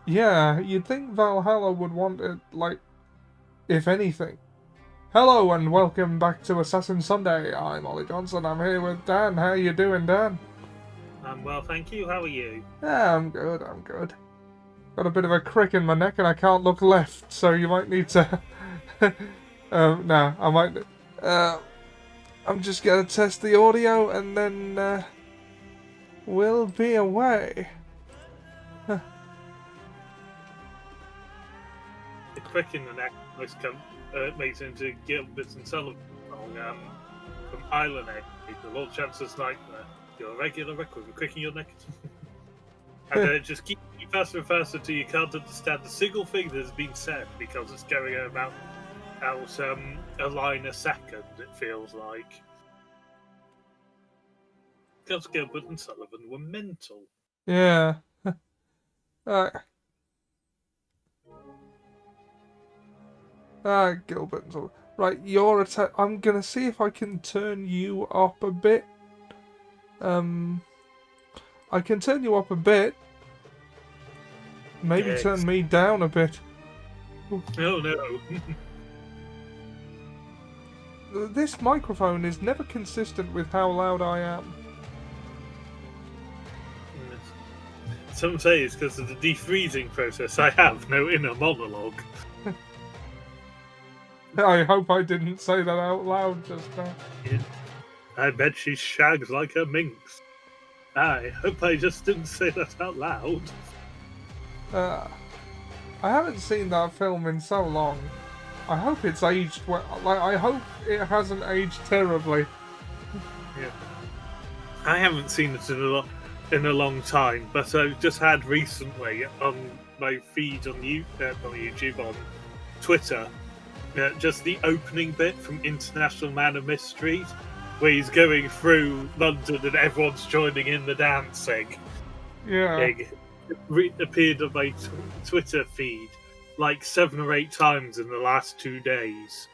Yeah, you'd think Valhalla would want it, like, if anything. Hello and welcome back to Assassin Sunday. I'm Ollie Johnson. I'm here with Dan. How you doing, Dan? I'm well, thank you. How are you? Yeah, I'm good. I'm good. Got a bit of a crick in my neck and I can't look left, so you might need to. No, I might. Uh, I'm just gonna test the audio and then we'll be away. The crick in the neck makes into Gilbert and Sullivan song from Island Egg, the Lord Chancellor's Nightmare. You're a regular record of cricking your neck. And then it just keeps you faster and faster until you can't understand a single thing that has been said because it's going about out a line a second, it feels like. Because Gilbert and Sullivan were mental. Yeah. Uh, Gilbert. Right, your attack. I'm gonna see if I can turn you up a bit. I can turn you up a bit. Maybe turn me down a bit. No, no. This microphone is never consistent with how loud I am. Some say it's because of the defreezing process. I have no inner monologue. I hope I didn't say that out loud just now. I bet she shags like a minx. I hope I just didn't say that out loud. I haven't seen that film in so long. I hope it's aged well. Like, I hope it hasn't aged terribly. Yeah. I haven't seen it in a long time, but I've just had recently on my feed on YouTube, on Twitter, just the opening bit from International Man of Mystery, where he's going through London and everyone's joining in the dancing. Yeah. It appeared on my Twitter feed like 7 or 8 times in the last 2 days.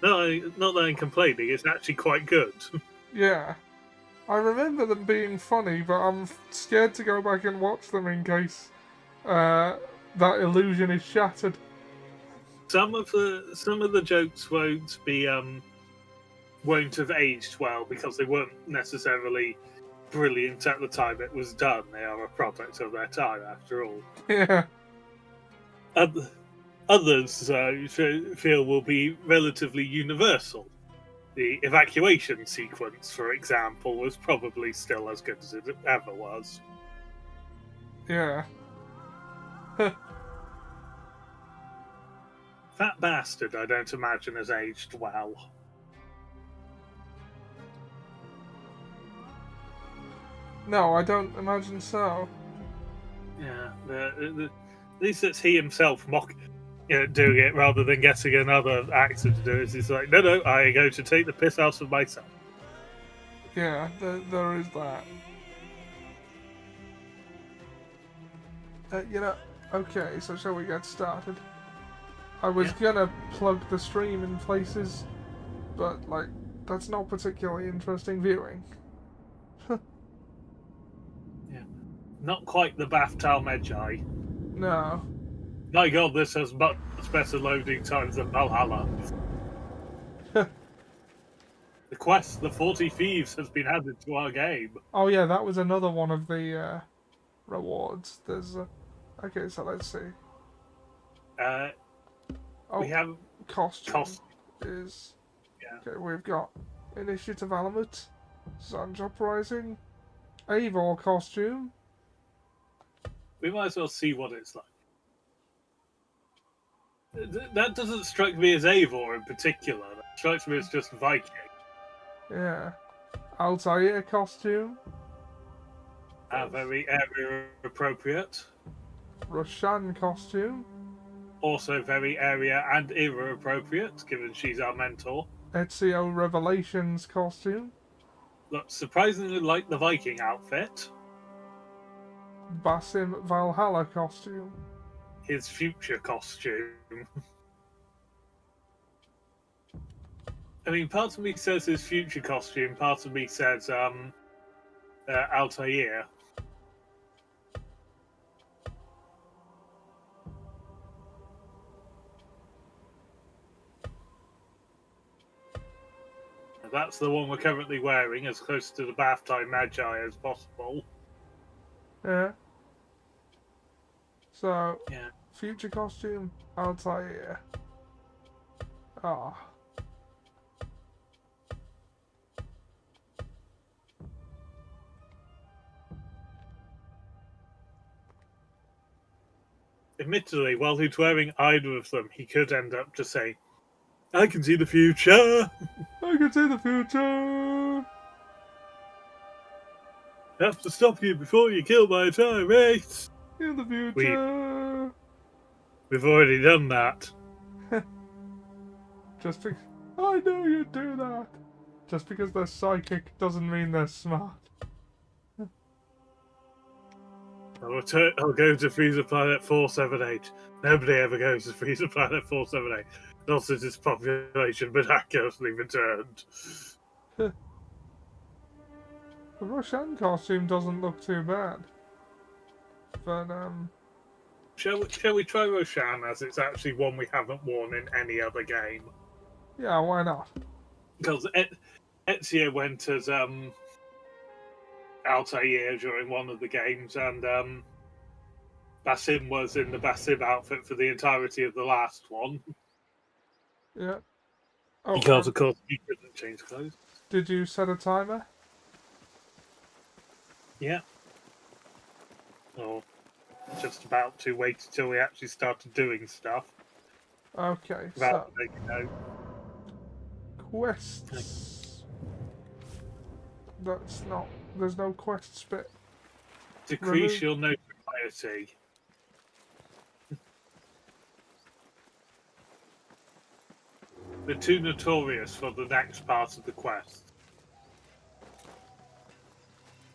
No, not that I'm complaining, it's actually quite good. Yeah. I remember them being funny, but I'm scared to go back and watch them in case that illusion is shattered. Some of the jokes won't have aged well because they weren't necessarily brilliant at the time it was done. They are a product of their time, after all. Yeah. Others feel will be relatively universal. The evacuation sequence, for example, was probably still as good as it ever was. Yeah. That bastard, I don't imagine, has aged well. No, I don't imagine so. Yeah, at least it's he himself doing it rather than getting another actor to do it. He's like, no, I am going to take the piss out of myself. Yeah, there is that. Okay, so shall we get started? I was gonna plug the stream in places, but, that's not particularly interesting viewing. Yeah. Not quite the Bath-Tal Medjay. No. My god, this has much better loading times than Valhalla. The quest, the 40 Thieves, has been added to our game. Oh yeah, that was another one of the rewards. There's okay, so let's see. We have costume is okay. We've got Initiative Element, Sun's Uprising, Eivor costume. We might as well see what it's like. That doesn't strike me as Eivor in particular. That strikes me as just Viking. Yeah. Altair costume. Very area appropriate. Roshan costume. Also very area and era appropriate, given she's our mentor. Ezio Revelations costume. Looks surprisingly like the Viking outfit. Basim Valhalla costume. His future costume. I mean, part of me says his future costume, part of me says Altair. that's the one we're currently wearing, as close to the bath time magi as possible. Yeah. So, Yeah. future costume, Altair. Ah. Admittedly, while he's wearing either of them, he could end up just saying, I can see the future! I can see the future! I have to stop you before you kill my entire race! In the future! We've already done that. Just because... I knew you'd do that! Just because they're psychic doesn't mean they're smart. I'll go to Freezer Planet 478. Nobody ever goes to Freezer Planet 478. Not since its population miraculously returned. The Roshan costume doesn't look too bad. But, Shall we try Roshan, as it's actually one we haven't worn in any other game? yeah, why not? Because Ezio went as Altair during one of the games, and Basim was in the Basim outfit for the entirety of the last one. Yeah. Oh, Because, of course, he couldn't change clothes. did you set a timer? Yeah. Or just about to wait until we actually started doing stuff. Okay, Without so... making note. Quests. That's not... There's no quests bit. Decrease your notoriety. We're too notorious for the next part of the quest.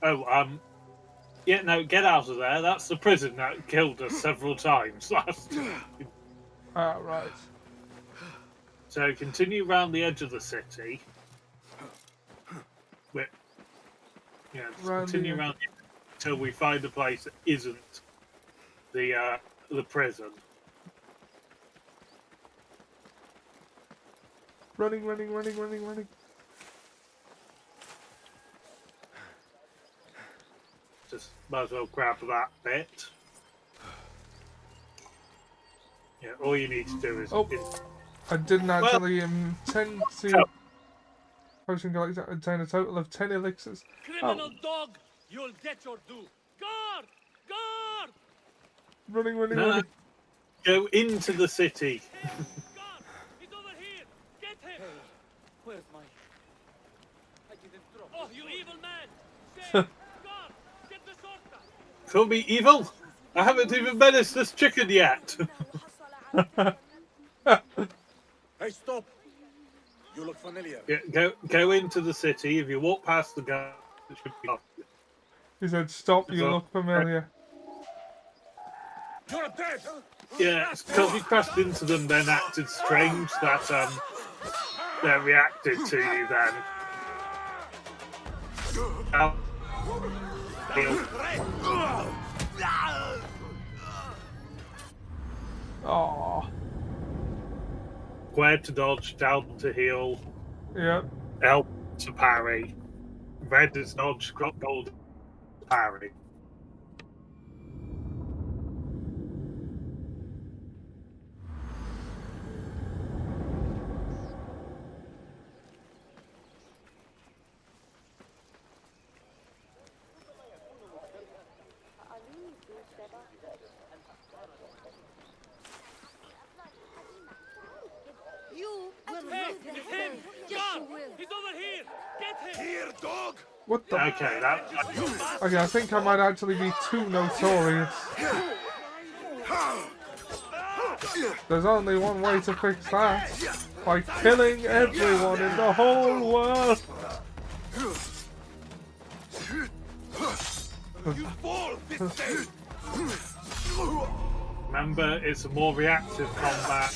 Oh, yeah, no, get out of there. That's the prison that killed us several times last time. Ah, right. So continue around the edge of the city. Continue around until we find a place that isn't the prison. Running, running, running, running, running. Just might as well grab that bit. Yeah, all you need to do is... Oh. I didn't actually intend to... Potion collector obtain a total of 10 elixirs. Criminal dog! You'll get your due! Guard! Guard! Running, running, No. running. Go into the city. Guard! He's over here! Get him! Where's my... I didn't drop. Oh, you evil man! Say, guard! Get the sword back! Call me evil? I haven't even menaced this chicken yet. Hey, stop! You look familiar. Yeah, go into the city. If you walk past the guard, it should be off. He said, stop, you look familiar. You're dead! Yeah, it's because you crashed into them, then acted strange that they reacted to you then. Aww. Square to dodge, down to heal, Yep. L to parry. Red is dodge, gold to parry. Hey, it's him! Guard! He's over here! Get him! Here, dog! What the... Okay, that... Okay, I think I might actually be too notorious. There's only one way to fix that. By killing everyone in the whole world. You fall this day! Remember, it's a more reactive combat.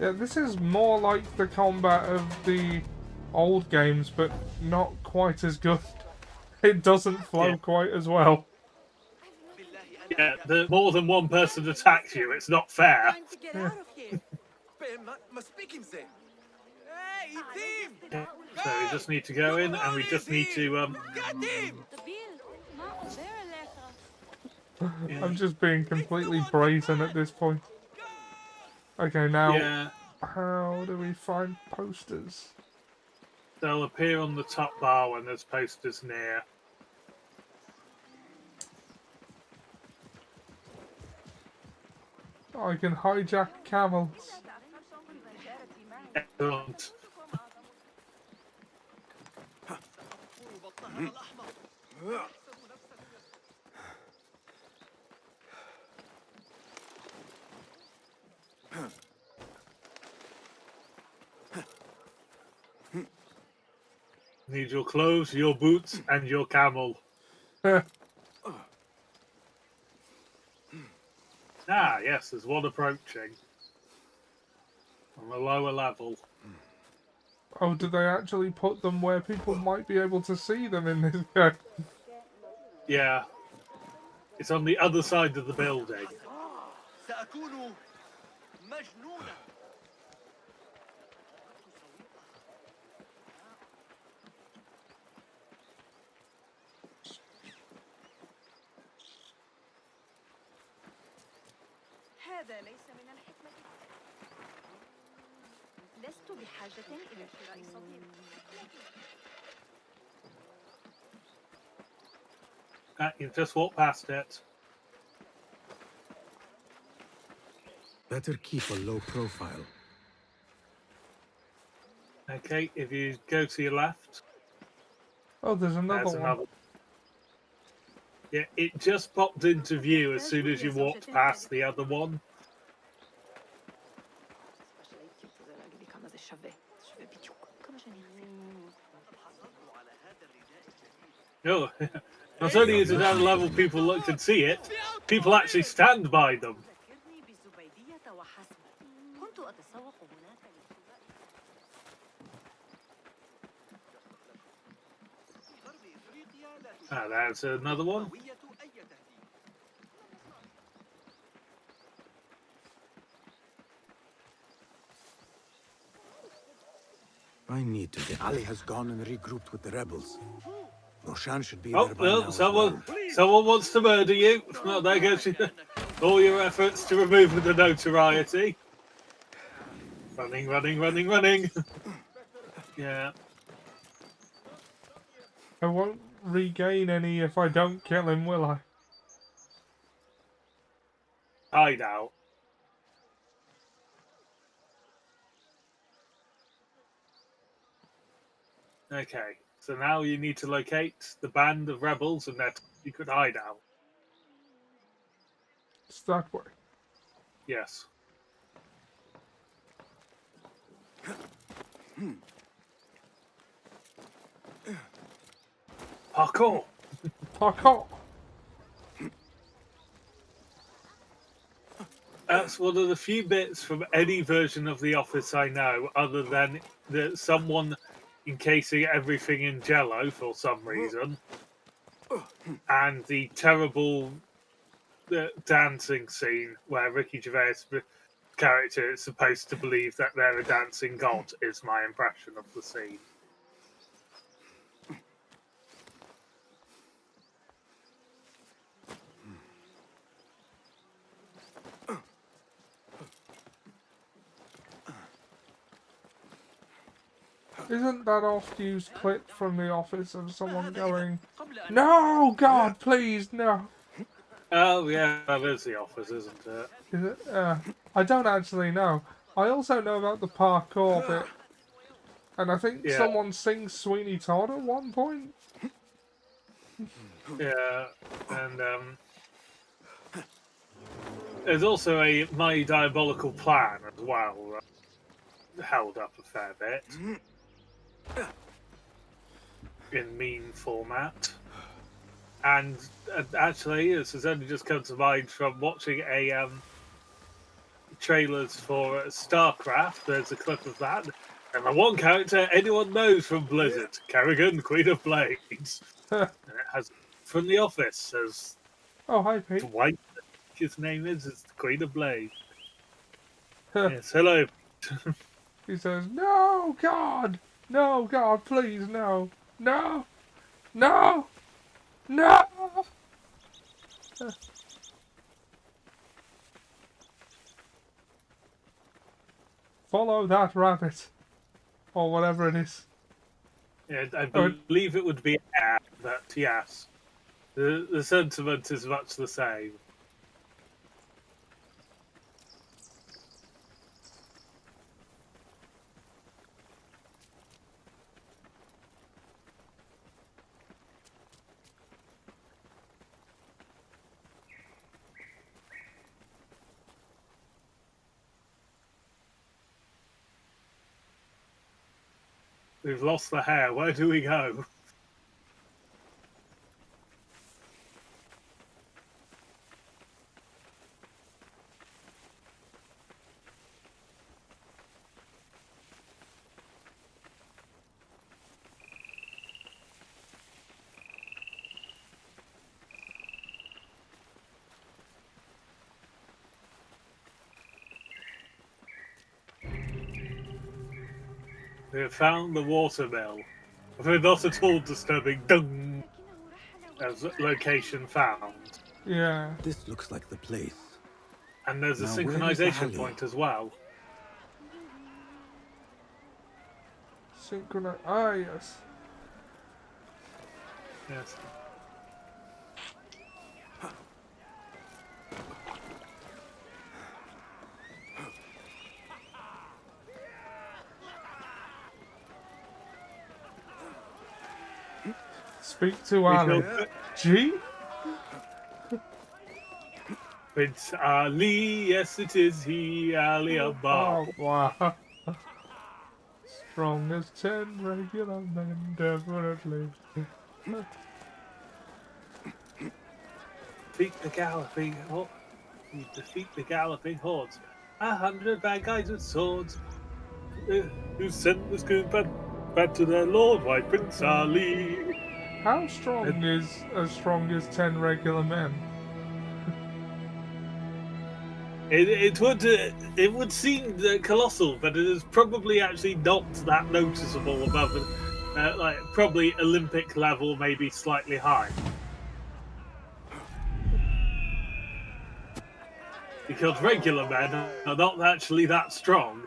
Yeah, this is more like the combat of the old games, but not quite as good. It doesn't flow quite as well. Yeah, the more than one person attacks you, it's not fair. Trying to get out of here. Hey, team! So we just need to go in, and we just need to Get him! I'm just being completely brazen at this point. Okay, now, yeah. how do we find posters? They'll appear on the top bar when there's posters near. I can hijack camels. Excellent. Need your clothes, your boots, and your camel. Ah, yes, there's one approaching. On a lower level. Oh, do they actually put them where people might be able to see them in this game? Yeah. It's on the other side of the building. سأكون مجنونا. هذا ليس من الحكمة. لست بحاجة إلى شراء صديق. You just walk past it. Better keep a low profile. Okay, if you go to your left, Oh, there's another there's one. another. Yeah, it just popped into view as soon as you walked past the other one. No, not only is it at a level people can see it, people actually stand by them. Ah, there's another one. I need to get. Ali has gone and regrouped with the rebels. Roshan should be Oh, there by now well, as someone wants to murder you. Well, there goes all your efforts to remove the notoriety. Running, running, running, running. Yeah. I won't regain any if I don't kill him, will I? Hideout. Okay, so now you need to locate the band of rebels and their secret hideout. It's that way. Yes. Parkour. Parkour! That's one of the few bits from any version of The Office I know, other than someone encasing everything in jello for some reason, and the terrible dancing scene where Ricky Gervais' character is supposed to believe that they're a dancing god, is my impression of the scene. Isn't that oft-used clip from The Office of someone going, "No, God, please, no"? Oh yeah, that is The Office, isn't it? Is it? I don't actually know. I also know about the parkour bit. And I think Yeah. someone sings Sweeney Todd at one point. Yeah, and there's also a My Diabolical Plan as well, held up a fair bit in meme format. And actually, this has only just come to mind from watching a trailers for StarCraft. There's a clip of that. And the one character anyone knows from Blizzard, Kerrigan, Queen of Blades. And it has from The Office as Oh, hi, Pete. Dwight, his name is the Queen of Blades. Yes, hello. He says, "No, God! No, God, please, no! No! No! No!" Follow that rabbit. Or whatever it is. Yeah, I believe it would be air, but yes. The sentiment is much the same. We've lost the hare. Where do we go? We have found the watermill. We're not at all disturbing dung as location found. Yeah. This looks like the place. And there's a Now, where is the synchronization alley? point as well. Synchronize. Ah, yes. Yes. Speak to Ali. G? It's Ali, yes it is he, Ali Abba. Oh, wow. Strong as 10 regular men, definitely. Defeat the galloping horse. You defeat the galloping hordes. 100 bad guys with swords. Who sent the scoop back to their lord? Why, Prince Ali. How strong is as strong as 10 regular men? It would seem colossal, but it is probably actually not that noticeable above, like probably Olympic level, maybe slightly high. Because regular men are not actually that strong.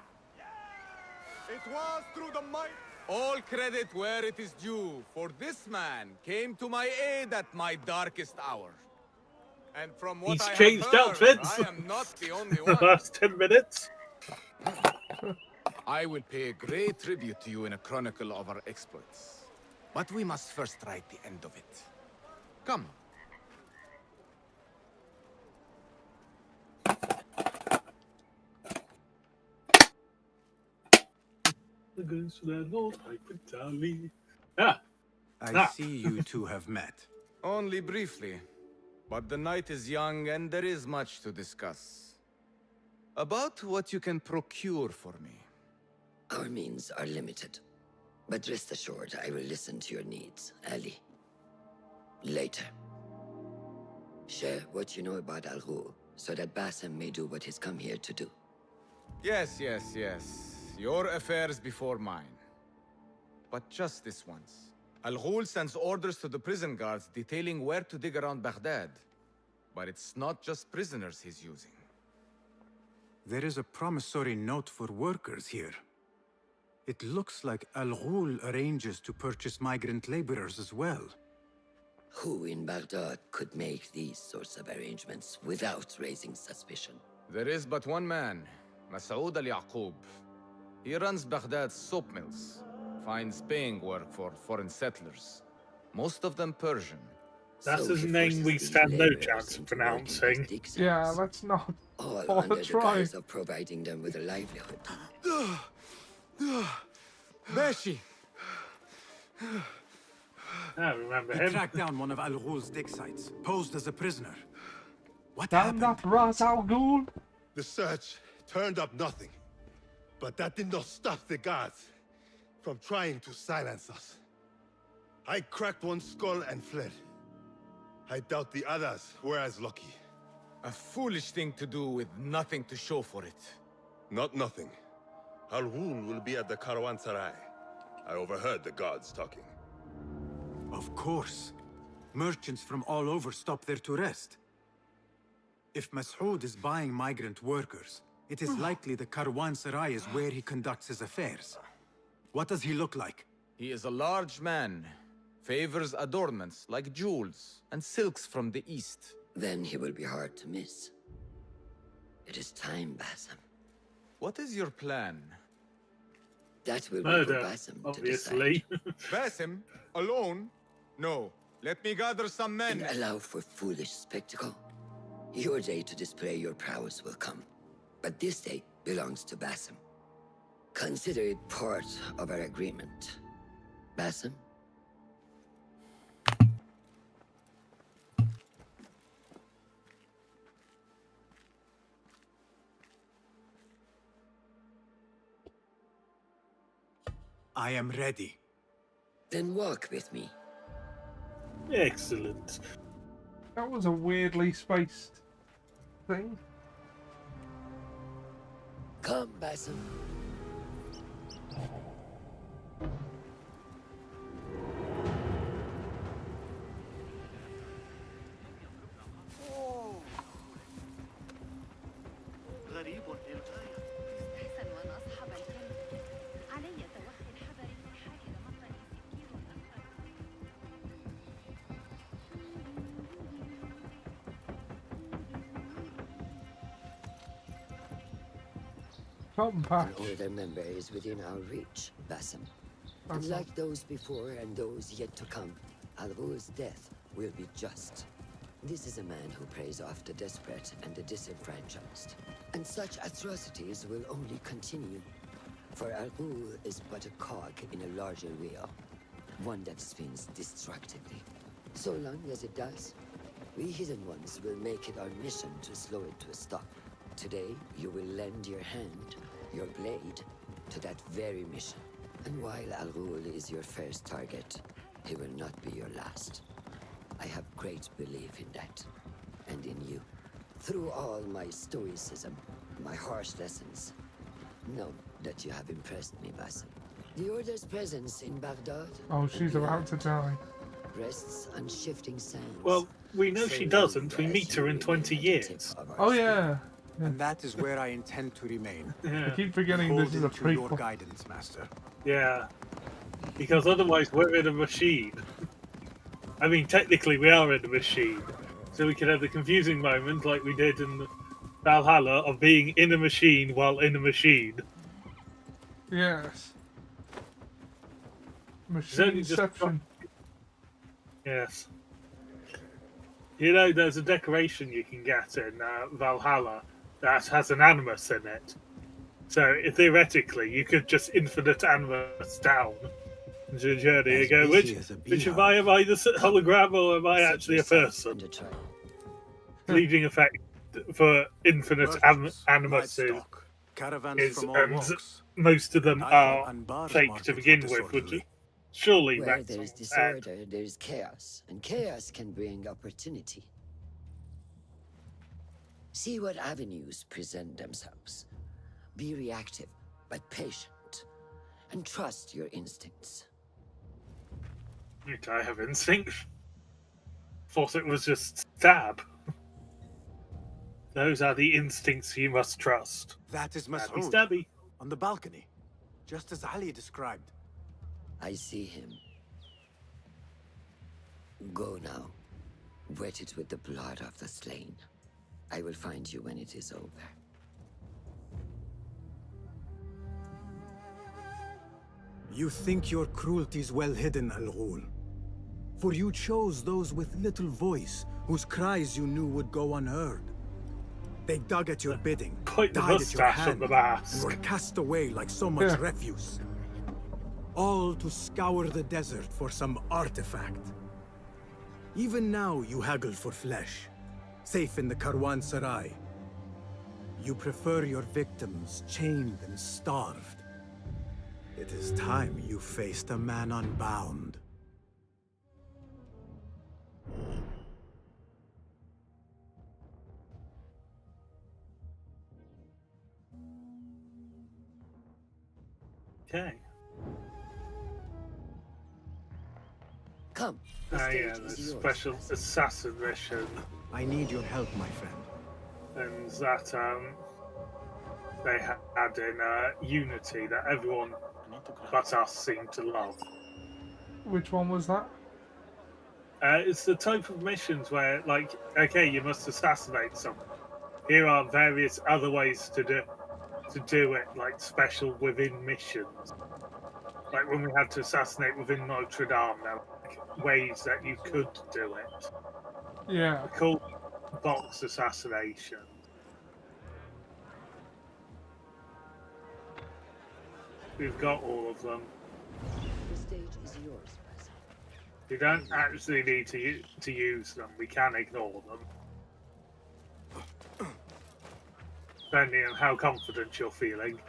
It was through the might. All credit where it is due, for this man came to my aid at my darkest hour. And from what He's I changed have heard, outfits. I am not the only The one. last 10 minutes. I will pay great tribute to you in a chronicle of our exploits. But we must first write the end of it. Come. Against their lord, Prince Ali. Ah, I see you two have met. Only briefly. But the night is young and there is much to discuss. About what you can procure for me. Our means are limited. But rest assured, I will listen to your needs, Ali. Later. Share what you know about Al-Ghul, so that Bassem may do what he's come here to do. Yes. Your affairs before mine. But just this once. Al-Ghul sends orders to the prison guards detailing where to dig around Baghdad. But it's not just prisoners he's using. There is a promissory note for workers here. It looks like Al-Ghul arranges to purchase migrant laborers as well. Who in Baghdad could make these sorts of arrangements without raising suspicion? There is but one man, Masoud al-Yaqub. He runs Baghdad's soap mills, finds paying work for foreign settlers, most of them Persian. that's So his he name forces we these stand no laborers chance of into pronouncing. working with dig Yeah, sites, let's not. all Oh, under that's the right. guise of providing them with a livelihood. Beshi! I remember He him. tracked down one of Al-Ghul's dig sites, posed as a prisoner. What Damn happened? that Ras Al Ghul! The search turned up nothing. But that did not stop the guards from trying to silence us. I cracked one skull and fled. I doubt the others were as lucky. A foolish thing to do with nothing to show for it. Not nothing. Al-Ghul will be at the Caravanserai. I overheard the guards talking. Of course. Merchants from all over stop there to rest. If Mas'ud is buying migrant workers, it is likely the Caravanserai is where he conducts his affairs. What does he look like? He is a large man. Favors adornments like jewels and silks from the east. Then he will be hard to miss. It is time, Basim. What is your plan? That will be for Murder, Basim to obviously. decide. Basim? Alone? No. Let me gather some men. And allow for foolish spectacle. Your day to display your prowess will come. But this day belongs to Basim. Consider it part of our agreement. Basim? I am ready. Then walk with me. Excellent. That was a weirdly spaced thing. Come, Basim. غريب للغاية. استحسن وأن أصحب الكلب. علي توخي الحذر من حائل مطر سكير أخضر. Cotton patch. An older member is within our reach, Basim. And Okay. like those before and those yet to come, Al-Ghul's death will be just. This is a man who preys off the desperate and the disenfranchised. And such atrocities will only continue. For Al-Ghul is but a cog in a larger wheel, one that spins destructively. So long as it does, we Hidden Ones will make it our mission to slow it to a stop. Today, you will lend your hand, your blade, to that very mission. And while Al-Ghul is your first target, he will not be your last. I have great belief in that, and in you. Through all my stoicism, my harsh lessons, know that you have impressed me, Basim. The Order's presence in Baghdad... Oh, she's about to die. ...rests on shifting sands. Well, we know she doesn't. We meet her in 20 years. Oh yeah. And that is where I intend to remain. I Yeah. keep forgetting this is a Beholden to your prequel. guidance, Master. Yeah. Because otherwise we're in a machine. I mean, technically we are in a machine. So we could have the confusing moment like we did in Valhalla of being in a machine while in a machine. Yes. only Machine just- inception. Yes. You know, there's a decoration you can get in Valhalla that has an animus in it. So theoretically, you could just infinite animus down into your journey and As go, busy which as a am I? Am I the hologram or am I Set actually a yourself person? under trial. Leading effect for infinite Merchants, animus is livestock, caravans is, from all and walks. most of them I are thought Anbar's fake markets to were begin with, which disorderly. surely Where that's there is all bad. disorder, there is chaos, and chaos can bring opportunity. See what avenues present themselves. Be reactive, but patient, and trust your instincts. I have instinct. Thought it was just stab. Those are the instincts you must trust. That is Stabby Mas'ud, stabby. on the balcony, just as Ali described. I see him. Go now. Wet it with the blood of the slain. I will find you when it is over. You think your cruelties well hidden, Al-Ghul. For you chose those with little voice, whose cries you knew would go unheard. They dug at your bidding, Quite the died at your moustache on hand, the and mask. were cast away like so much Yeah. refuse. All to scour the desert for some artifact. Even now you haggle for flesh, safe in the Caravanserai. You prefer your victims chained and starved. It is time you faced a man unbound. Okay. Come. The Ah, stage yeah, the is yours. special assassin mission, I need your help, my friend. and that they had in Unity that everyone but us seemed to love. Which one was that? It's the type of missions where, like, okay, you must assassinate someone. Here are various other ways to do it, like special within missions. Like when we had to assassinate within Notre Dame, there were like, ways that you could do it. Yeah. They're called box assassination. We've got all of them. The stage is yours, Basil. We don't actually need to use them. We can ignore them. Depending on how confident you're feeling.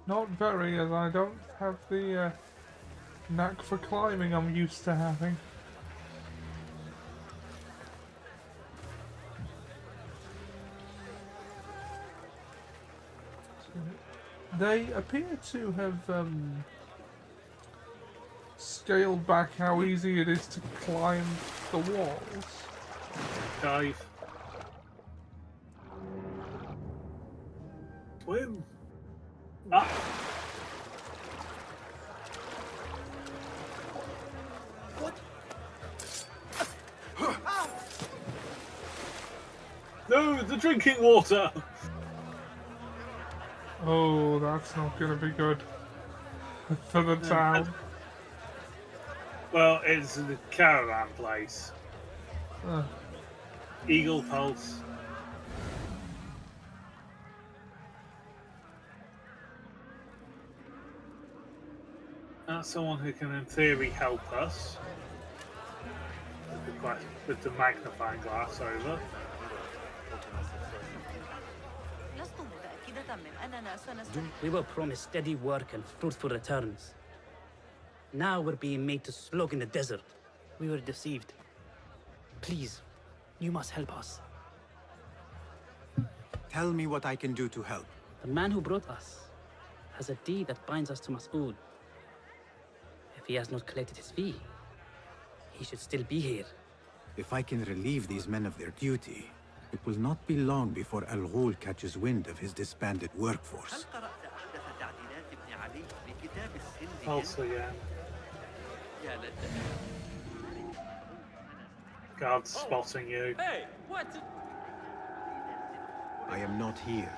Not very, as I don't have the knack for climbing I'm used to having. They appear to have scaled back how easy it is to climb the walls. Dive. Swim. Up. No, the drinking water! Oh, that's not going to be good for the town. Well, it's the caravan place. Uh, Eagle Pulse. That's someone who can, in theory, help us. With the magnifying glass over. We were promised steady work and fruitful returns. Now we're being made to slog in the desert. We were deceived. Please, you must help us. Tell me what I can do to help. The man who brought us has a deed that binds us to Mas'ud. If he has not collected his fee, he should still be here. If I can relieve these men of their duty, it will not be long before Al Ghul catches wind of his disbanded workforce. Also, yeah. Guards spotting you. Hey, what? I am not here.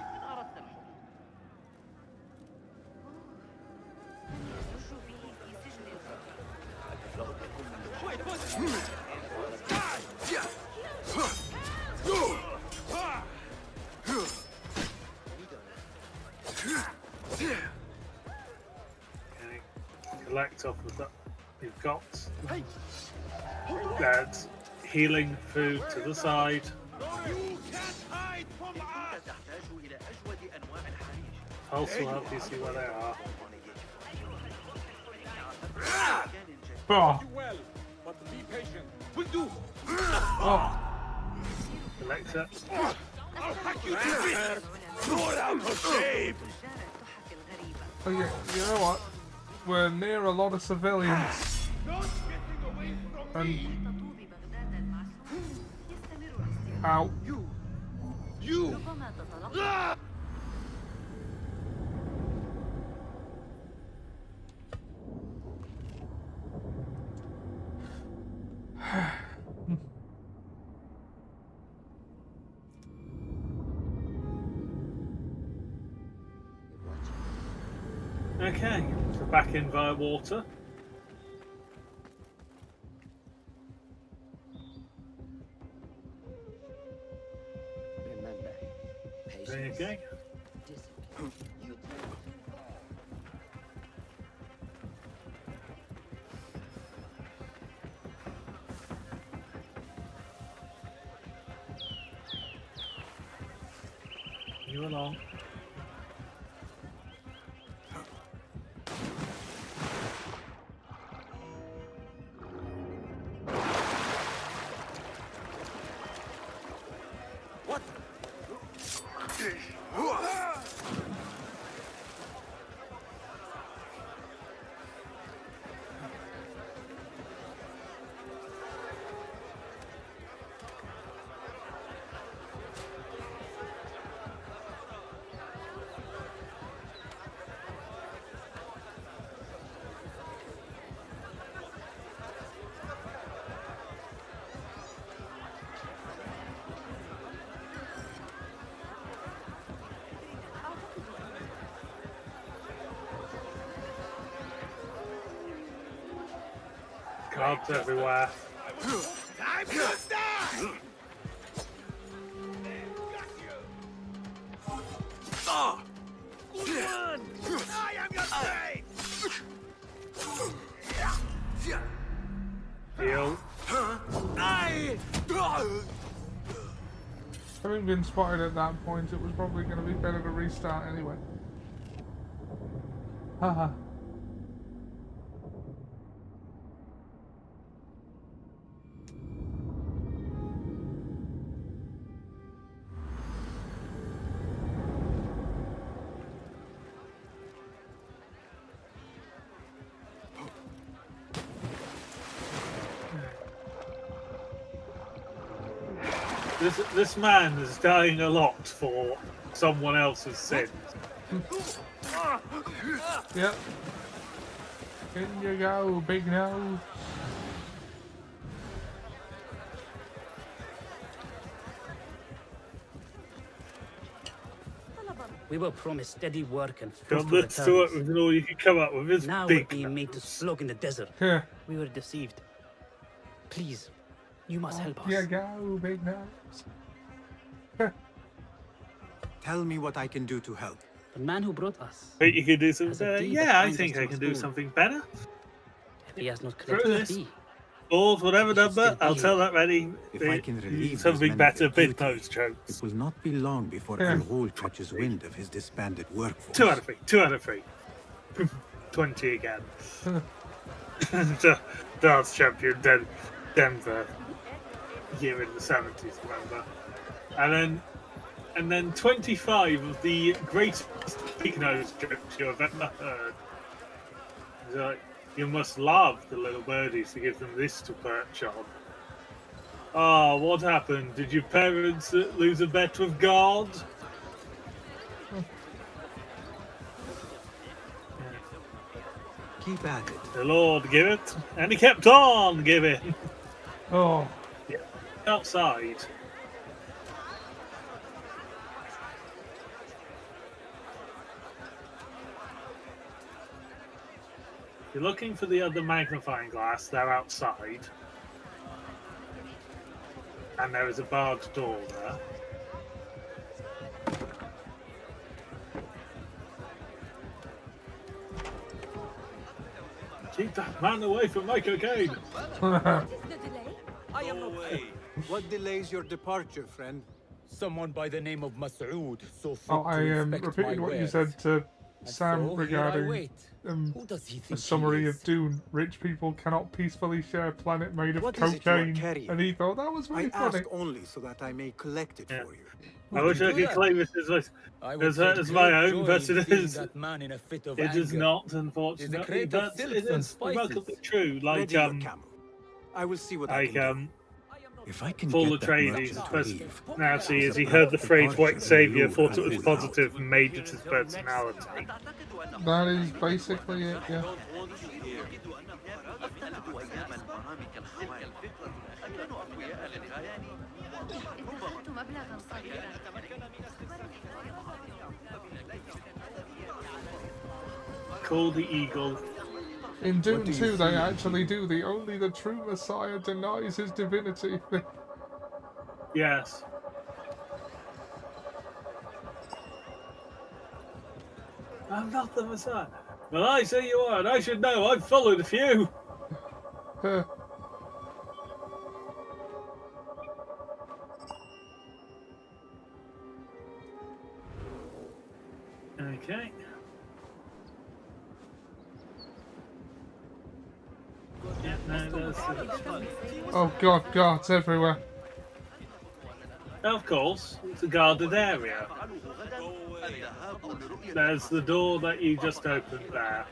Okay. Collect off of that. You've got that healing food to the side. You can't hide from us! Pulse will help you see where they are. oh, Well, but be patient. We'll do. oh, Collect it. I'll hack you to bits. Throw it out for shame. oh yeah, you know what? We're near a lot of civilians. Not getting away from me. Ow. You. Ah! Okay, so back in via water. Remember, There you patience, go. discipline. You you along. Cards everywhere. Time to start! Good one! I am your prey! Heal. Having been spotted at that point, it was probably going to be better to restart anyway. Haha. This man is dying a lot for someone else's sins. Yep. In you go, big nose. We were promised steady work and God, fruitful let's do it returns. with all you can come up with. This Now we're big being made to slog in the desert. Yeah. We were deceived. Please, you must help us. You go, big nose. Tell me what I can do to help. The man who brought us, Think you can do Has something a better? deed that Yeah, I binds think us to I can a do school. something better. if he has not Through collected his this. fee, Or whatever We should number, still I'll be tell here. that ready. If I can relieve these Something men of better, their bit duty, those jokes. It will not be long before Yeah. Al Ghul catches wind of his disbanded workforce. 2 out of 3. 2 out of 3. 20 again. Dance champion Denver. Here in the 70s, remember? And then 25 of the greatest big nose jokes you have ever heard. It's like, you must love the little birdies to give them this to perch on. Oh, what happened? Did your parents lose a bet with God? Keep at it. The Lord give it, and he kept on giving. Oh. Outside. You're looking for the other magnifying glass, they're outside. And there is a barred door there. Keep that man away from my cocaine! What is the delay? I am not way. What delays your departure, friend? Someone by the name of Mas'ud, so fit Oh, I to inspect repeated my what you wares. said to And Sam so, here I regarding wait. Who does he a think summary he of is? Dune. Rich people cannot peacefully share a planet made of What is it you are cocaine. carrying? And he thought that was I really funny. ask only so that I may collect it Yeah. for you. I wish I do could that? claim it as I would as take my great own, joy but in it seeing is. that man in a fit of It is anger. not, It is a unfortunately, crate of but silks it and is remarkably spices. true. Like Ready your camel. I will see what I like can do. If I can Full get that Atreides merchant to first. leave, Now, see, as he the heard the phrase departure "white of savior," Al thought it was Ghul positive, and made it his personality. That is basically it, yeah. ادخرت مبلغا صغيرا. Call the eagle. In Dune do you 2, they see? actually do the only the true Messiah denies his divinity. Yes. I'm not the Messiah. Well, I say you are, and I should know. I've followed a few. Okay. Yeah, no, that's Oh god, guards everywhere. of course, it's a guarded area. There's the door that you just opened there.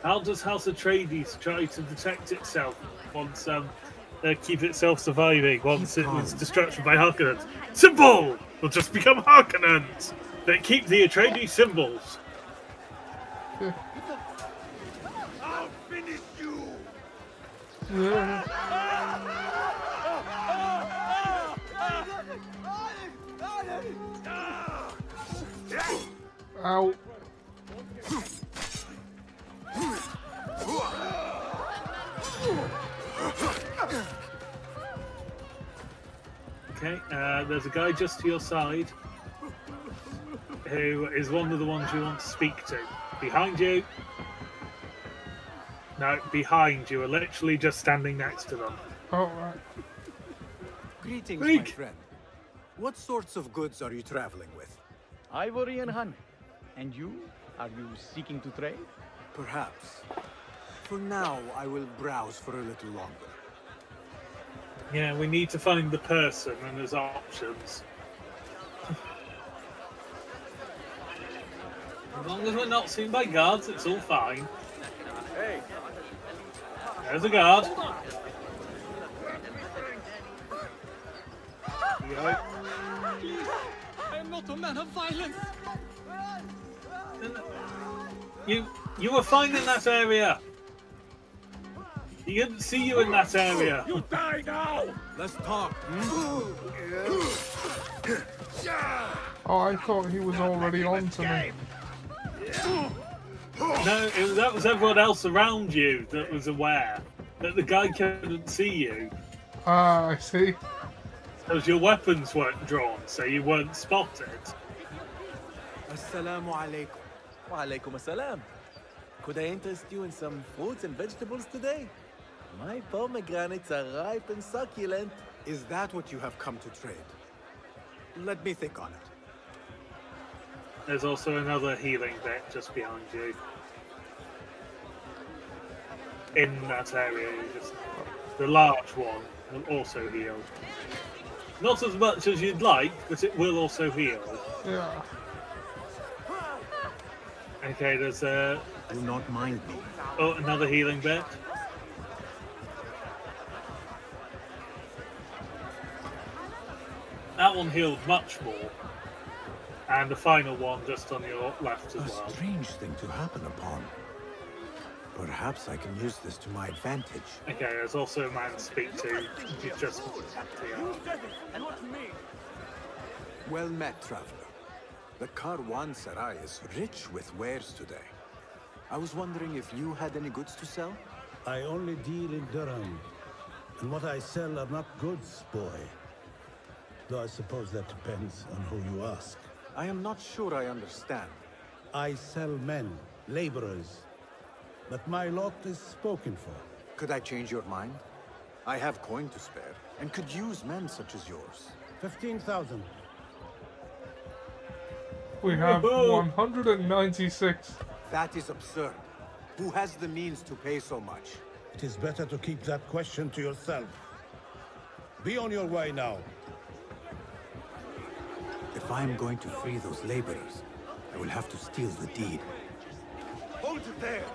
How does House Atreides try to protect itself once keep itself surviving once it was destruction by Harkonnens? Simple! We'll just become Harkonnens! They keep the Atreides symbols. I'll finish you! Ow. Okay, there's a guy just to your side who is one of the ones you want to speak to. Behind you. No, behind you are literally just standing next to them. Oh, right. Greetings, Greek. my friend. What sorts of goods are you traveling with? Ivory and honey. And you? Are you seeking to trade? Perhaps. For now, I will browse for a little longer. Yeah, we need to find the person and there's options. As long as we're not seen by guards, it's all fine. Hey! There's a guard. There you go. I am not a man of violence. You were fine in that area. He didn't see you in that area. You die now! Let's talk. Oh, I thought he was already on to me. No, that was everyone else around you that was aware that the guy couldn't see you. Ah, I see. Because your weapons weren't drawn, so you weren't spotted. Assalamu alaikum. Wa alaikum assalam. Could I interest you in some fruits and vegetables today? My pomegranates are ripe and succulent. Is that what you have come to trade? Let me think on it. There's also another healing bit just behind you. In that area, the large one will also heal. Not as much as you'd like, but it will also heal. Yeah. Okay, there's a... Do not mind me. Oh, another healing bit. That one healed much more. And the final one just on your left as well. A strange thing to happen upon. Perhaps I can use this to my advantage. Okay, there's also a man to speak to. You just Well met, traveler. The Caravanserai is rich with wares today. I was wondering if you had any goods to sell? I only deal in dirham, and what I sell are not goods, boy. Though I suppose that depends on who you ask. I am not sure I understand. I sell men, laborers. But my lot is spoken for. Could I change your mind? I have coin to spare, and could use men such as yours. 15,000. We have 196. That is absurd. Who has the means to pay so much? It is better to keep that question to yourself. Be on your way now. If I am going to free those laborers, I will have to steal the deed. Hold it there!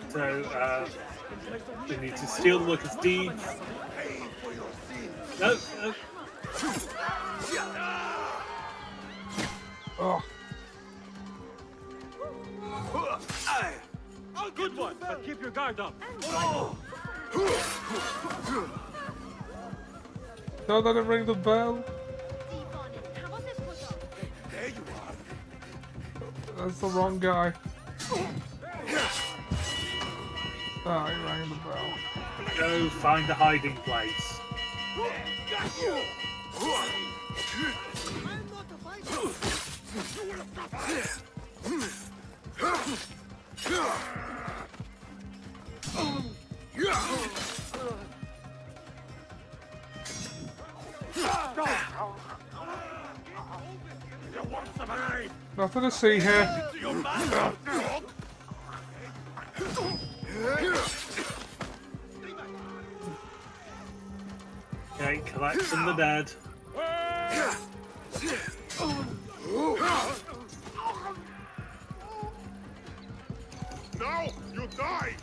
So, you need to steal the worker's deed. No, no. Oh. Good one, but keep your guard up. No, that didn't ring the bell. There you are. That's the wrong guy. Oh, he rang the bell. Go find a hiding place. Nothing to see here. Okay, collecting the dead. Now you die!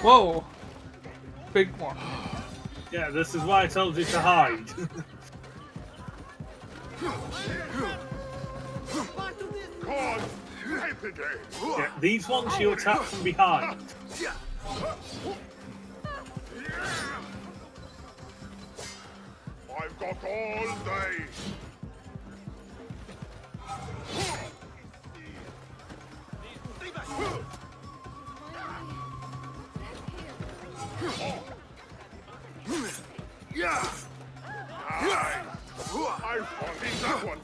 Whoa! Big one. Yeah, this is why I told you to hide. Yeah, these ones you attack from behind. I've got all day. Yeah. I need that one.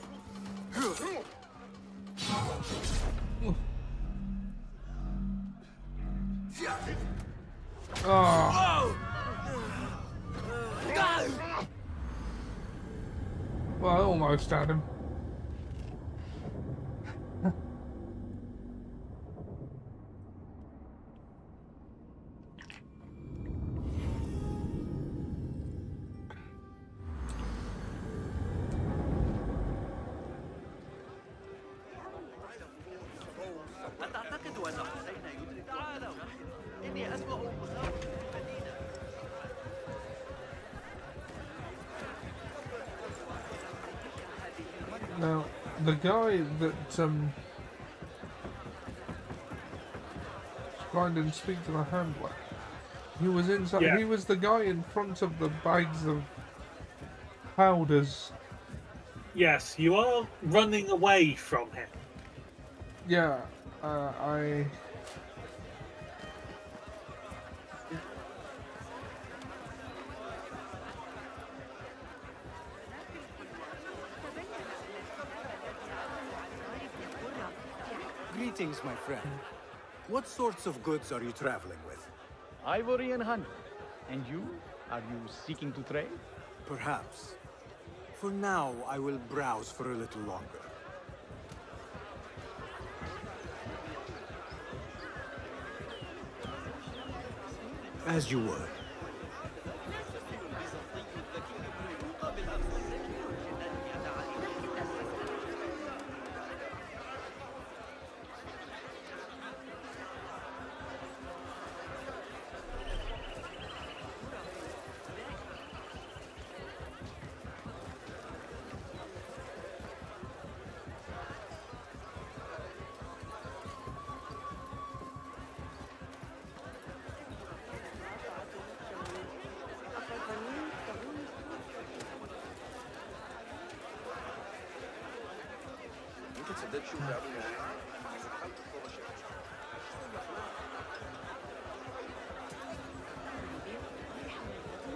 Oh. Well, I almost had him. أتعتقد أن حسين يدرك هذا؟ إني أسمع مخاوف المدينة. Now, the guy that trying to speak to the handler, he was inside. Yeah. He was the guy in front of the bags of powders. Yes, you are running away from him. Yeah, I. Greetings, my friend. What sorts of goods are you traveling with? Ivory and honey. And you? Are you seeking to trade? Perhaps. For now, I will browse for a little longer. As you were.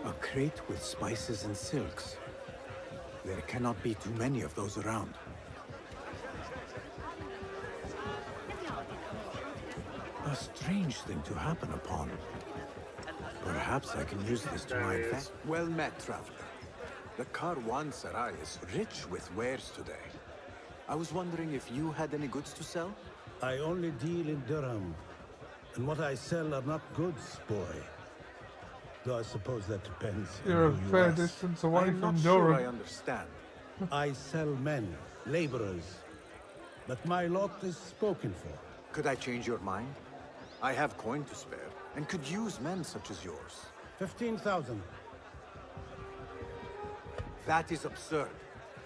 A crate with spices and silks. There cannot be too many of those around. A strange thing to happen upon. Perhaps I can use this to my advantage. Well met, traveler. The Caravanserai is rich with wares today. I was wondering if you had any goods to sell? I only deal in dirham, and what I sell are not goods, boy. Though I suppose that depends. You're a on who you fair ask. distance away I'm from not sure I Durham. understand. I sell men, laborers. But my lot is spoken for. Could I change your mind? I have coin to spare, and could use men such as yours. 15,000. That is absurd.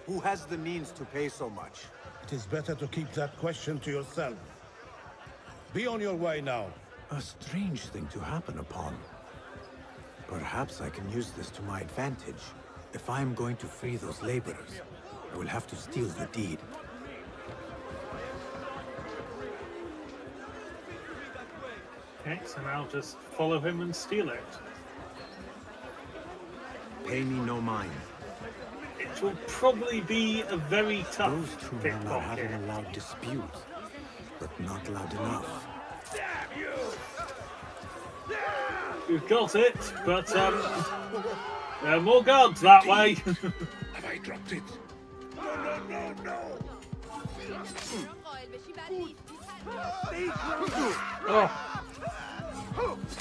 Who has the means to pay so much? It is better to keep that question to yourself. Be on your way now. A strange thing to happen upon. Perhaps I can use this to my advantage. If I am going to free those laborers, I will have to steal the deed. Okay, so now just follow him and steal it. Pay me no mind. It will probably be a very tough Those two men are having pickpocket. a loud dispute, but not loud enough. We've got it, but there are more guards that way. Have I dropped it?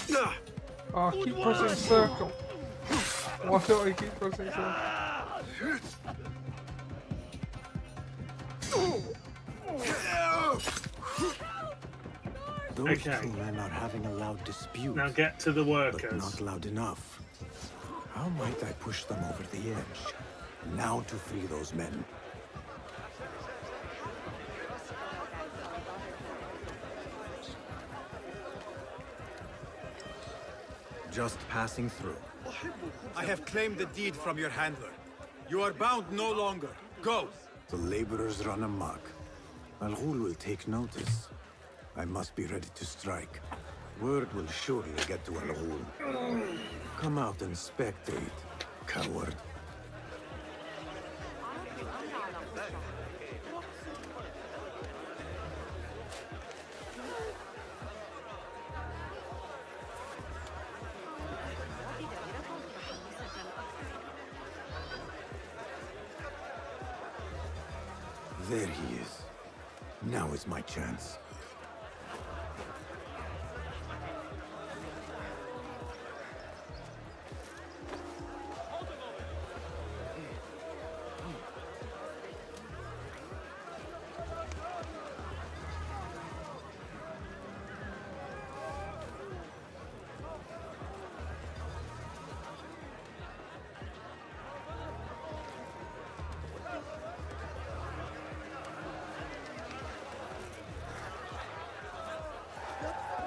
No! Oh, keep pressing circle. Why do I keep pressing circle? Those Okay. two men are having a loud dispute. Now get to the But workers. not loud enough. How might I push them over the edge? Now to free those men. Just passing through. I have claimed the deed from your handler. You are bound no longer. Go! The laborers run amok. Al-Ghul will take notice. I must be ready to strike. Word will surely get to Al-Ghul. Come out and spectate, coward. There he is. Now is my chance.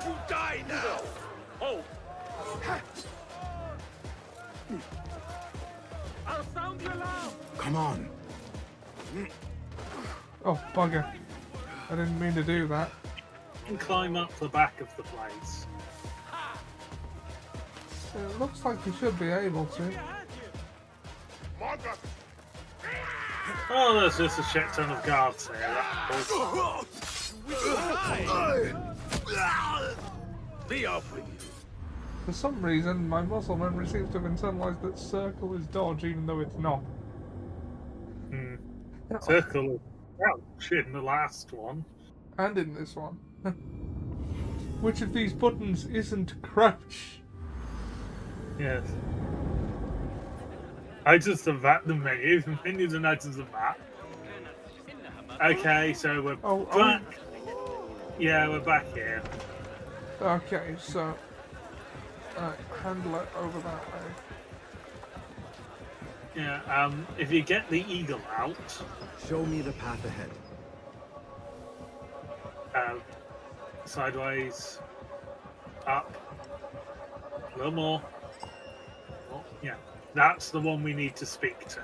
You die now! Oh! I'll sound the alarm! Come on. Oh, bugger. I didn't mean to do that. And climb up the back of the place. It looks like you should be able to. Oh, there's just a shit ton of guards here. Be off with you. For some reason, my muscle memory seems to have internalized that circle is dodge, even though it's not. Circle of crouch in the last one. And in this one. Which of these buttons isn't crouch? Yes. Items to the menu. Menus and items of map. Okay, so we're back. Yeah, we're back here. Okay, so handle it over that way. Yeah, if you get the eagle out. Show me the path ahead. Sideways. Up. A little more. Oh, yeah, that's the one we need to speak to.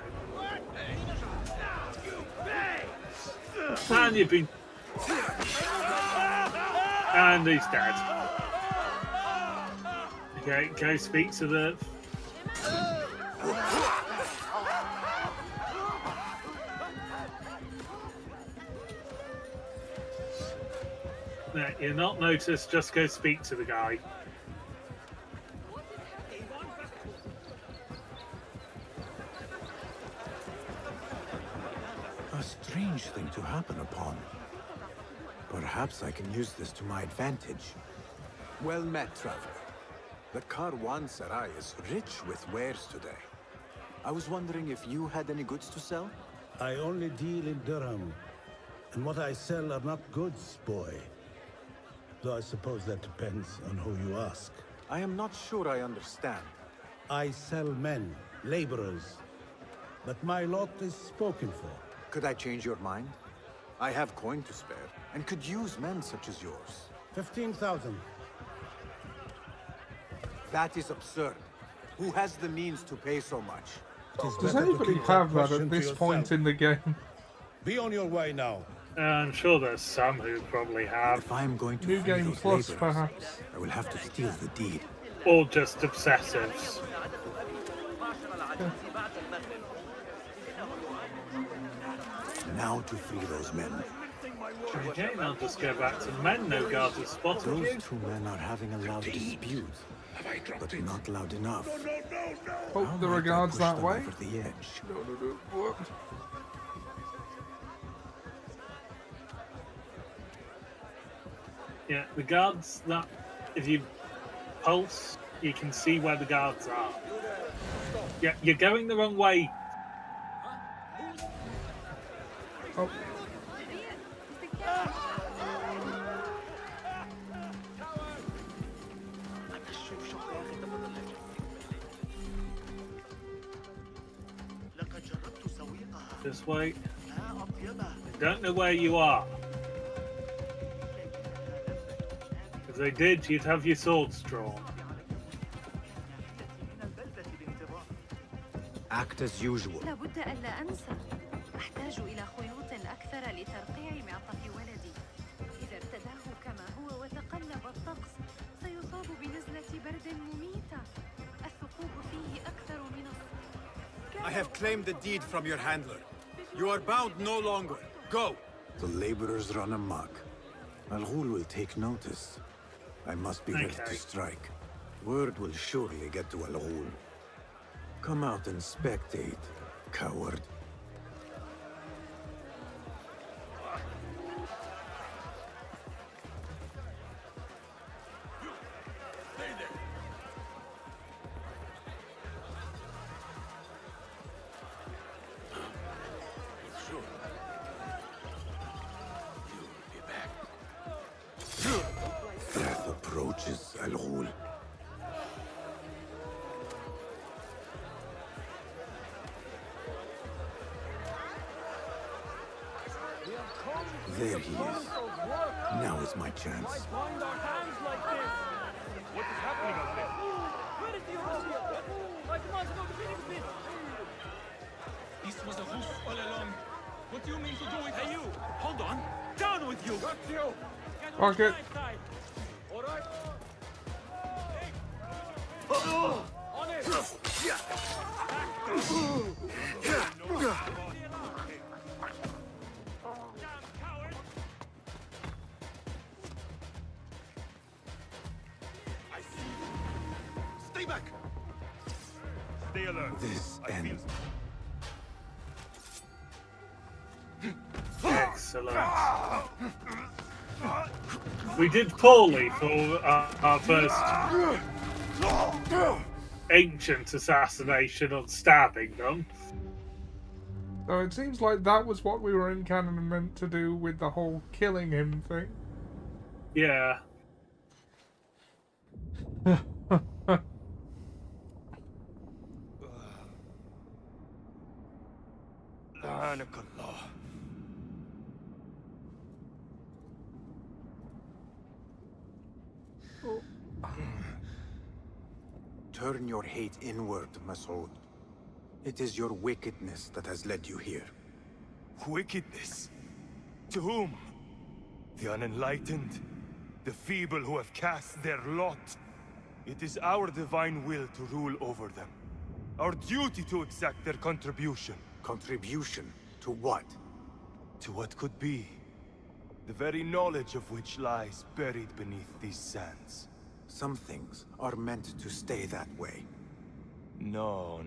And you've been. And he's dead. Okay, go speak to the. No, you're not noticed, just go speak to the guy. A strange thing to happen upon. Perhaps I can use this to my advantage. Well met, traveler. The Caravanserai is rich with wares today. I was wondering if you had any goods to sell? I only deal in dirham, and what I sell are not goods, boy. Though I suppose that depends on who you ask. I am not sure I understand. I sell men, laborers. But my lot is spoken for. Could I change your mind? I have coin to spare, and could use men such as yours. 15,000. That is absurd. Who has the means to pay so much? Does anybody have that at this point in the game? Be on your way now. I'm sure there's some who probably have. If I'm going to New free Game those Plus, laborers, perhaps. I will have to steal the deed. Or just obsessives. Now to free those men. Okay, I'll just go back to the men. No guards have spotted Those you. two men are having a loud dispute, but not loud enough. Oh, How there are might I guards push that them way. over the edge? No. What? Yeah, the guards that, if you pulse, you can see where the guards are. Yeah, you're going the wrong way. Oh. This way. I don't know where you are. If they did, you'd have your swords drawn. Act as usual. لابد ألا أنسى. أحتاج إلى خيوط أكثر لترقيع معطف ولدي. إذا ارتداه كما هو وتقلب الطقس سيصاب بنزلة برد مميتة. الثقوب فيه أكثر من I have claimed the deed from your handler. You are bound no longer. Go! The laborers run amok. Al-Ghul will take notice. I must be ready to strike. Word will surely get to Al-Ghul. Come out and spectate, coward. Death approaches, Al-Ghul. There he is. Now is my chance. Bind our hands like this. What is happening out there? Where is the Europia? My commands are not beginning this. This was a roof all along. What do you mean to do with Hey, you! Hold on! Down with you! Got you! Fuck it. All right. On it. Stay back! Stay alert. This ends. Excellent. We did poorly for our first ancient assassination on stabbing them. So it seems like that was what we were in canon meant to do with the whole killing him thing. Yeah. Turn your hate inward, Mas'ud. It is your wickedness that has led you here. Wickedness? To whom? The unenlightened? The feeble who have cast their lot? It is our divine will to rule over them. Our duty to exact their contribution. Contribution? To what? To what could be. The very knowledge of which lies buried beneath these sands. Some things are meant to stay that way. No.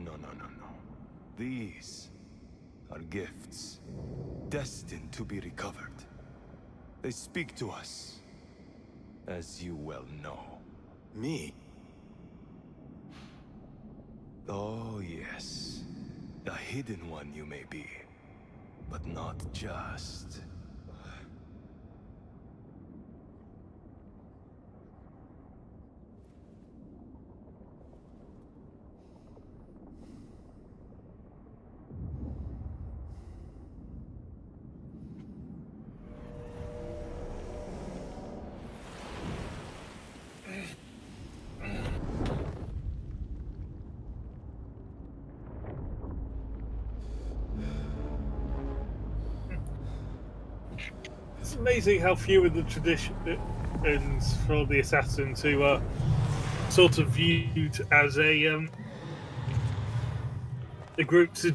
These are gifts, destined to be recovered. They speak to us, as you well know. Me? Oh, yes. The hidden one you may be, but not just. It's amazing how few of the traditions for the assassins who are sort of viewed as a group to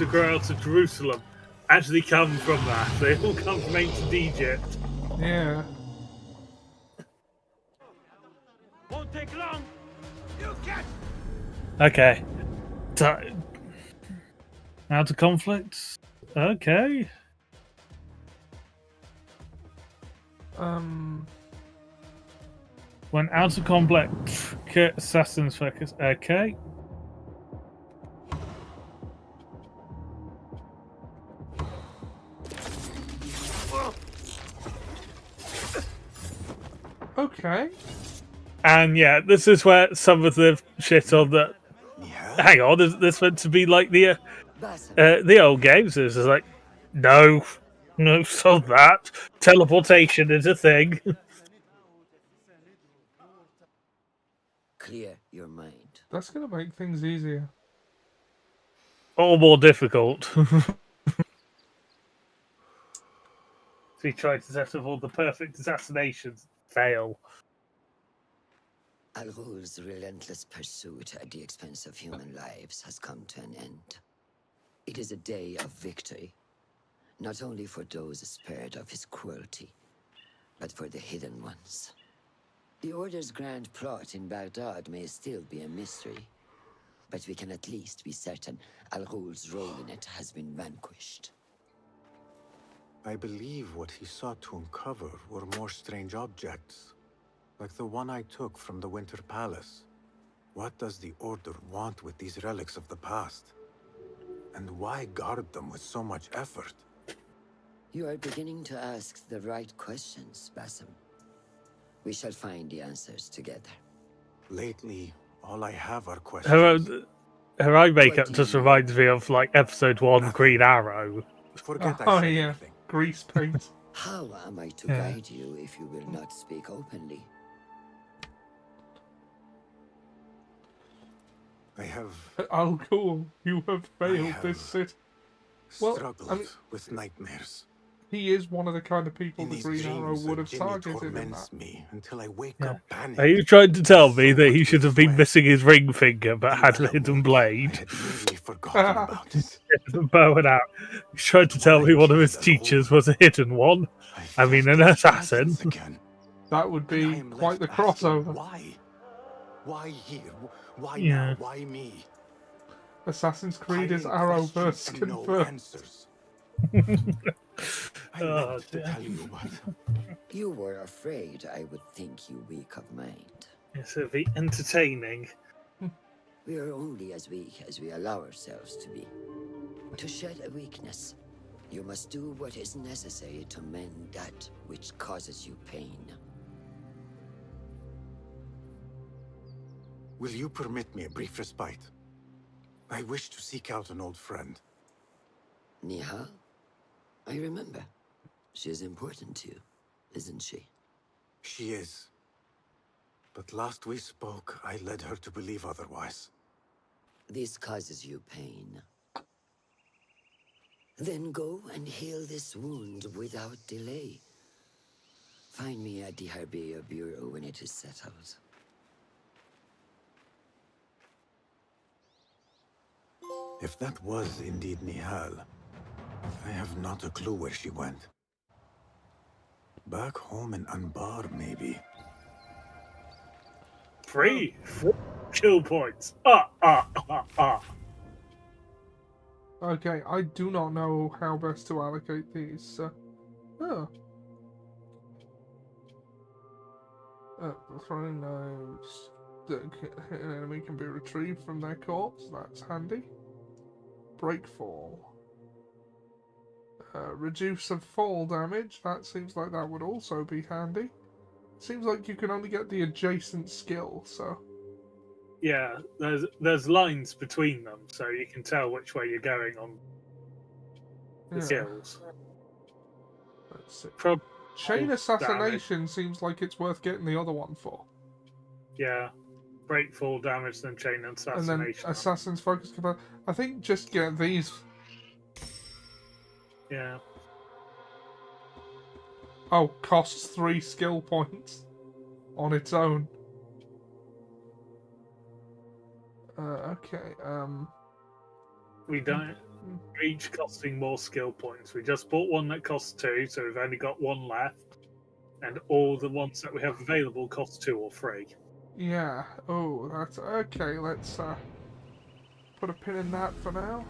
grow out of Jerusalem actually come from that. They all come from ancient Egypt. Yeah. Won't take long. You get. Okay. So, out of conflict. Okay. When out of conflict, assassins focus. Okay. Okay. And yeah, this is where some of the shit on the. Hang on, is this meant to be like the old games? Is like, no, stop that. Teleportation is a thing. Clear your mind. That's gonna make things easier. Or more difficult. He tried to set up all the perfect assassinations. Fail. Al Ghul's relentless pursuit at the expense of human lives has come to an end. It is a day of victory, not only for those spared of his cruelty, but for the hidden ones. The Order's grand plot in Baghdad may still be a mystery, but we can at least be certain Al Ghul's role in it has been vanquished. I believe what he sought to uncover were more strange objects, like the one I took from the Winter Palace. What does the Order want with these relics of the past? And why guard them with so much effort? You are beginning to ask the right questions, Basim. We shall find the answers together. Lately, all I have are questions. Her eye makeup just reminds me of like episode 1 Green Arrow. Forget Oh I said yeah, anything. grease paint. How am I to Yeah. guide you if you will not speak openly? I have Oh, cool. You have failed have this city. Well, struggled I mean, with nightmares. he is one of the kind of people In the these Green Arrow dreams, would have Jimmy targeted in torments that. me until I wake Yeah. up panicked. Are you trying to tell me that he should have been missing his ring finger but had a hidden I blade? had nearly forgotten about it. The bow and arrow. He's trying to tell me one of his teachers was a hidden one. I mean, an assassin. Again. That would And I be am quite the left asking crossover. Why? Why here? Why Yeah. now? Why me? Assassin's Creed is Piling Arrowverse questions and no confirmed. answers. I Oh, meant to dear. tell you, but You were afraid I would think you weak of mind. Yes, it'll be entertaining. We are only as weak as we allow ourselves to be. To shed a weakness, you must do what is necessary to mend that which causes you pain. will you permit me a brief respite? I wish to seek out an old friend. Nihal? I remember. She is important to you, isn't she? She is. But last we spoke, I led her to believe otherwise. This causes you pain. Then go and heal this wound without delay. Find me at the Herbaria Bureau when it is settled. If that was indeed Nihal, I have not a clue where she went. Back home in Anbar, maybe. Free kill points. Okay, I do not know how best to allocate these. Oh. The throwing knives. An enemy can be retrieved from their corpse. That's handy. Breakfall. Reduce of fall damage. That seems like that would also be handy. Seems like you can only get the adjacent skill, so... Yeah, there's lines between them, so you can tell which way you're going on the skills. Let's see. Prob- Chain damage. assassination seems like it's worth getting the other one for. Yeah, breakfall damage, then chain And assassination. then assassin's focus command. I think just get these. Yeah. Oh, costs 3 skill points on its own. Okay, We don't each costing more skill points. We just bought one that costs 2, so we've only got 1 left. And all the ones that we have available cost 2 or 3. Yeah. Oh, that's okay. Let's put a pin in that for now.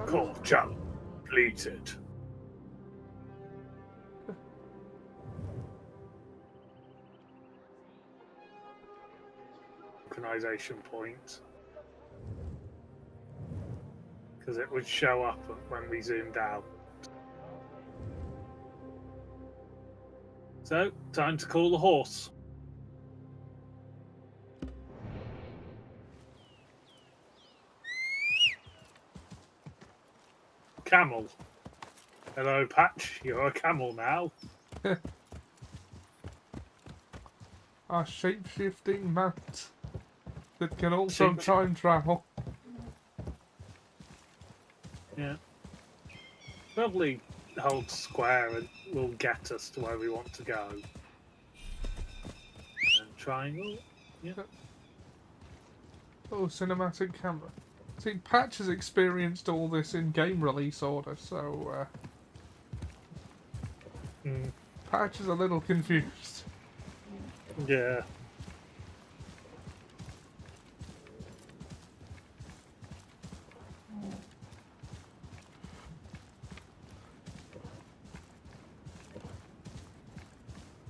Core challenge completed. Organization point. Because it would show up when we zoomed out. So, time to call the horse. Camel. Hello, Patch. You're a camel now. Our shape-shifting mount that can also time travel. Yeah. Probably hold square and will get us to where we want to go. And triangle. Yeah. Oh, cinematic camera. See, Patch has experienced all this in game release order, so Patch is a little confused. Yeah.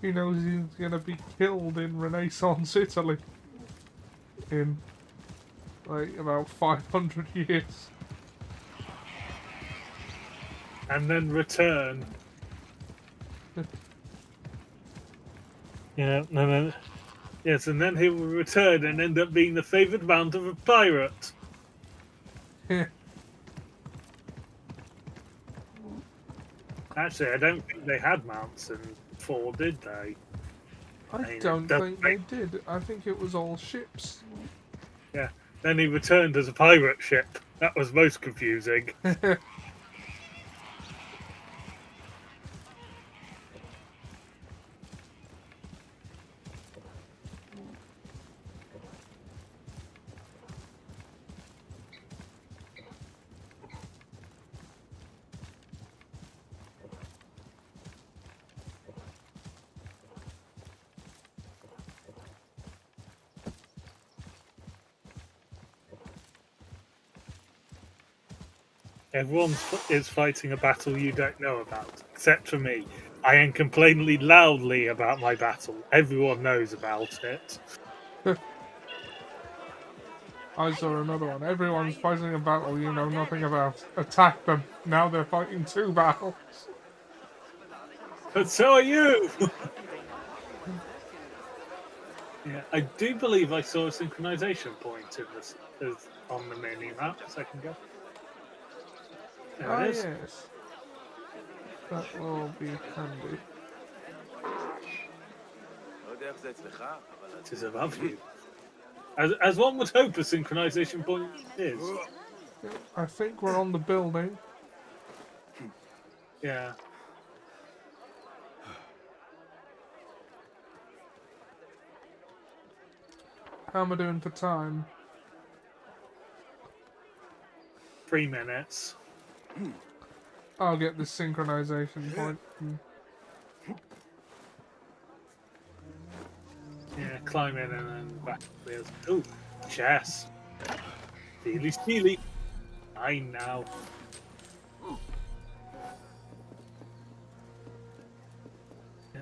He knows he's gonna be killed in Renaissance Italy in like about 500 years. And then return. Yeah, and then yes, and then he will return and end up being the favoured mount of a pirate. Yeah. Actually, I don't think they had mounts in 4, did they? I don't think they did. I think it was all ships. Yeah. Then he returned as a pirate ship. That was most confusing. Everyone is fighting a battle you don't know about, except for me. I am complaining loudly about my battle. Everyone knows about it. I saw another one. Everyone's fighting a battle you know nothing about. Attack them. Now they're fighting 2 battles. But so are you! Yeah, I do believe I saw a synchronization point in this on the mini map a second ago. There it is. Yes. That will be handy. It is above you. As one would hope a synchronization point is. I think we're on the building. Yeah. How am I doing for time? 3 minutes. I'll get the synchronization point. Yeah, climb in and then back. Ooh, chess. Steely, steely. I now. Yeah.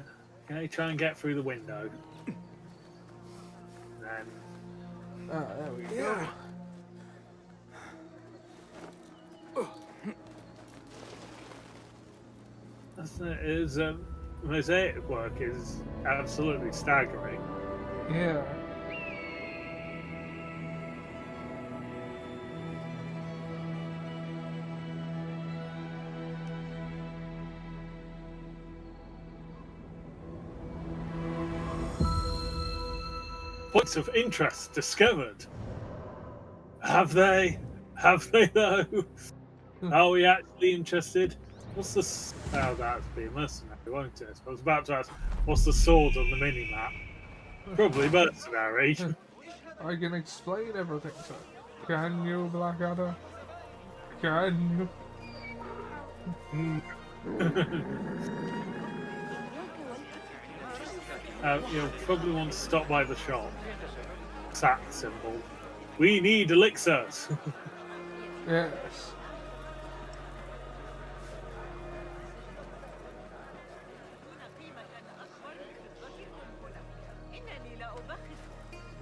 Okay, try and get through the window. Then. Ah, there we go. His mosaic work is absolutely staggering. Yeah. Points of interest discovered. Have they? Have they though? Are we actually interested? What's the... Oh, that'd be a mercenary, won't it? I was about to ask, what's the sword on the mini-map? Probably mercenary. I can explain everything, sir. Can you, Blackadder? Can you? You'll probably want to stop by the shop. Sat symbol. We need elixirs. Yes.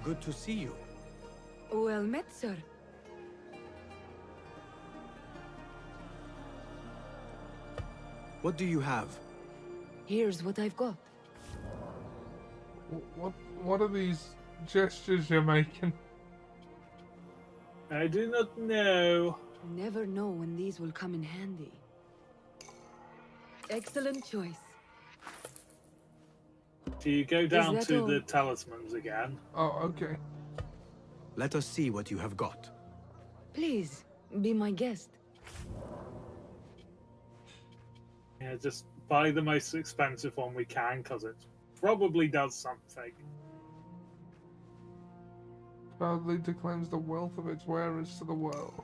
Good to see you. Well met, sir. What do you have? Here's what I've got. What are these gestures you're making? I do not know. Never know when these will come in handy. Excellent choice. Do you go down that to all? the talismans again? Oh, okay. Let us see what you have got. Please, be my guest. Yeah, just buy the most expensive one we can, because it probably does something. Proudly declaims the wealth of its wearers to the world.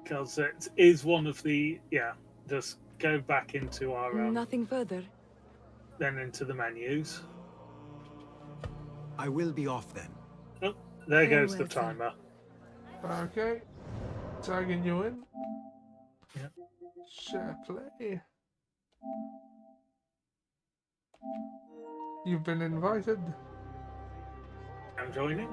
Because it is one of the... Yeah, just go back into our... Nothing further. Then into the menus. I will be off then. Oh, there Very goes the well, sir. timer. Okay. Tagging you in. Yep. Share play. You've been invited. I'm joining.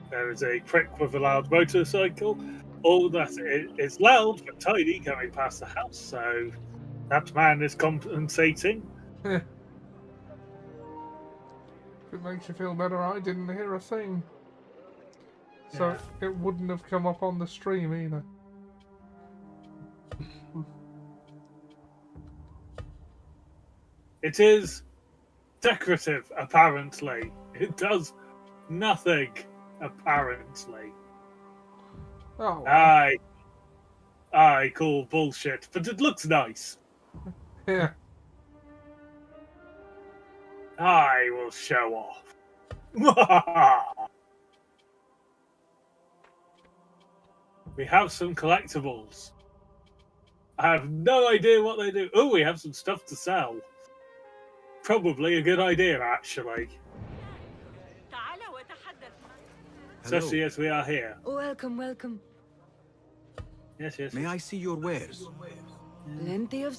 There is a prick with a loud motorcycle. All that is loud but tiny going past the house, so that man is compensating. If it makes you feel better, I didn't hear a thing. So it wouldn't have come up on the stream either. It is decorative, apparently. It does nothing, apparently. Oh. I call bullshit, but it looks nice. Yeah. I will show off. We have some collectibles. I have no idea what they do. Oh, we have some stuff to sell. Probably a good idea, actually. Especially as we are here. Welcome, welcome. Yes, yes. May I see your wares? Plenty of...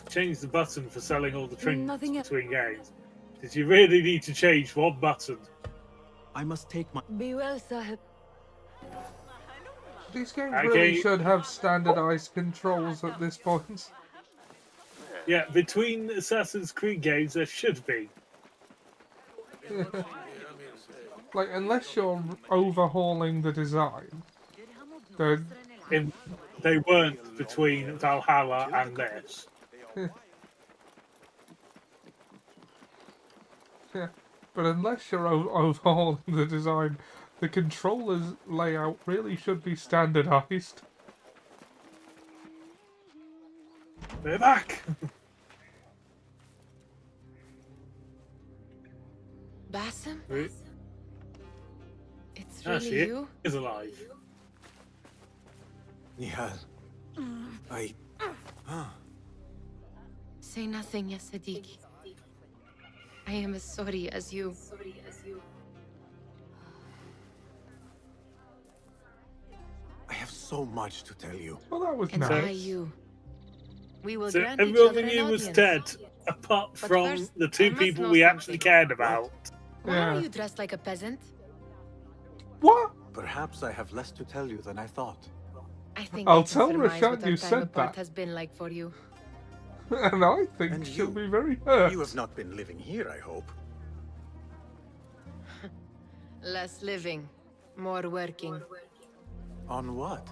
Change the button for selling all the trinkets Nothing else. between games. Did you really need to change one button? I must take my... Be well, Sahib. These games Okay. really should have standardized controls at this point. Yeah, between Assassin's Creed games, there should be. Like, unless you're overhauling the design, then... They weren't between Valhalla and this. Yeah, but unless you're overhauling the design, the controller's layout really should be standardized. We're back! Basim? Right. It's Ah, really she you? is alive. Nihal. I... Say nothing, ya Sadiqi. I am as sorry as you. I have so much to tell you. Well, that was And nice. I you. We will So grant each everyone other we an knew was audience. dead, apart But from first, the I two must people know we actually something. cared about. Why Yeah. are you dressed like a peasant? What? Perhaps I have less to tell you than I thought. I think I'll I can tell surmise Rashad what our you time said apart that. has been like for you. And I think And she'll you? be very hurt. You have not been living here, I hope. Less living, more working. On what?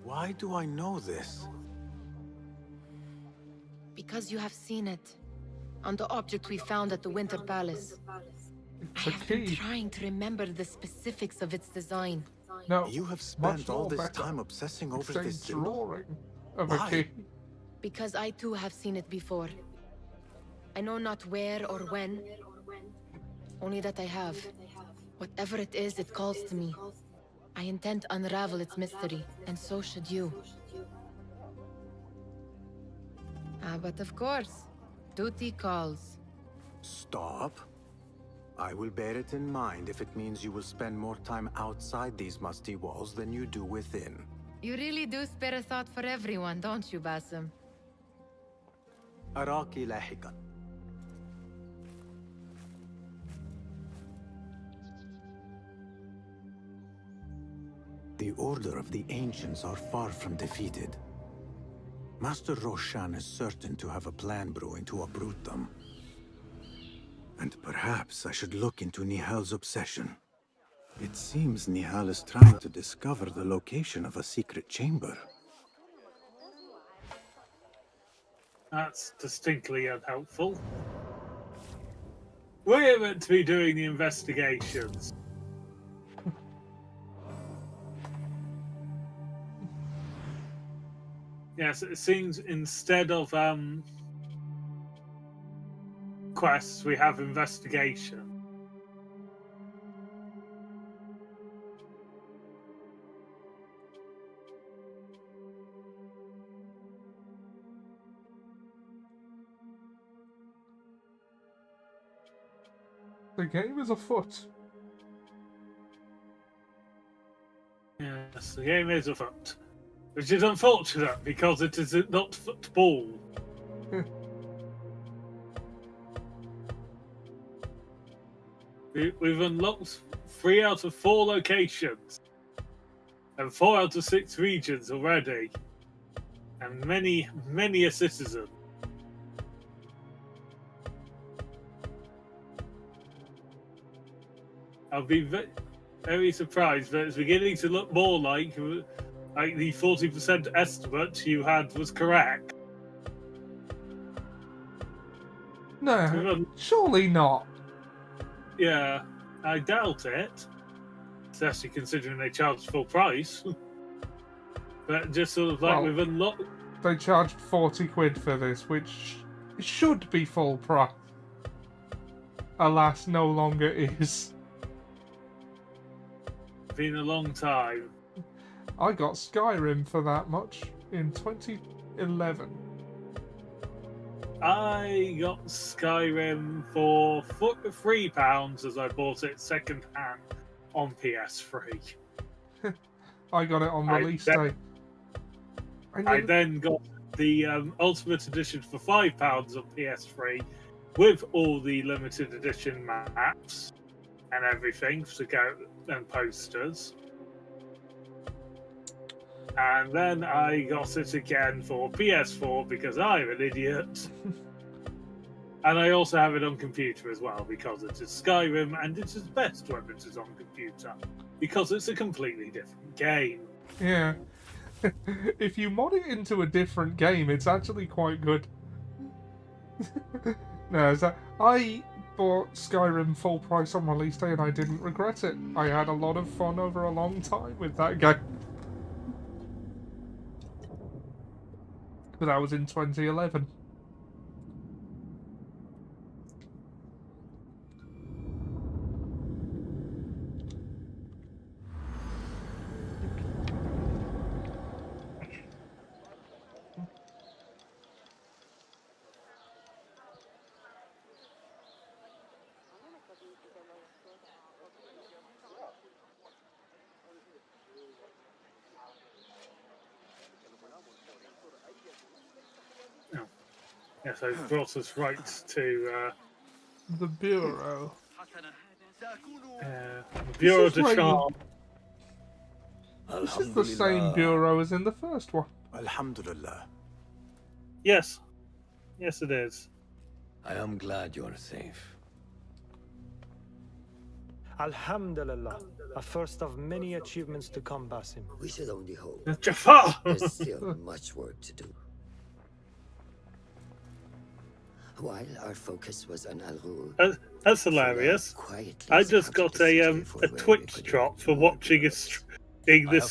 Why do I know this? Because you have seen it. On the object we found at the Winter Palace. I have been trying to remember the specifics of its design. No, you have spent all this time obsessing over it's this a symbol? drawing of Why? a key. Because I too have seen it before. I know not where or when, only that I have. Whatever it is, it calls to me. I intend to unravel its mystery, and so should you. But of course, duty calls. Stop. I will bear it in mind if it means you will spend more time outside these musty walls than you do within. You really do spare a thought for everyone, don't you, Basim? أراك لاحقا. The Order of the Ancients are far from defeated. Master Roshan is certain to have a plan brewing to uproot them. And perhaps I should look into Nihal's obsession. It seems Nihal is trying to discover the location of a secret chamber. That's distinctly unhelpful. We're meant to be doing the investigations. Yes, it seems instead of quests, we have investigation. The game is afoot. Yes, the game is afoot. Which is unfortunate because it is not football. We've unlocked 3 out of 4 locations and 4 out of 6 regions already, and many a citizen. I'll be very surprised, but it's beginning to look more like the 40% estimate you had was correct. No, surely not. Yeah, I doubt it. Especially considering they charged full price. But just sort of like we've unlocked. They charged 40 quid for this, which should be full price. Alas, no longer is. Been a long time. I got Skyrim for that much in 2011. I got Skyrim for £3 as I bought it second hand on PS3. I got it on release day. I then got the Ultimate Edition for £5 on PS3 with all the limited edition maps and everything to go and posters. And then I got it again for PS4 because I'm an idiot. And I also have it on computer as well because it is Skyrim and it is best when it is on computer because it's a completely different game. Yeah. If you mod it into a different game, it's actually quite good. No, so I bought Skyrim full price on release day and I didn't regret it. I had a lot of fun over a long time with that game. But that was in 2011. Yes, so it brought us right to the Bureau. The Bureau de Charm. This is the same bureau as in the first one. Alhamdulillah. Yes. Yes, it is. I am glad you are safe. Alhamdulillah. A first of many achievements to come, Basim. We should only hope. Jafar! There's still much work to do. While our focus was on Al-Ghul, That's hilarious. I just got a Twitch drop for watching this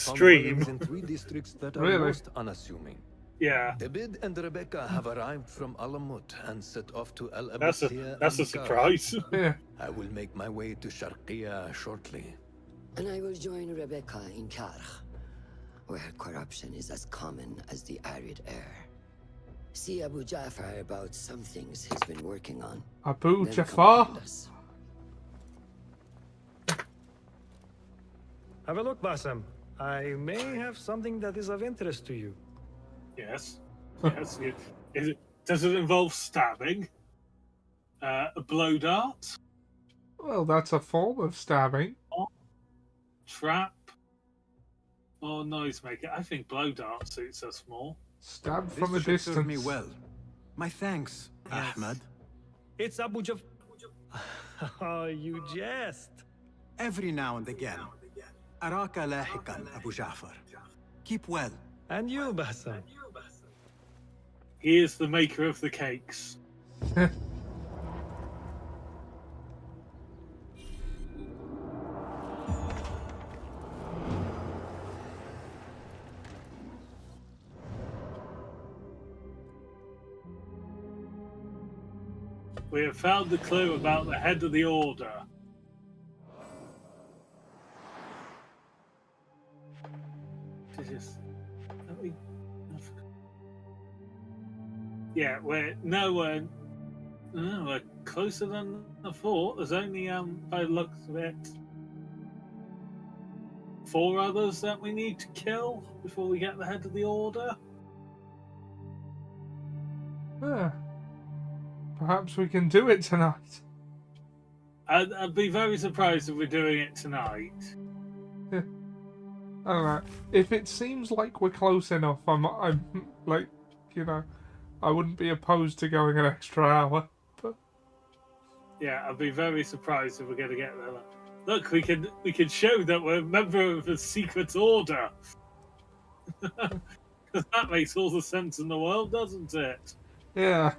stream. In 3 districts that are Really? most unassuming. Yeah. Abid and Rebecca have arrived from Alamut and set off to Al That's Abbasiyah. a surprise. Yeah. I will make my way to Sharqiyah shortly. and I will join Rebecca in Karkh, where corruption is as common as the arid air. See Abu Ja'far about some things he's been working on. Abu Then Ja'far? come find us. Have a look, Bassam. I may have something that is of interest to you. Yes. Yes. Does it involve stabbing? A blow dart? Well, that's a form of stabbing. Trap? Or noisemaker? I think blow dart suits us more. Stab This from a should serve distance. me well. My thanks, Ahmad. It's Abu Jaf. Oh, you jest. Every now and again. Araka lahikan, Abu Ja'far. Keep well. And you, Bassam. He is the maker of the cakes. We have found the clue about the head of the order. Yeah, we're closer than I thought. There's only by the looks of it 4 others that we need to kill before we get the head of the order. Yeah. Perhaps we can do it tonight. I'd be very surprised if we're doing it tonight. I don't know. If it seems like we're close enough, I'm like, you know, I wouldn't be opposed to going an extra hour. But Yeah, I'd be very surprised if we're going to get there. Look, we can show that we're a member of a secret order. That makes all the sense in the world, doesn't it? yeah.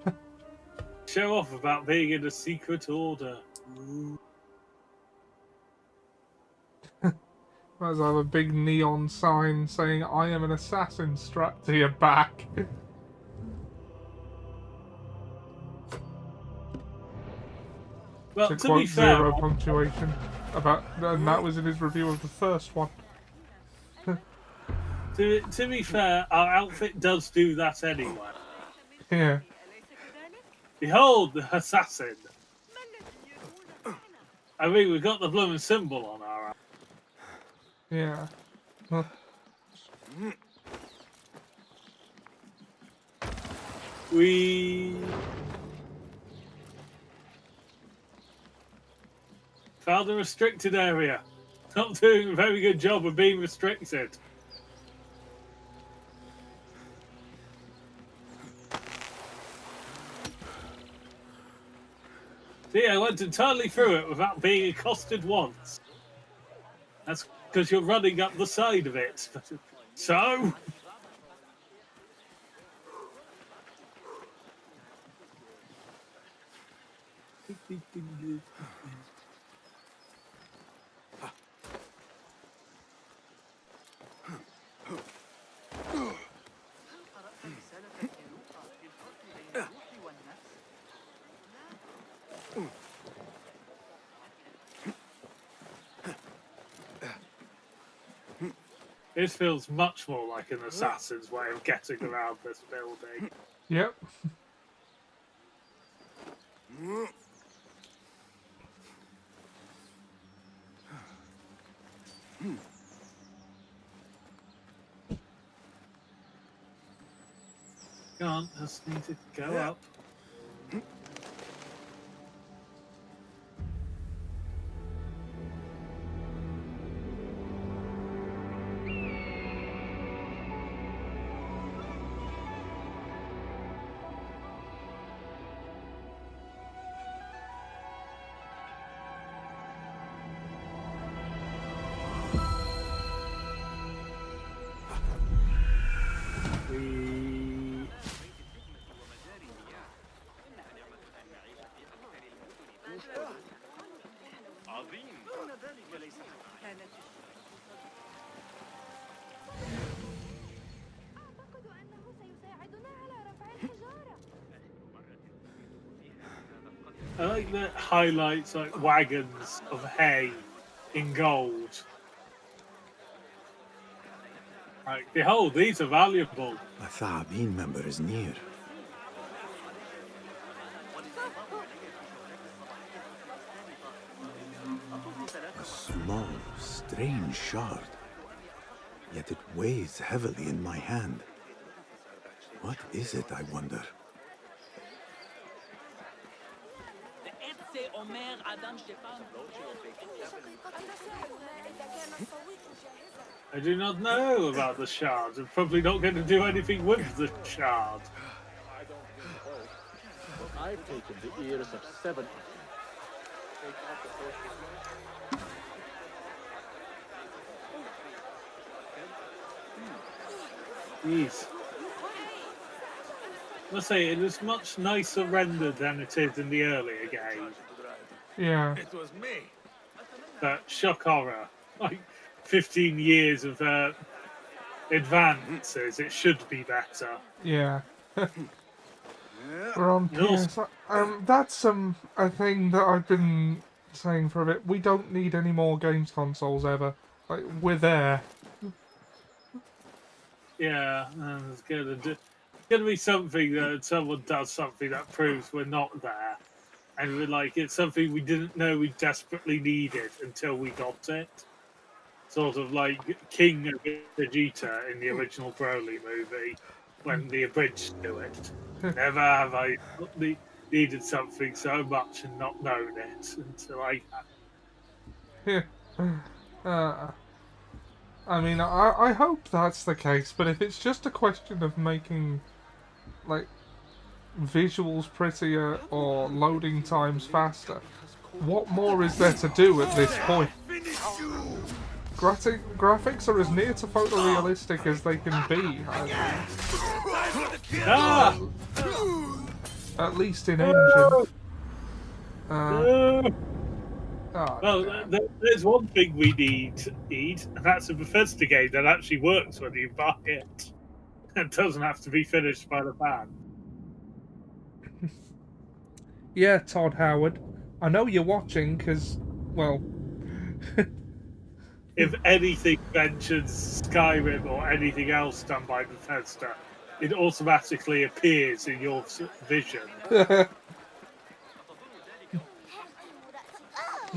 Show off about being in a secret order. Might as well have a big neon sign saying "I am an assassin" strapped to your back. Well, to to quote be fair, Zero punctuation about, and that was in his review of the first one. to be fair, our outfit does do that anyway. Yeah. Behold the assassin. I mean, we've got the blooming symbol on our. Yeah. Well, We found a restricted area. Not doing a very good job of being restricted. See, I went entirely through it without being accosted once. That's because you're running up the side of it. So? This feels much more like an assassin's way of getting around this building. Yep. Come on, just need to go up. I like that highlights like wagons of hay in gold. Like, behold, these are valuable. A Tha'abin member is near. A small, strange shard. Yet it weighs heavily in my hand. What is it, I wonder? I do not know about the shard. I'm probably not going to do anything with the shard. I've taken the ears of 7. Jeez. I must say, it is much nicer rendered than it is in the earlier game. Yeah. It was me. But shock horror. Like, 15 years of advances, it should be better. Yeah. We're on PS. That's a thing that I've been saying for a bit. We don't need any more games consoles ever. Like, we're there. Yeah, and it's going to be something that someone does something that proves we're not there. And we're like, it's something we didn't know we desperately needed until we got it. Sort of like King of Vegeta in the original Broly movie, when they abridged to it. Never have I needed something so much and not known it until I have. I mean, I hope that's the case, but if it's just a question of making, like, visuals prettier or loading times faster, what more is there to do at this point? Graphics are as near to photorealistic as they can be. At least in engine. Well, there's one thing we need, and that's a Bethesda game that actually works when you buy it. It doesn't have to be finished by the fan. Yeah, Todd Howard. I know you're watching, because, well... If anything mentions Skyrim or anything else done by Bethesda, it automatically appears in your vision.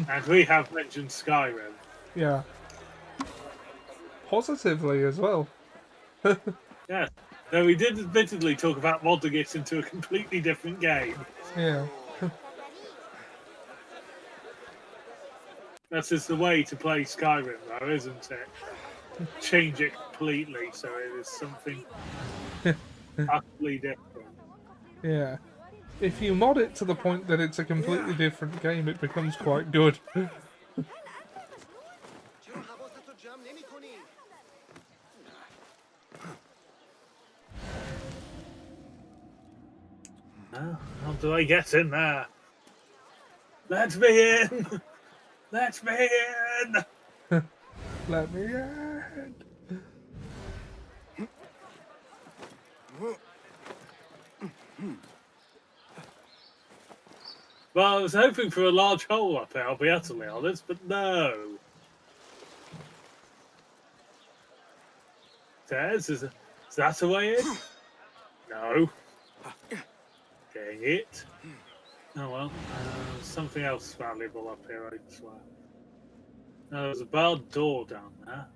And we have mentioned Skyrim. Yeah. Positively as well. Yeah. Though we did admittedly talk about modding it into a completely different game. Yeah. That's just the way to play Skyrim, though, isn't it? Change it completely so it is something utterly different. Yeah. If you mod it to the point that it's a completely different game, it becomes quite good. How do I get in there? Let me in! Let me in! Let me in! Well, I was hoping for a large hole up here, I'll be utterly honest, but no. Tez, is that a way in? No. Dang it. Oh well, something else valuable up here, I swear. No, there's a barred door down there.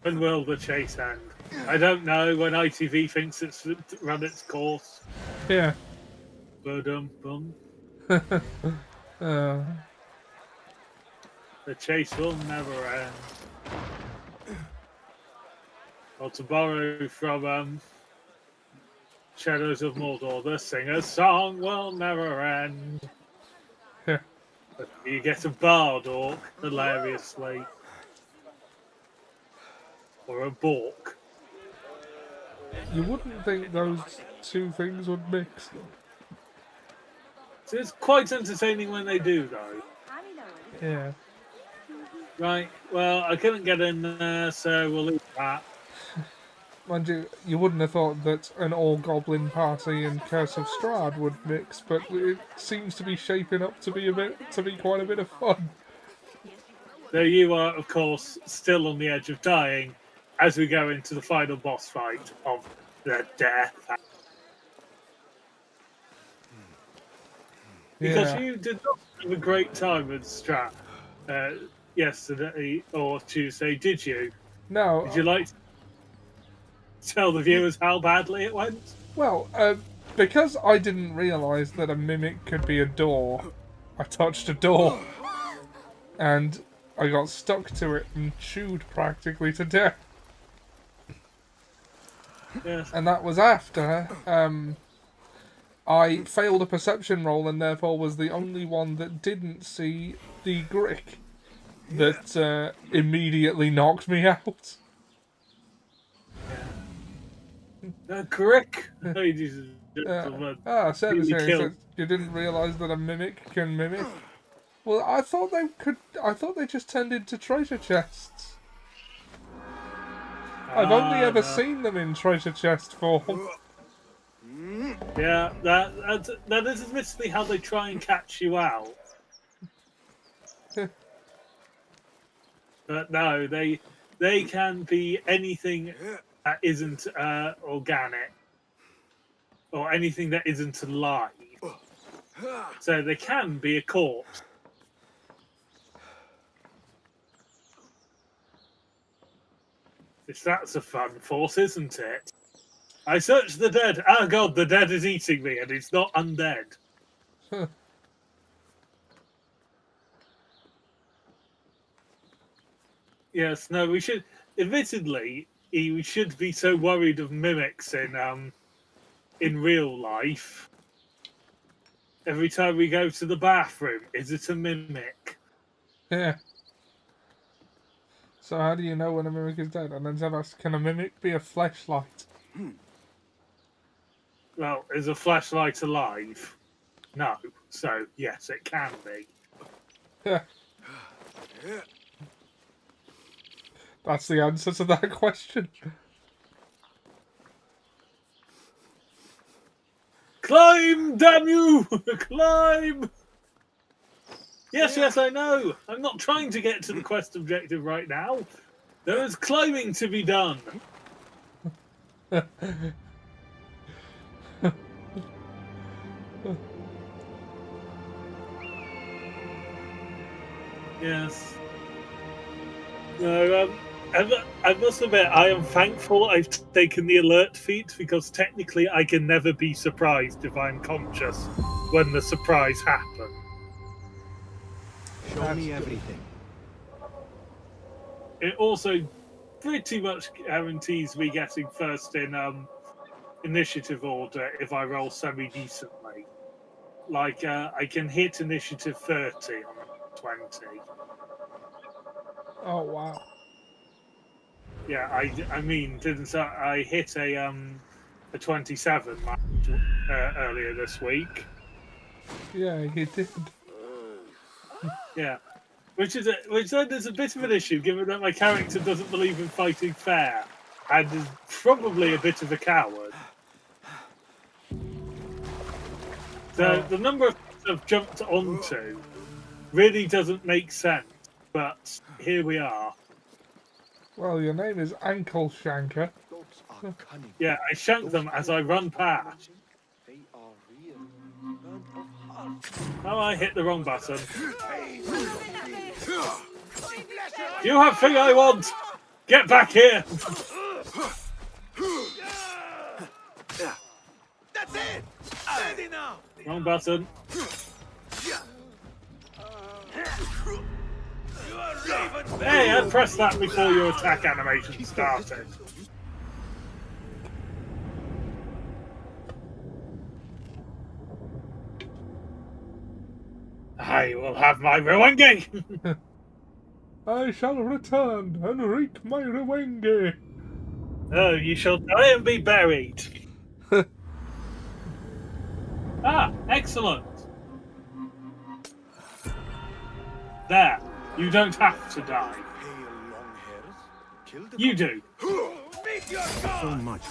When will the chase end? I don't know, when ITV thinks it's run its course. Yeah. Bum. The chase will never end. Or to borrow from Shadows of Mordor, the singer's song will never end. Yeah. You get a bard orc, hilariously. Or a bork. You wouldn't think those two things would mix. So it's quite entertaining when they do, though. Yeah. Right, well, I couldn't get in there, so we'll leave that. Mind you, you wouldn't have thought that an all-goblin party in Curse of Strahd would mix, but it seems to be shaping up to be quite a bit of fun. So you are, of course, still on the edge of dying as we go into the final boss fight of the death. Because you did not have a great time with Strat yesterday or Tuesday, did you? No. Would you like to tell the viewers how badly it went? Well, because I didn't realise that a mimic could be a door, I touched a door. And I got stuck to it and chewed practically to death. Yes. And that was after I failed a perception roll and therefore was the only one that didn't see the Grick that immediately knocked me out. Grick, ladies and gentlemen. Seb is here. He said, you didn't realise that a mimic can mimic? Well, I thought they just turned into treasure chests. I've only ever seen them in treasure chest form. Yeah, that is admittedly how they try and catch you out. But no, they can be anything that isn't organic or anything that isn't alive. So they can be a corpse. That's a fun force, isn't it? I searched the dead. Oh god, the dead is eating me, and it's not undead. Yes, no, we should. Admittedly, we should be so worried of mimics in real life. Every time we go to the bathroom, is it a mimic? Yeah. So how do you know when a mimic is dead? And then Zeb asks, can a mimic be a fleshlight? Well, is a flashlight alive? No. So, yes, it can be. Yeah. That's the answer to that question. Climb, damn you! Climb! Yes, I know. I'm not trying to get to the quest objective right now. There is climbing to be done. Yes. No, I must admit, I am thankful I've taken the alert feat because technically I can never be surprised if I'm conscious when the surprise happens. Show me everything. It also pretty much guarantees me getting first in initiative order if I roll semi-decently. Like, I can hit initiative 30 on 20. Oh, wow. Yeah, I mean, didn't I hit a 27 match earlier this week? Yeah, you did. Yeah, which then is a bit of an issue, given that my character doesn't believe in fighting fair, and is probably a bit of a coward. So the number of things I've jumped onto really doesn't make sense, but here we are. Well, your name is Ankle Shanker. Yeah, I shank them as I run past. Oh, I hit the wrong button. You have thing I want! Get back here! That's it! Steady now! Wrong button. Hey, I pressed that before your attack animation started. I will have my Rewenge! I shall return and wreak my Rewenge. Oh, you shall die and be buried. Excellent. There, you don't have to die. You do. So much.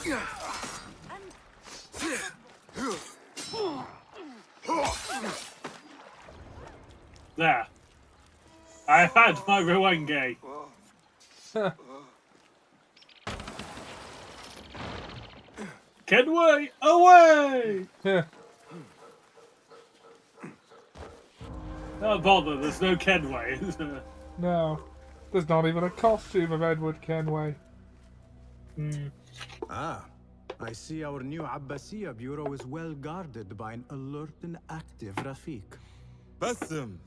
There. I've had my Rwenge. Kenway, away! Don't bother, there's no Kenway, is there? No. There's not even a costume of Edward Kenway. Ah, I see our new Abbasiya bureau is well guarded by an alert and active Rafiq. Basim!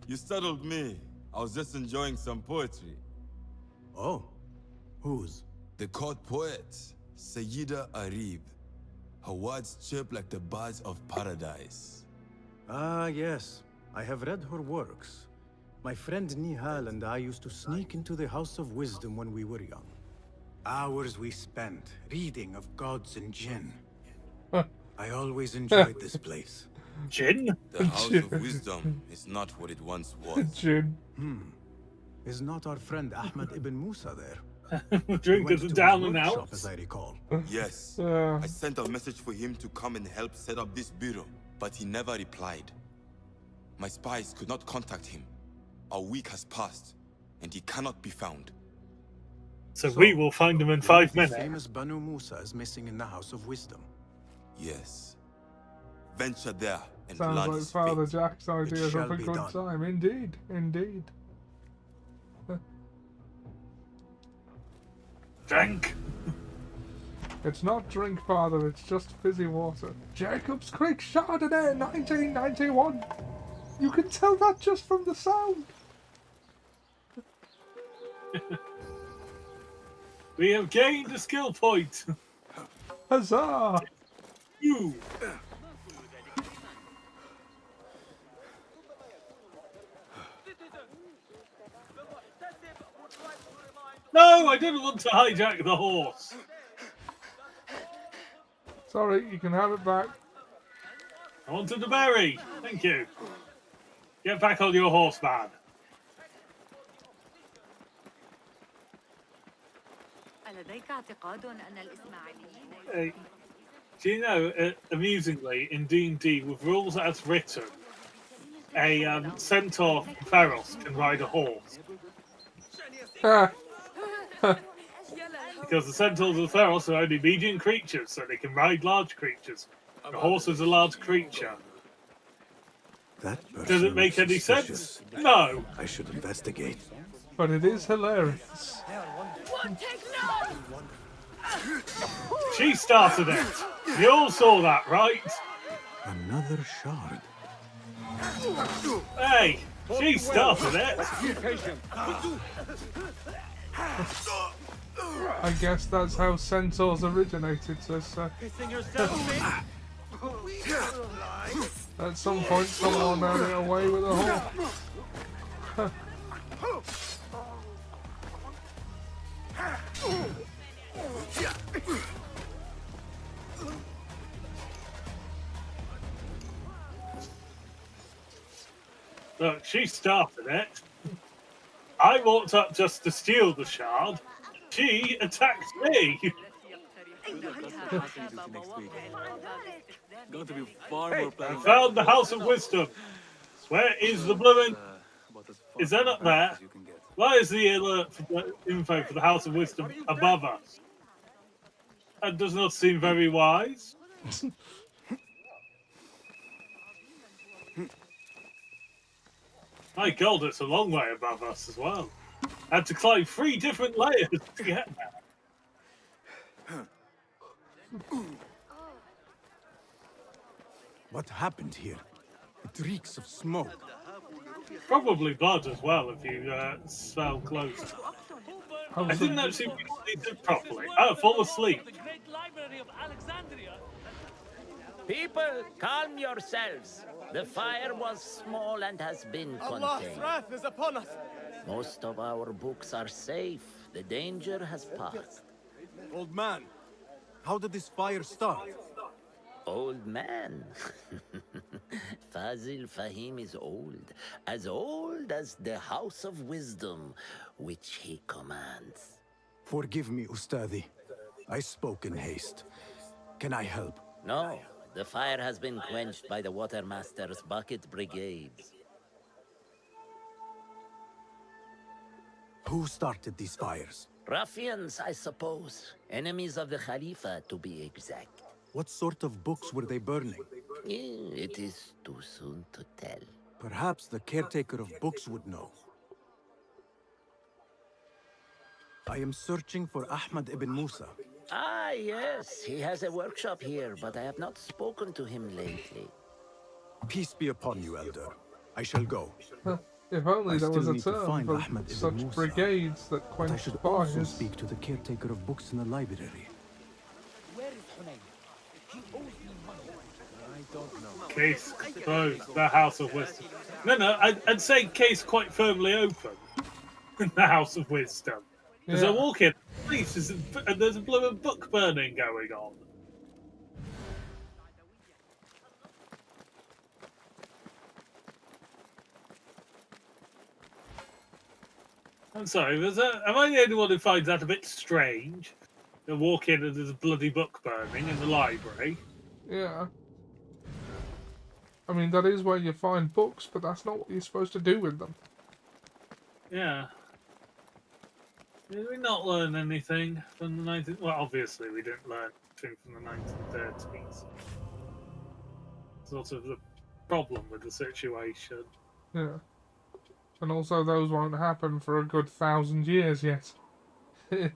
You startled me. I was just enjoying some poetry. Oh, whose? The court poet, Sayyida Arib. Her words chirp like the birds of paradise. Ah, yes. I have read her works. My friend Nihal and I used to sneak into the House of Wisdom when we were young. Hours we spent reading of gods and jinn. I always enjoyed this place. Jinn? The House of Wisdom is not what it once was. Jinn. Is not our friend Ahmed ibn Musa there? Drink is down and out. As I recall. Yes. I sent a message for him to come and help set up this bureau, but he never replied. My spies could not contact him. A week has passed, and he cannot be found. So we will find him in 5 minutes. The famous Banu Musa is missing in the House of Wisdom. Yes. Venture there and Sounds plan like his Father fate. Jack's ideas shall of a be good done. time. Indeed, indeed. Drink. It's not drink, Father, it's just fizzy water. Jacob's Creek Chardonnay 1991. You can tell that just from the sound. We have gained a skill point. Huzzah! You. No, I didn't want to hijack the horse. Sorry, you can have it back. I wanted the berry. Thank you. Get back on your horse, man. ألديك اعتقاد أن الإسماعيليين Hey, do you know, amusingly, in D&D, with rules as written, a centaur from Pharos can ride a horse. Because the centaurs of Pharos are only medium creatures, so they can ride large creatures. The horse is a large creature. That Does it make any sense? No. I should investigate. But it is hilarious. She started it. You all saw that, right? Another shard. Hey, she started it. I guess that's how centaurs originated, sister. At some point, someone had it away with a horse. Look, she started it. I walked up just to steal the shard. She attacked me. Going to be far more I pleasant. found the House of Wisdom. Where is the blooming? Is that up there? Why is the alert for the info for the House of Wisdom above us? That does not seem very wise. My God, it's a long way above us as well. I had to climb 3 different layers to get there. What happened here? It reeks of smoke. Probably blood as well if you smell close. I didn't actually read it properly. I fall asleep. The great library of Alexandria. People, calm yourselves. The fire was small and has been Allah's contained. wrath is upon us. Most of our books are safe. The danger has passed. Old man, how did this fire start? Old man. Fazil Fahim is old as the House of Wisdom, which he commands. Forgive me, Ustadi. I spoke in haste. Can I help? No, the fire has been quenched by the Watermaster's bucket brigades. Who started these fires? Ruffians, I suppose. Enemies of the Caliph-a, to be exact. What sort of books were they burning? It is too soon to tell. Perhaps the caretaker of books would know. I am searching for Ahmad ibn Musa. Ah, yes, he has a workshop here, but I have not spoken to him lately. Peace be upon you, Elder. I shall go. If only there was a still need to term find for Ahmad ibn such Musa. brigades that But I quench should also fires. speak to the caretaker of books in the library. Where is Hunayn? He owes me money. I don't know. Case closed. The House of Wisdom. No, I'd say case quite firmly open. In the House of Wisdom. As I walk in, please, there's a blooming book burning going on. I'm sorry, am I the only one who finds that a bit strange? To walk in and there's a bloody book burning in the library. Yeah. I mean, that is where you find books, but that's not what you're supposed to do with them. Yeah. Did we not learn anything from the 19... Well, obviously we didn't learn anything from the 1930s. Sort of the problem with the situation. Yeah. And also those won't happen for a good 1,000 years yet. Yeah.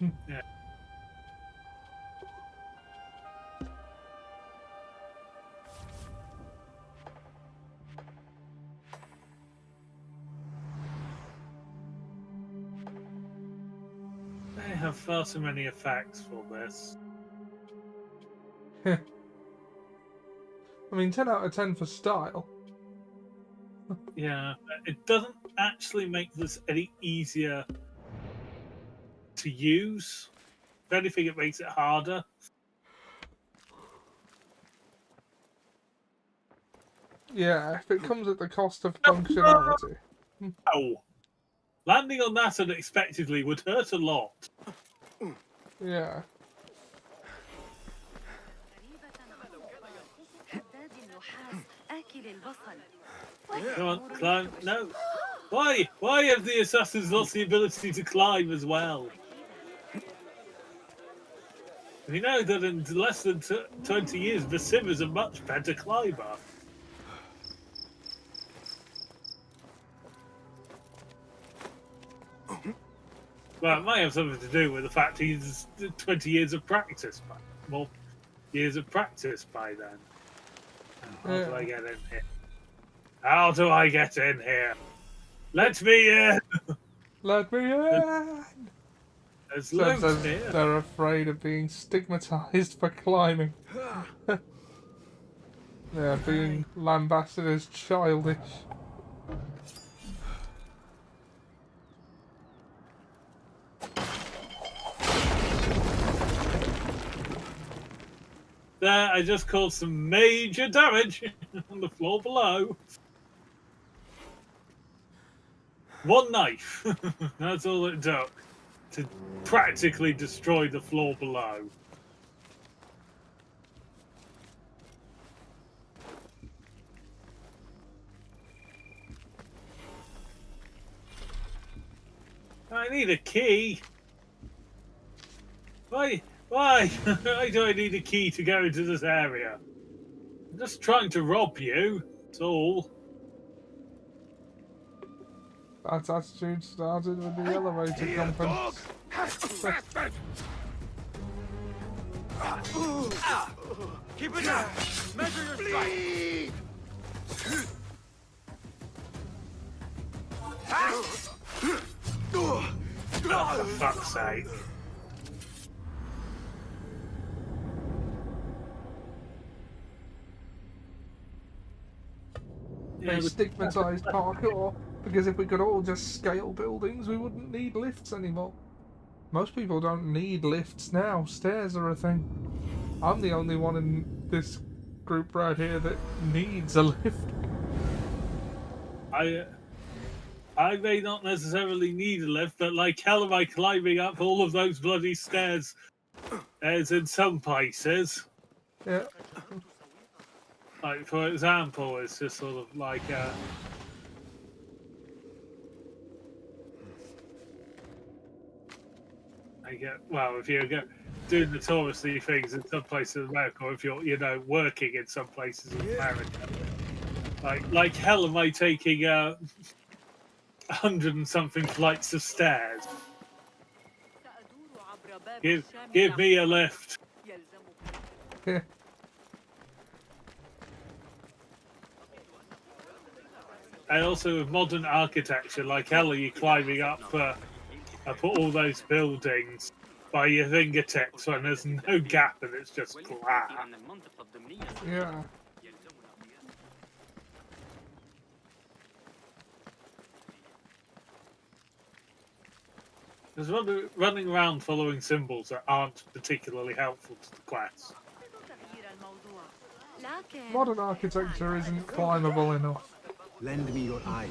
They have far too many effects for this. I mean, 10 out of 10 for style. Yeah, it doesn't actually make this any easier to use. If anything, it makes it harder. Yeah, if it comes at the cost of functionality. Oh, landing on that unexpectedly would hurt a lot. Yeah. Come on, climb. No. Why? Why have the assassins lost the ability to climb as well? We know that in less than 20 years, Basim is a much better climber. Well, it might have something to do with the fact he's 20 years of practice, more years of practice by then. How do I get in here? How do I get in here? Let me in! Let me in! There's loads Says here. they're afraid of being stigmatized for climbing. Yeah, being lambasted as childish. There, I just caused some major damage on the floor below. One knife. That's all it took to practically destroy the floor below. I need a key. Why? Why? Why do I need a key to go into this area? I'm just trying to rob you. That's all. That attitude started with the elevator company. Keep it up! Measure your stride! Oh, for fuck's sake. They stigmatized parkour because if we could all just scale buildings, we wouldn't need lifts anymore. Most people don't need lifts now. Stairs are a thing. I'm the only one in this group right here that needs a lift. I may not necessarily need a lift, but like hell am I climbing up all of those bloody stairs as in some places. Yeah. Like, for example, it's just sort of like if you're doing the touristy things in some places in America, or if you're, working in some places in America, like hell am I taking 100 and something flights of stairs? Give me a lift. And also with modern architecture, like hell are you climbing up all those buildings by your fingertips when there's no gap and it's just flat. Yeah. There's running around following symbols that aren't particularly helpful to the quest. Modern architecture isn't climbable enough. Lend me your eyes.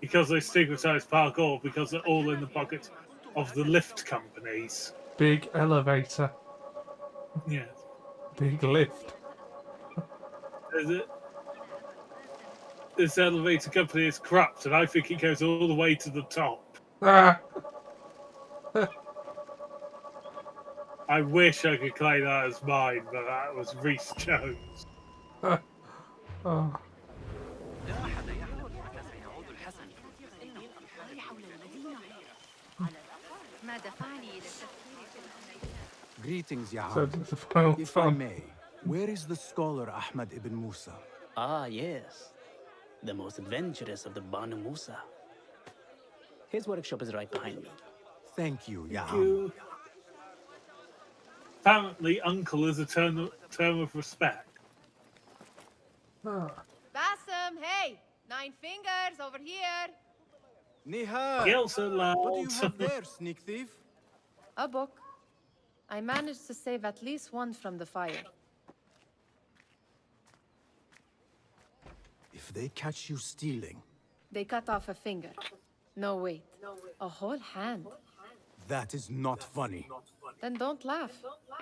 Because they stigmatize parkour because they're all in the pockets of the lift companies. Big elevator. Yes. Big lift. This elevator company is corrupt, and I think it goes all the way to the top. Ah. I wish I could claim that as mine, but that was Rhys Jones. Oh. Greetings, Ya So Am. the final If I time. may, where is the scholar Ahmad ibn Musa? Ah, yes. The most adventurous of the Banu Musa. His workshop is right behind me. Thank you, Ya Thank you. Apparently, uncle is a term of respect. Bassem, hey! 9 fingers over here! Nihal! Yells aloud. What do you have there, sneak thief? A book. I managed to save at least one from the fire. If they catch you stealing, They cut off a finger. No, wait. A whole hand. that is not funny. Then don't laugh.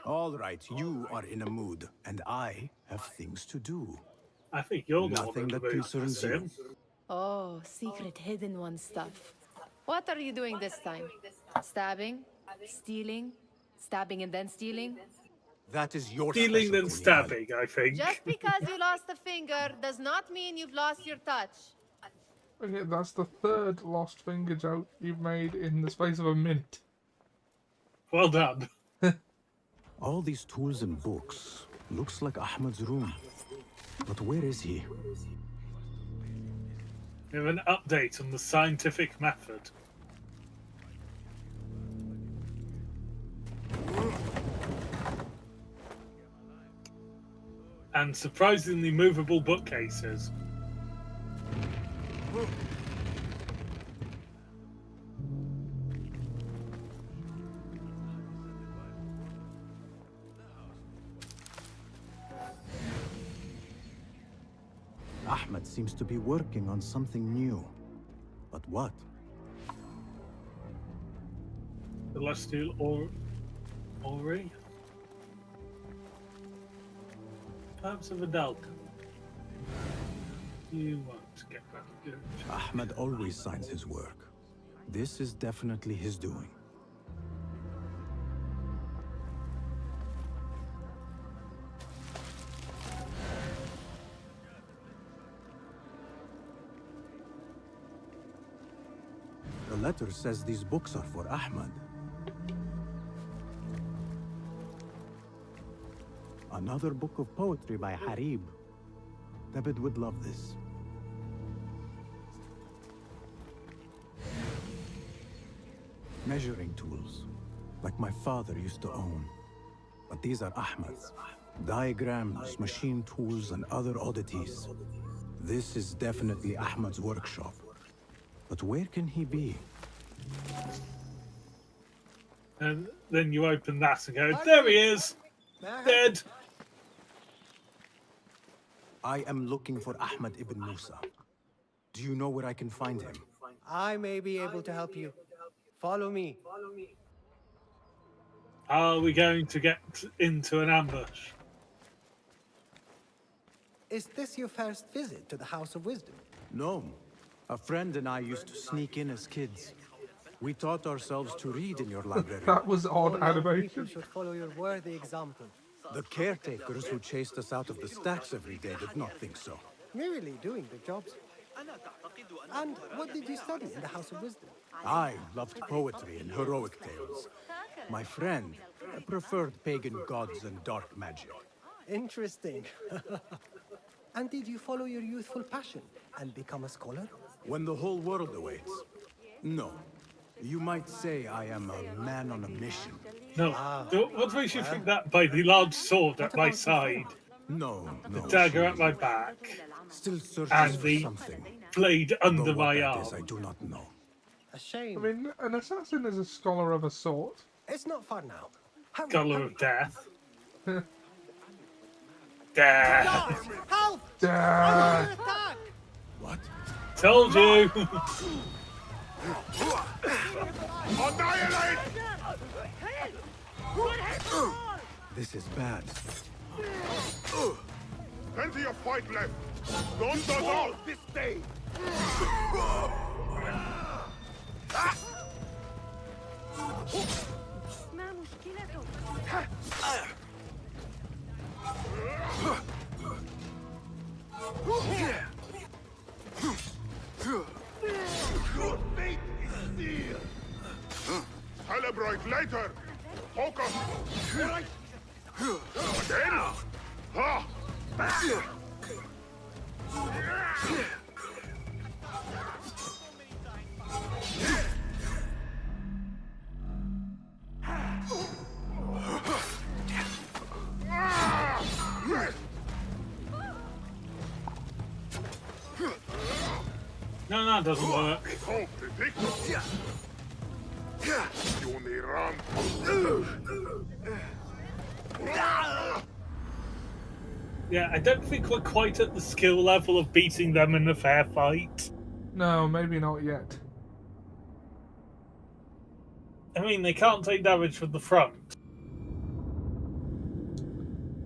All right, you are in a mood, and I have things to do. I think you're the Nothing one that moves, concerns you. Sim. Oh, secret hidden one stuff. What are you doing this time? Stabbing? Stealing? Stabbing and then stealing? That is your Stealing then specialty, stabbing, I think. Just because you lost a finger does not mean you've lost your touch. Okay, that's the third lost finger joke you've made in the space of a minute. Well done. All these tools and books. Looks like Ahmad's room. But where is he? We have an update on the scientific method. And surprisingly movable bookcases. Ahmad seems to be working on something new. But what? Celestial Ori? Perhaps of a Dalton. You want to get that good. Ahmad always signs his work. This is definitely his doing. The letter says these books are for Ahmad. Another book of poetry by Harib. David would love this. Measuring tools, like my father used to own. But these are Ahmad's. Diagrams, machine tools, and other oddities. This is definitely Ahmad's workshop. But where can he be? And then you open that and go, there he is! Dead! I am looking for Ahmad ibn Musa. Do you know where I can find him? I may be able to help you. Follow me. Are we going to get into an ambush? Is this your first visit to the House of Wisdom? No. A friend and I used to sneak in as kids. We taught ourselves to read in your library. That was odd All young animation. people should follow your worthy example. The caretakers who chased us out of the stacks every day did not think so. Merely doing their jobs. And what did you study in the House of Wisdom? I loved poetry and heroic tales. My friend preferred pagan gods and dark magic. Interesting. And did you follow your youthful passion and become a scholar? When the whole world awaits? No. You might say I am a man on a mission. No. What makes you think that by the large sword at my side? No, The dagger at my back. Still searches And for the something. blade under Though what my that arm. is, I do not know. A shame. I mean, an assassin is a scholar of a sort. It's not far now. Scholar of death. Death. Help! Death. Attack! What? Told you. Annihilate! This is bad. Plenty of fight left. Don't all this day. ما مشكلته؟ Your fate is sealed. Celebrate later. Focus. Again? Ha! No, it doesn't work. So ridiculous. You may run. Yeah, I don't think we're quite at the skill level of beating them in a fair fight. No, maybe not yet. I mean, they can't take damage from the front.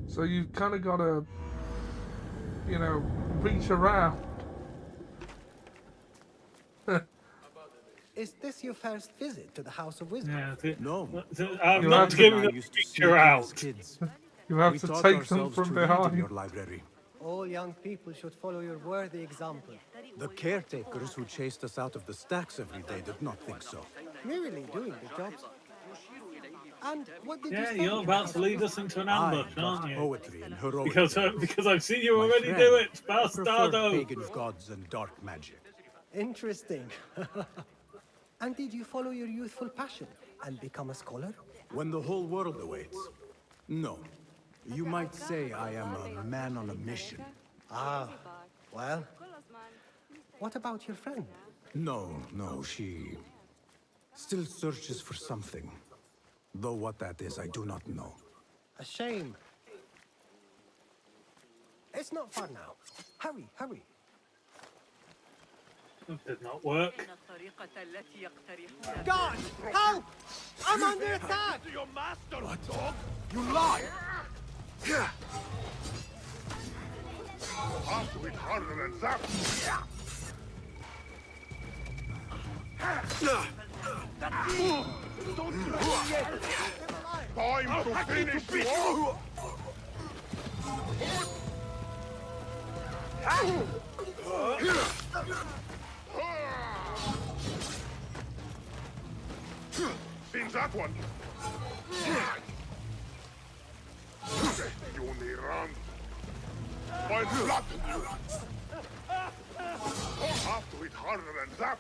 So you've kind of got to, you know, reach around. Is this your first visit to the House of Wisdom? Yeah, No. I'm You not have to- giving I them used a to sneak picture in as out. kids. You have We to taught take them ourselves from to read in behind. your library. All young people should follow your worthy example. The caretakers who chased us out of the stacks every day did not think so. Merely doing their jobs. And what did you Yeah, study you're in about the to House lead of us into an I ambush, aren't loved you? poetry and heroic Because I've seen you My already friend do it, preferred bastardo. pagan gods and dark magic. Interesting. And did you follow your youthful passion and become a scholar? When the whole world awaits? No. You might say I am a man on a mission. Ah, well. What about your friend? No, she still searches for something. Though what that is, I do not know. A shame. It's not far now. Hurry, hurry. That did not work. God, help! I'm under attack! Your master, dog! You lie! Have to hit harder than that! Don't kill me yet! Time to finish you all! Seen that one? You may run. My blood! Have to hit harder than that!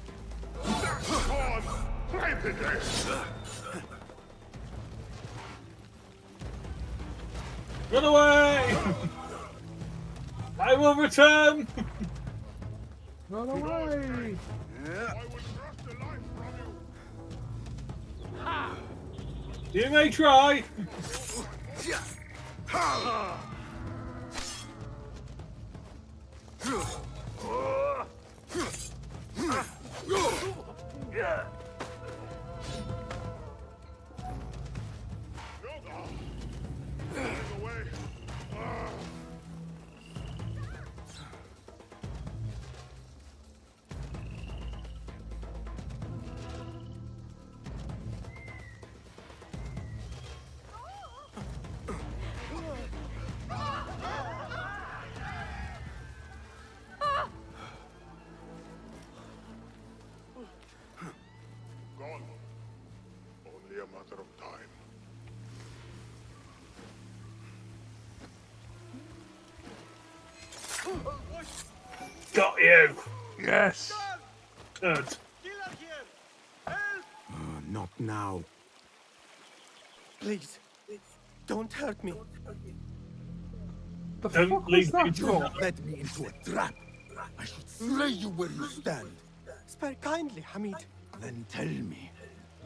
Go on! Try it again! Run away! I will return! Run away! I will crush the life from you! You may try. Gone. Only a matter of time. Got you. Yes. Good. Not now. Please, don't hurt me. The Don't fuck was leave that me for? Don't let me into a trap. I should slay you where you stand. Spare kindly, Hamid. Then tell me,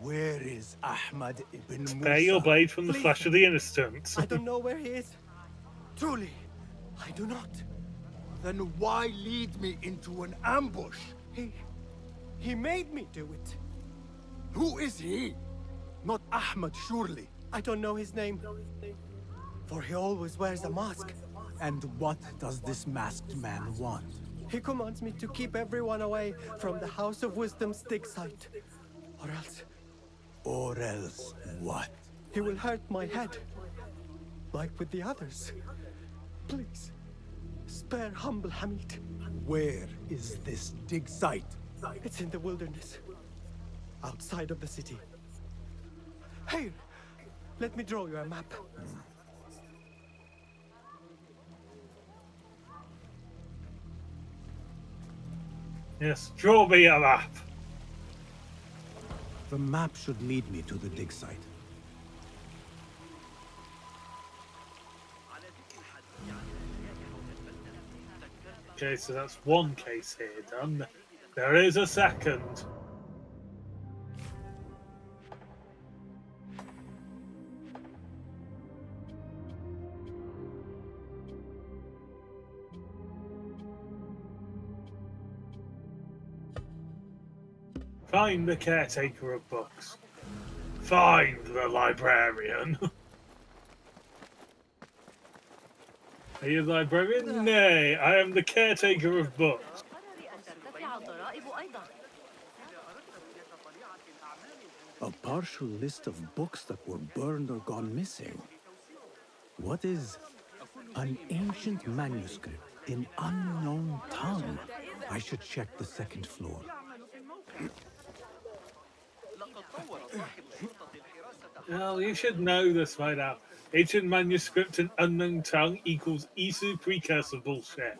where is Ahmad ibn Musa? Spare your blade from the Please, flesh of the innocent. I don't know where he is. Truly, I do not. Then why lead me into an ambush? He made me do it. Who is he? Not Ahmad, surely. I don't know his name. For he always wears a mask. And what does this masked man want? He commands me to keep everyone away from the House of Wisdom's dig site. Or else, Or else what? he will hurt my head. Like with the others. Please, spare humble Hamid. Where is this dig site? It's in the wilderness. Outside of the city. Here, let me draw you a map. Yes, draw me a map. The map should lead me to the dig site. Okay, so that's one case here done. There is a second. Find the caretaker of books. Find the librarian. Are you the librarian? Nay, I am the caretaker of books. A partial list of books that were burned or gone missing. What is an ancient manuscript in unknown tongue? I should check the second floor. Well, you should know this by now. Ancient manuscript in unknown tongue equals Isu precursor bullshit.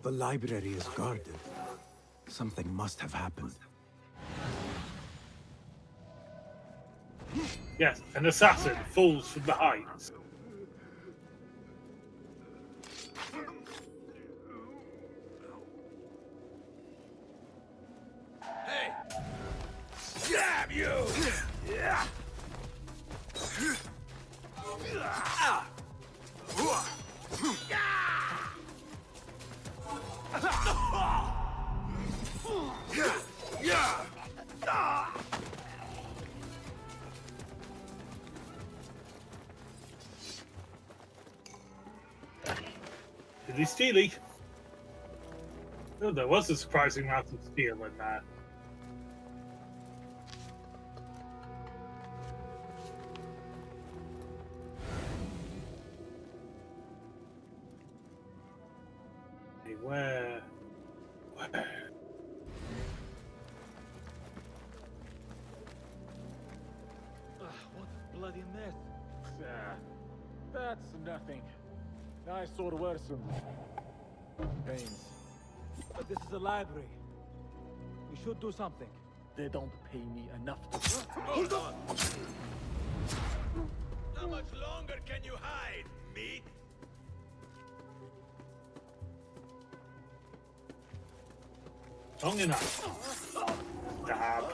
The library is guarded. Something must have happened. Yes, an assassin falls from the heights. Hey! Stab you! Did he steal it? Oh, there was a surprising amount of steel in there. Hey, where? What a bloody mess. That's nothing. I saw worse pains. But this is a library. We should do something. They don't pay me enough to... Hold on! How much longer can you hide, meat? Long enough. Stab.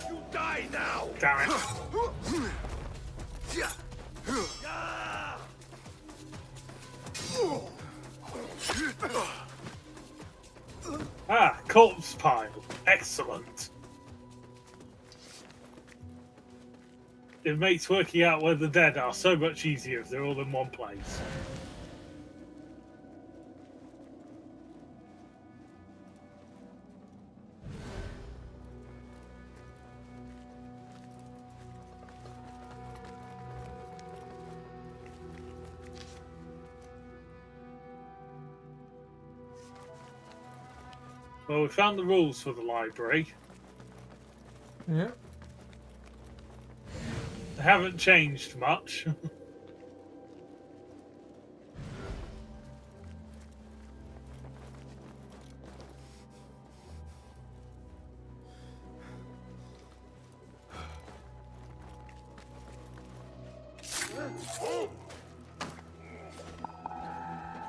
You die now! Damn it. Ah, corpse pile. Excellent. It makes working out where the dead are so much easier if they're all in one place. Well, we found the rules for the library. Yeah. They haven't changed much.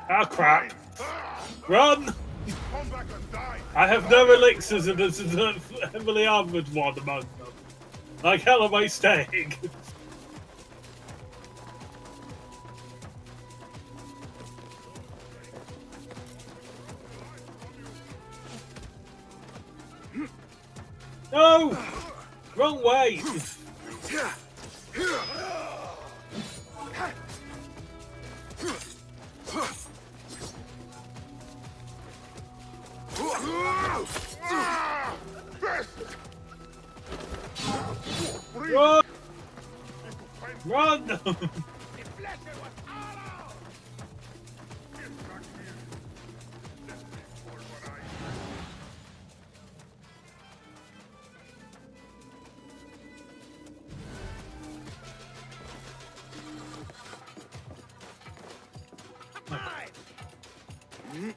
Ah, crap. Run! I have no elixirs and there's a heavily armored one among them. Like hell am I staying? No! Wrong way! Run! Run!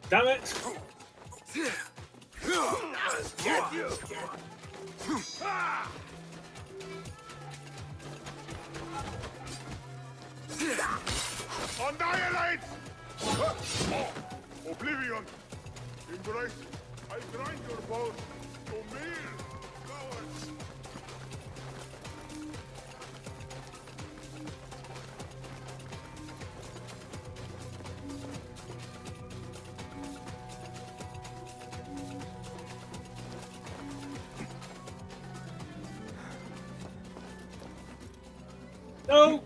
Damn it! Get you! Annihilate! Oh, Oblivion! Embrace! I grind your bones to meal! Cowards! No!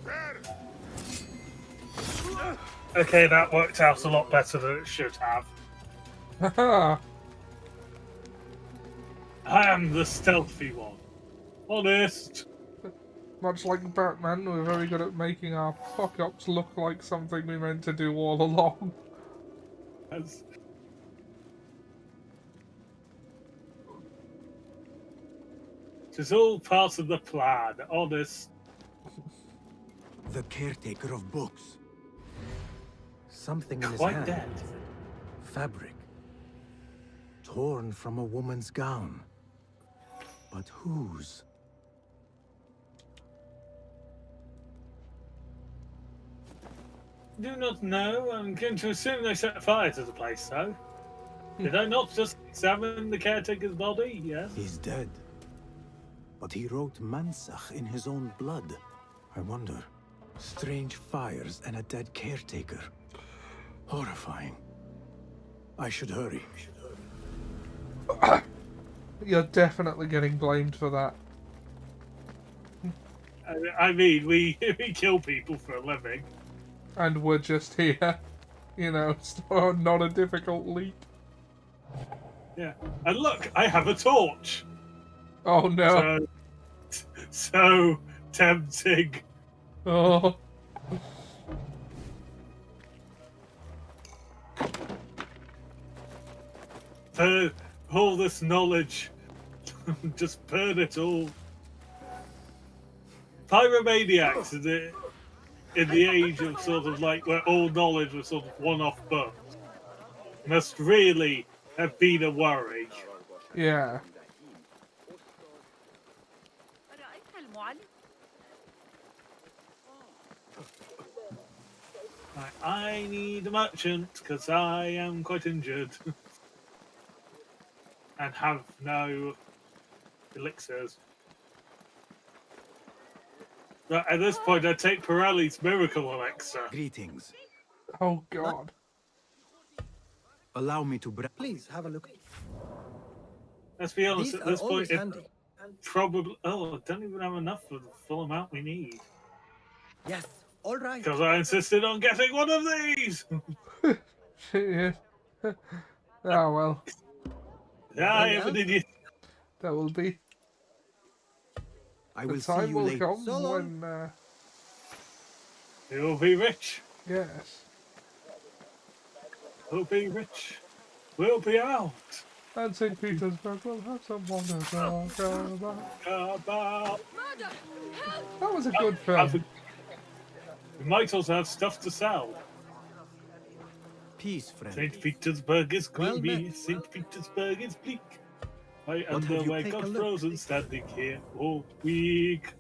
Okay, that worked out a lot better than it should have. I am the stealthy one. Honest. Much like Batman, we're very good at making our fuck-ups look like something we meant to do all along. Yes. It's all part of the plan, honest. The caretaker of books. Something in his Quite hand. dead. Fabric. Torn from a woman's gown. But whose? Do not know. I'm going to assume they set fire to the place, though. Did I not just examine the caretaker's body? Yes. He's dead. But he wrote Mansach in his own blood. I wonder. Strange fires and a dead caretaker. Horrifying. I should hurry. You're definitely getting blamed for that. I mean, we kill people for a living. And we're just here. You know, it's not a difficult leap. Yeah. And look, I have a torch. Oh no. So tempting. Oh. For all this knowledge, just burn it all. Pyromaniacs in the age of sort of like where all knowledge was sort of one-off books must really have been a worry. Yeah. Right, I need a merchant because I am quite injured and have no elixirs. But at this point, I take Pirelli's miracle elixir. Greetings. Oh God. Allow me to Please have a look. Let's be honest, These at this are point, always it handy. probably... Oh, I don't even have enough for the full amount we need. Yes, all right. Because I insisted on getting one of these! Yeah. Oh well. Yeah, I am an idiot. That will be. I The will see time you will later. come So long. when. You will be rich. Yes. We'll be rich. We'll be out. And St. Petersburg will have someone to talk about. That was a good film. We might also have stuff to sell. Peace, friend. St. Petersburg is Well gloomy. met. St. Petersburg is bleak. My What have you underwear taken got a look? frozen standing here all week.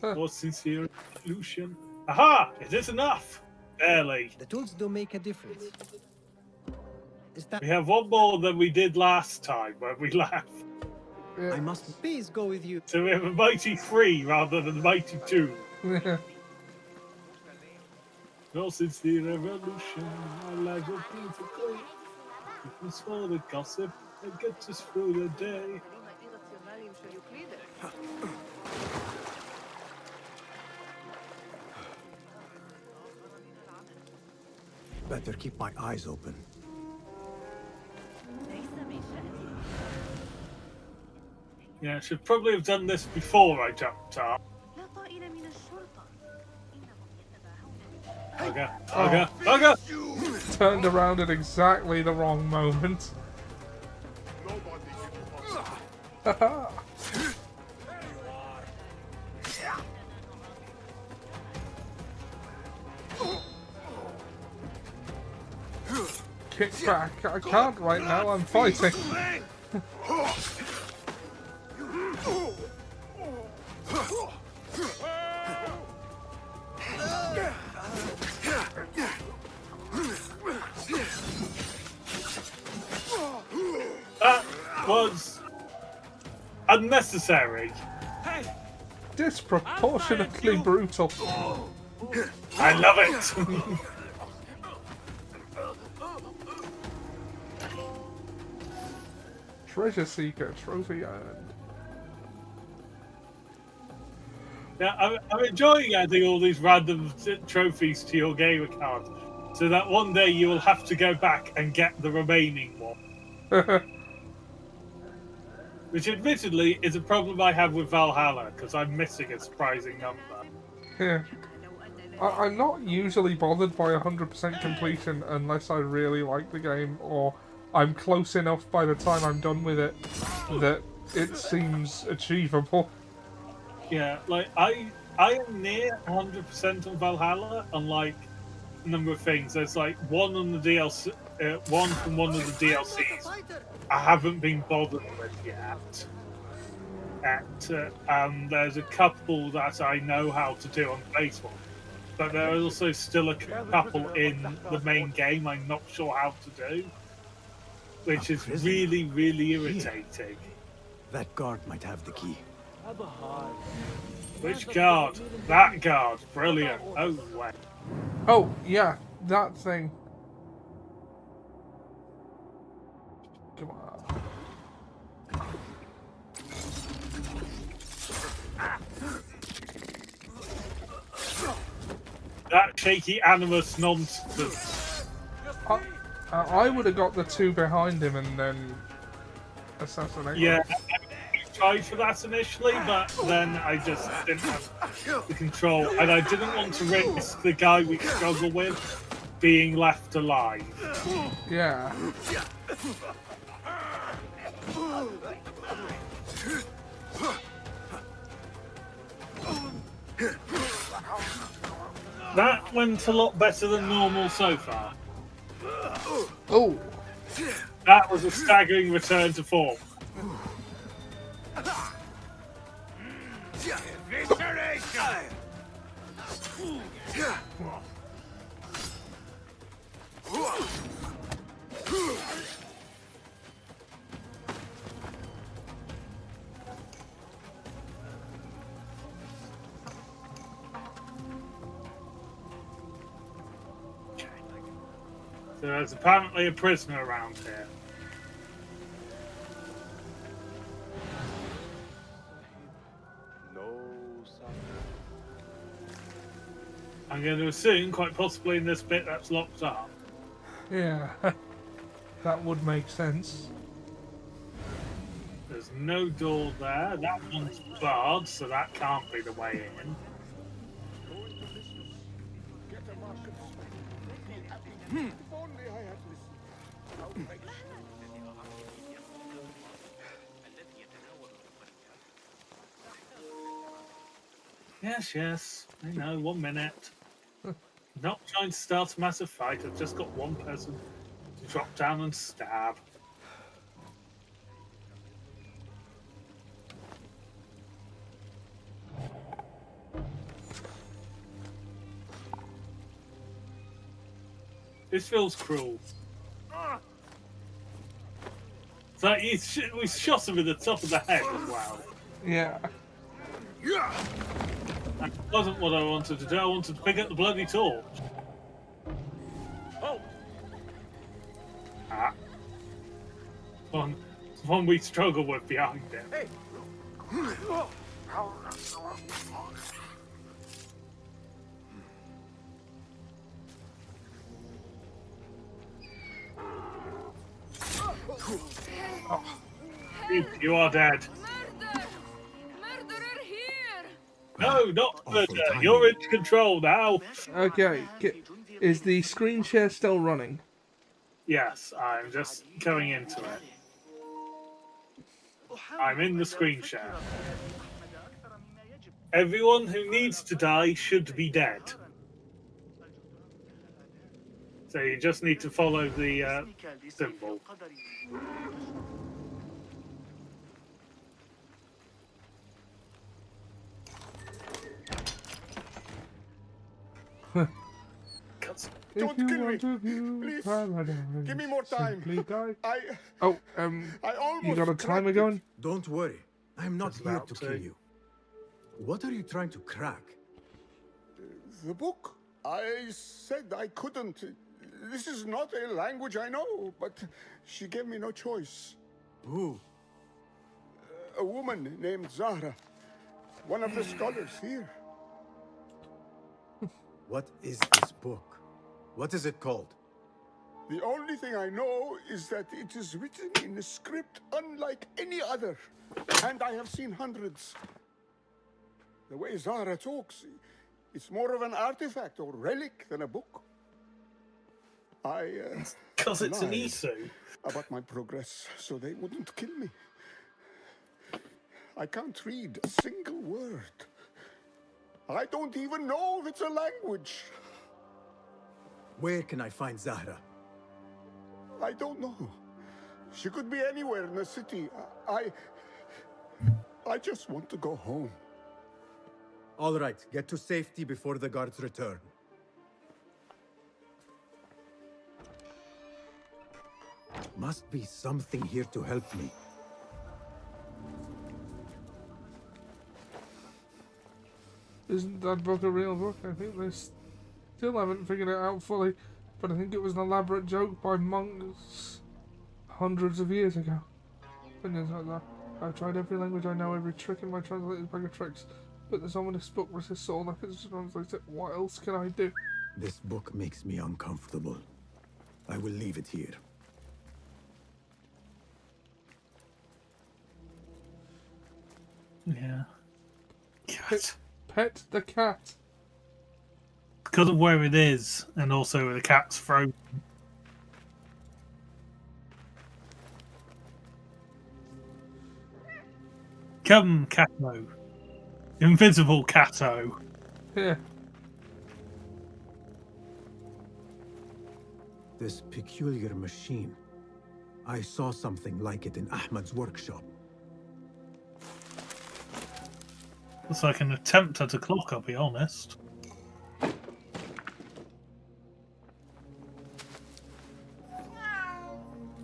For sincere illusion. Aha! It is enough! Barely. The tools do make a difference. Is that? We have one more than we did last time when we left. I must please go with you. So we have a mighty 3 rather than a mighty 2. No sincere revolution, our lives are beautiful. You can swallow the gossip and get us through the day. Better keep my eyes open. Yeah, I should probably have done this before I jumped up. Okay. Turned around at exactly the wrong moment. Kick back. I can't right now, I'm fighting. That was unnecessary. Disproportionately brutal. I love it. Treasure Seeker, trophy earned. Yeah, I'm enjoying adding all these random trophies to your game account, so that one day you will have to go back and get the remaining one. Which, admittedly, is a problem I have with Valhalla, because I'm missing a surprising number. Yeah. I'm not usually bothered by 100% completion unless I really like the game, or I'm close enough by the time I'm done with it that it seems achievable. Yeah, like, I am near 100% on Valhalla, on, like, a number of things. There's, like, one on the DLC, one from one of the DLCs I haven't been bothered with yet. And there's a couple that I know how to do on the base one. But there is also still a couple in the main game I'm not sure how to do. Which is really, really irritating. That guard might have the key. Which guard? That guard. Brilliant. Oh, wait. Oh, yeah, that thing. Come on. That shaky animus nonsense. I would have got the two behind him and then assassinated Yeah, him. I tried for that initially, but then I just didn't have the control, and I didn't want to risk the guy we struggle with being left alive. Yeah. That went a lot better than normal so far. Oh. That was a staggering return to form. So there's apparently a prisoner around here. I'm going to assume, quite possibly in this bit, that's locked up. Yeah, that would make sense. There's no door there. That one's barred, so that can't be the way in. Yes, I know, 1 minute. Not trying to start a massive fight, I've just got one person to drop down and stab. This feels cruel. It's like we shot him in the top of the head as well. Yeah. That wasn't what I wanted to do. I wanted to pick up the bloody torch. Oh! Ah. One we struggle with behind him. Hey. You are dead. Murderer here! No, not murder. You're in control now. Okay, is the screen share still running? Yes, I'm just going into it. I'm in the screen share. Everyone who needs to die should be dead. So you just need to follow the symbol. Don't kill me, please. Give me more time. I almost you got a timer going? Don't worry. I'm not here to kill you. What are you trying to crack? The book. I said I couldn't. This is not a language I know, but she gave me no choice. Who? A woman named Zahra. One of the scholars here. What is this book? What is it called? The only thing I know is that it is written in a script unlike any other. And I have seen hundreds. The way Zahra talks, it's more of an artifact or relic than a book. Because it's an Isu. About my progress, so they wouldn't kill me. I can't read a single word. I don't even know if it's a language. Where can I find Zahra? I don't know. She could be anywhere in the city. I just want to go home. All right, get to safety before the guards return. Must be something here to help me. Isn't that book a real book? I think they still haven't figured it out fully, but I think it was an elaborate joke by monks hundreds of years ago. Opinions like that. I've tried every language I know, every trick in my translated bag of tricks, but this ominous book resists all efforts to translate it. What else can I do? This book makes me uncomfortable. I will leave it here. Yeah. Cat. Pet the cat. Because of where it is, and also where the cat's frozen. Come, Cato. Invisible Cato. Yeah. This peculiar machine. I saw something like it in Ahmad's workshop. Looks like an attempt at a clock, I'll be honest.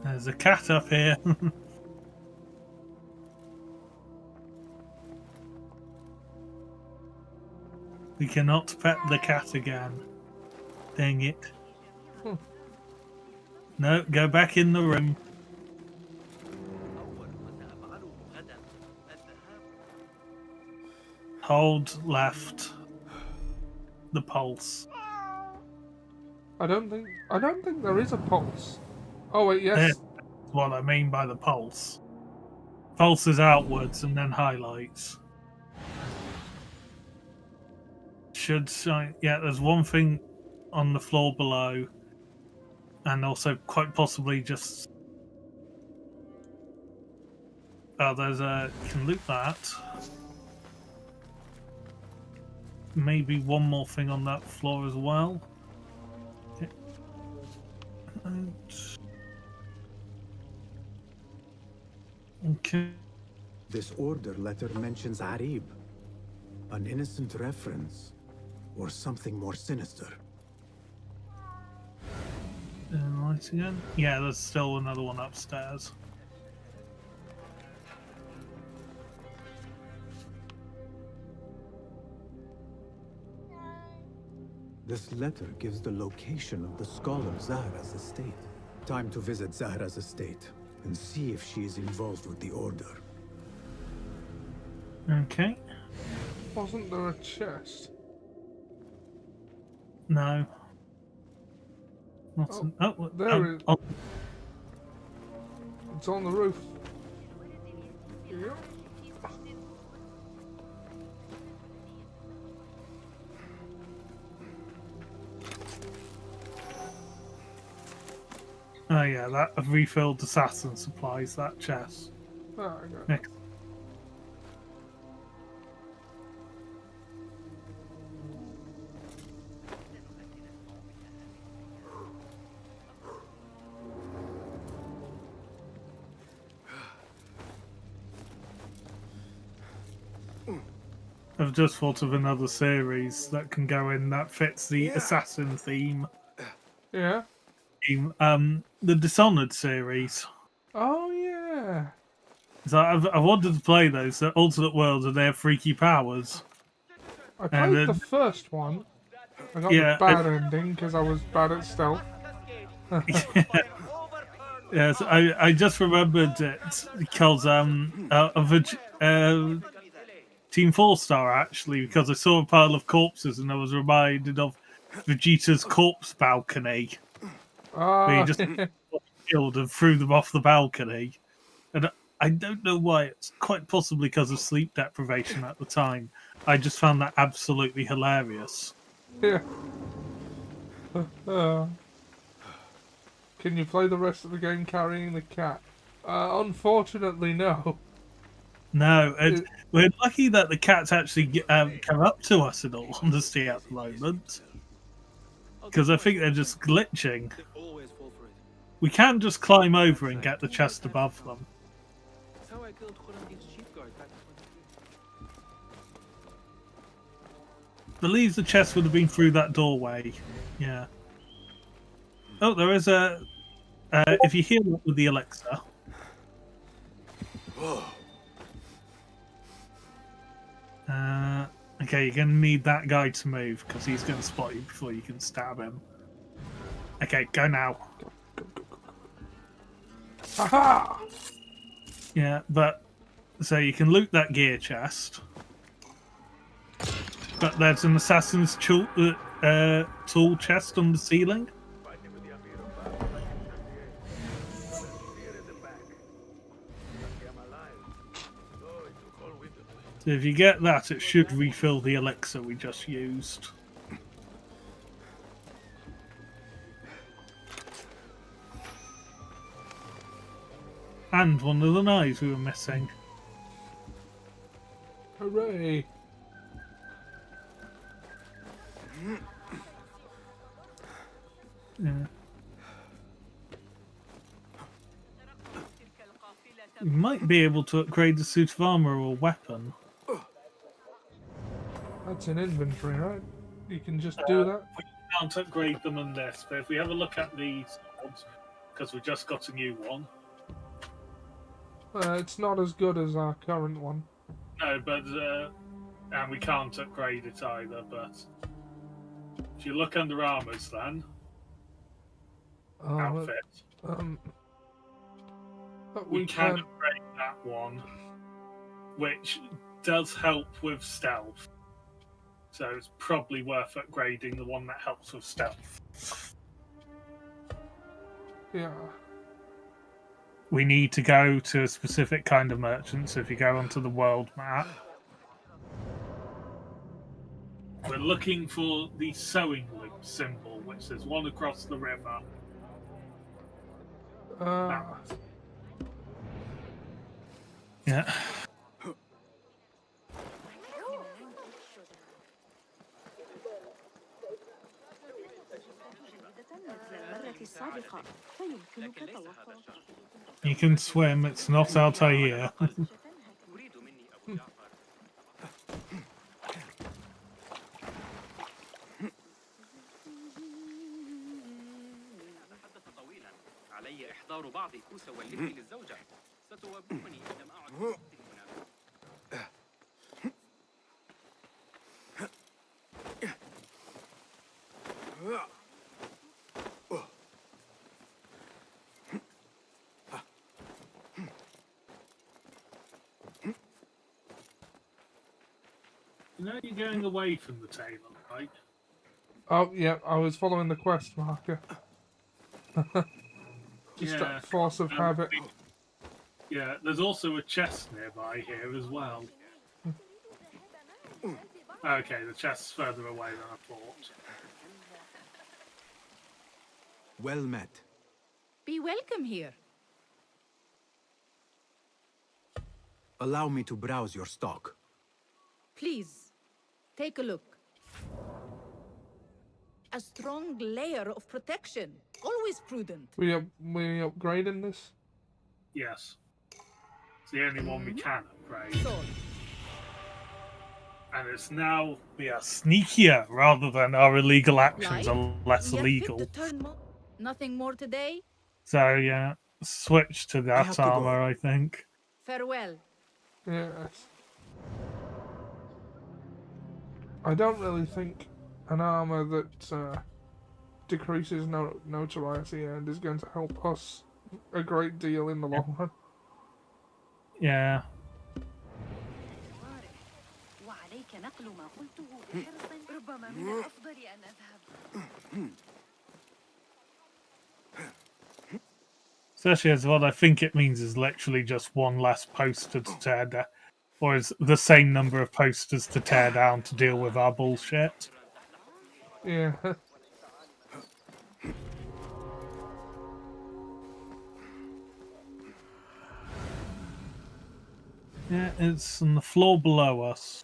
There's a cat up here. We cannot pet the cat again. Dang it. No, go back in the room. Hold left. The pulse. I don't think there is a pulse. Oh wait, yes. That's what I mean by the pulse. Pulse is outwards and then highlights. Should shine. Yeah, there's one thing on the floor below, and also quite possibly just. Oh, there's a. You can loot that. Maybe one more thing on that floor as well. Okay. Okay. This order letter mentions Arib. An innocent reference. Or something more sinister. Lights again? Yeah, there's still another one upstairs. This letter gives the location of the scholar Zahra's estate. Time to visit Zahra's estate and see if she is involved with the order. Okay. Wasn't there a chest? No. There it is. It's on the roof. Yep. Oh yeah, that refilled assassin supplies, that chest. Oh, okay. Next. I've just thought of another series that can go in that fits the assassin theme. Yeah. The Dishonored series. Oh yeah. So I've wanted to play those. They're alternate worlds and they have freaky powers. I played the first one. I got the bad ending because I was bad at stealth. Yes, I just remembered it because Team 4-Star actually, because I saw a pile of corpses and I was reminded of Vegeta's corpse balcony. Where he just killed and threw them off the balcony. And I don't know why, it's quite possibly because of sleep deprivation at the time. I just found that absolutely hilarious. Yeah. Can you play the rest of the game carrying the cat? Unfortunately, no. No, we're lucky that the cat's actually come up to us in all honesty at the moment. Because I think they're just glitching. We can just climb over and get the chest above them. I believe the chest would have been through that doorway. Yeah. Oh, there is a... if you heal up with the elixir... okay, you're going to need that guy to move, because he's going to spot you before you can stab him. Okay, go now. Haha! Yeah, but... So you can loot that gear chest. But there's an assassin's tool chest on the ceiling. So if you get that, it should refill the elixir we just used. And one of the knives we were missing. Hooray! Yeah. You might be able to upgrade the suit of armor or weapon. That's in inventory, right? You can just do that? We can't upgrade them on this, but if we have a look at these swords, because we just got a new one. It's not as good as our current one. No, but and we can't upgrade it either. But if you look under armors, then outfit, we can upgrade that one, which does help with stealth. So it's probably worth upgrading the one that helps with stealth. Yeah. We need to go to a specific kind of merchant, so if you go onto the world map... We're looking for the sewing loop symbol, which is one across the river. Yeah. You can swim, it's not Altair. علي إحضار بعض كوس والدتي للزوجة ستوافقني إن لم أعد في وقت مناسب. You know you're going away from the table, right? Oh, yeah, I was following the quest marker. Just that force of habit. Yeah, there's also a chest nearby here as well. Okay, the chest's further away than I thought. Well met. Be welcome here. Allow me to browse your stock. Please, take a look. A strong layer of protection. Always prudent. We upgrading this? Yes. It's the only one we can upgrade. And it's now... We are sneakier rather than our illegal actions are less illegal. Nothing more today? So yeah, switch to that armor, I think. Farewell. Yes. I don't really think an armor that decreases notoriety and is going to help us a great deal in the long run. Yeah. وعليك نقل ما قلته بحرص ربما من الأفضل أن أذهب. Especially as what I think it means is literally just one less poster to tear down. Or is the same number of posters to tear down to deal with our bullshit. Yeah. Yeah, it's on the floor below us.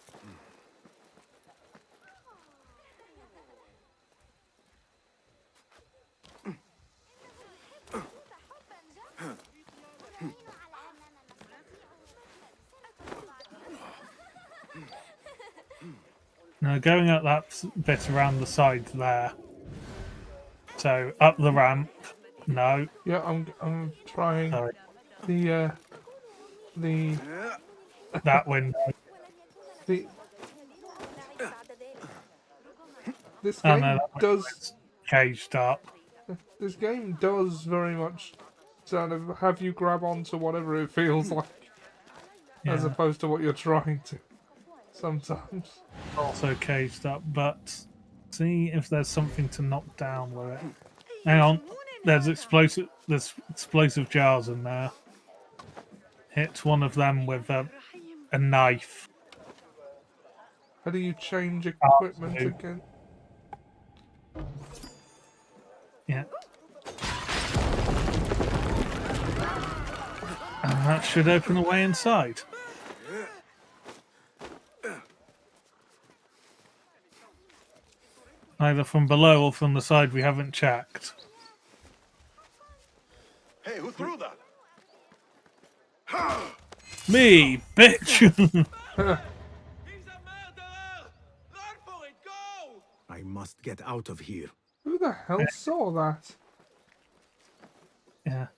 Now going up that bit around the side there. So up the ramp. No. Yeah, I'm trying. Sorry. The that window. This game does caged up. This game does very much sort of have you grab onto whatever it feels like, as opposed to what you're trying to. Sometimes. Also caged up, but see if there's something to knock down with it. Hang on, there's explosive jars in there. Hit one of them with a knife. How do you change equipment again? Yeah. And that should open a way inside. Either from below or from the side we haven't checked. Hey, who threw that? Me, bitch! I must get out of here. Who the hell saw that? Yeah.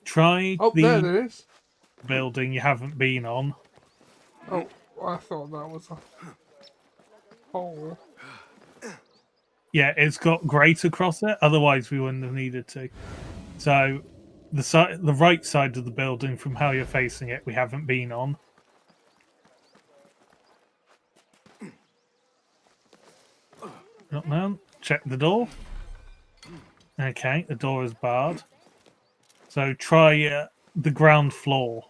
Try Oh, there it is. building you haven't been on. Oh, I thought that was a hole. Yeah, it's got grate across it. Otherwise, we wouldn't have needed to. So, the right side of the building, from how you're facing it, we haven't been on. Not now. Check the door. Okay, the door is barred. So try the ground floor.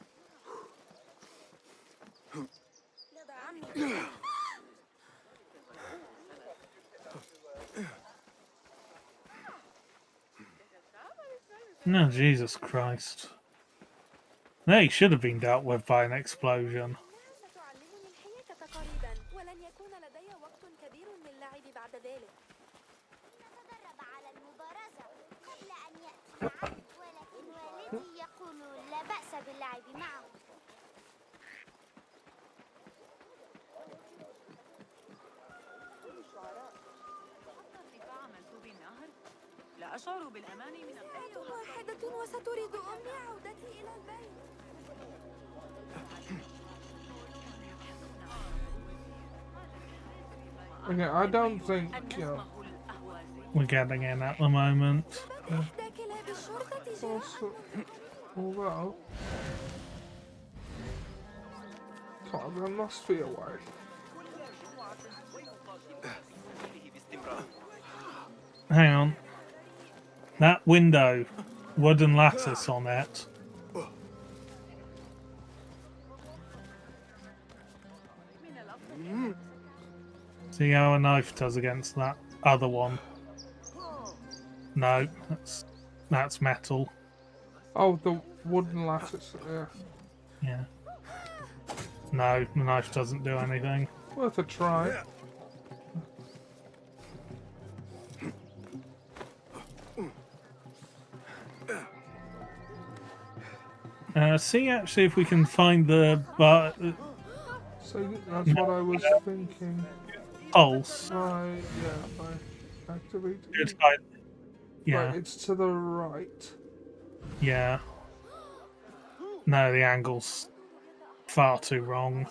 No, Jesus Christ. They should have been dealt with by an explosion. لا أشعر بالأمان من ساعة واحدة وستريد أمي عودتي إلى البيت. Okay, I don't think we're getting in at the moment. Although, God, there must be a way. Hang on. That window, wooden lattice on it. See how a knife does against that other one. No, that's metal. Oh, the wooden lattice, yeah. Yeah. No, the knife doesn't do anything. Worth a try. See actually if we can find the So that's what I was thinking. Pulse. Right, yeah, by activating. Yeah. Right, it's to the right. Yeah. No, the angle's far too wrong.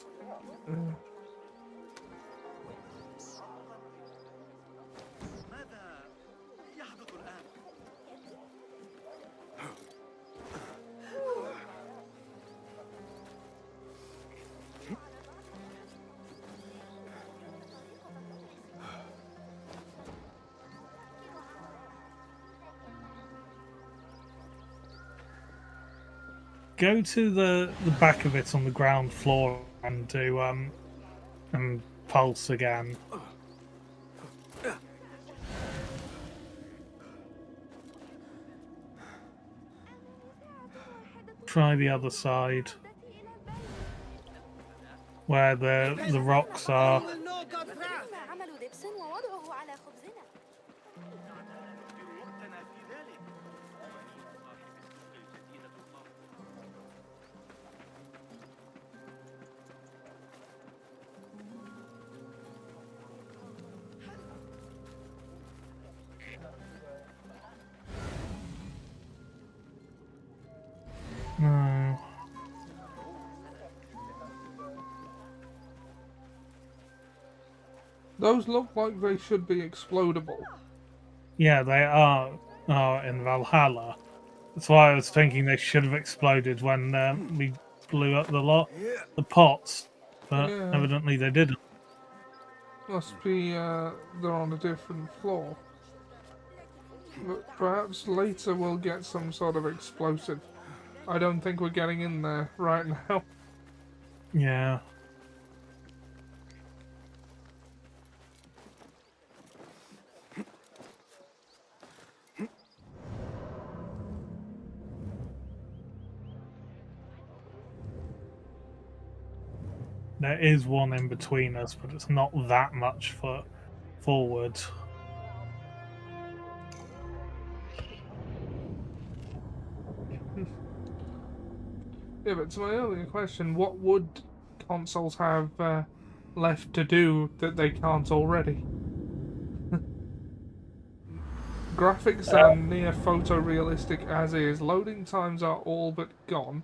Go to the back of it on the ground floor and do and pulse again. Try the other side where the rocks are. No. Those look like they should be explodable. Yeah, they are in Valhalla. That's why I was thinking they should have exploded when we blew up the pots, but Yeah. evidently they didn't. Must be they're on a different floor. But perhaps later we'll get some sort of explosive. I don't think we're getting in there right now. Yeah. There is one in between us, but it's not that much forward. Yeah, but to my earlier question, what would consoles have left to do that they can't already? Graphics are near photorealistic as is. Loading times are all but gone.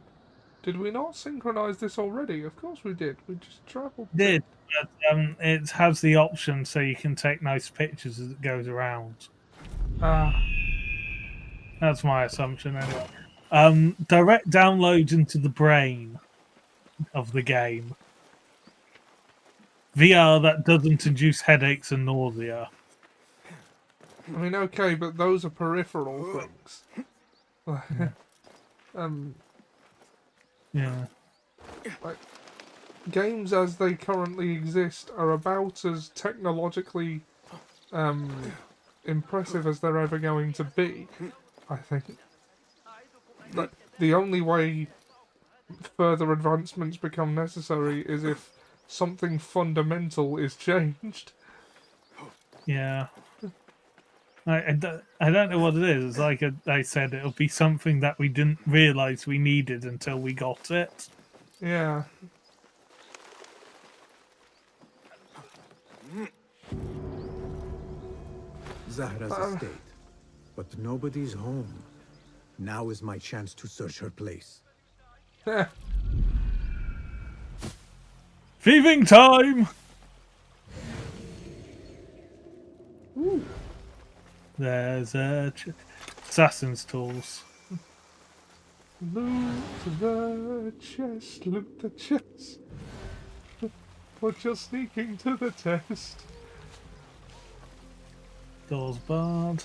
Did we not synchronize this already? Of course we did. We just traveled. Did, but it has the option so you can take nice pictures as it goes around. That's my assumption anyway. Direct downloads into the brain of the game. VR that doesn't induce headaches and nausea. I mean, okay, but those are peripheral things. Yeah. Like, games as they currently exist are about as technologically impressive as they're ever going to be, I think. Like, the only way further advancements become necessary is if something fundamental is changed. Yeah. I don't know what it is. Like I said, it'll be something that we didn't realise we needed until we got it. Yeah. Zahra's estate. But nobody's home. Now is my chance to search her place. Thieving time! Ooh. There's assassin's tools. Loot the chest, loot the chest. Put your sneaking to the test. Doors barred.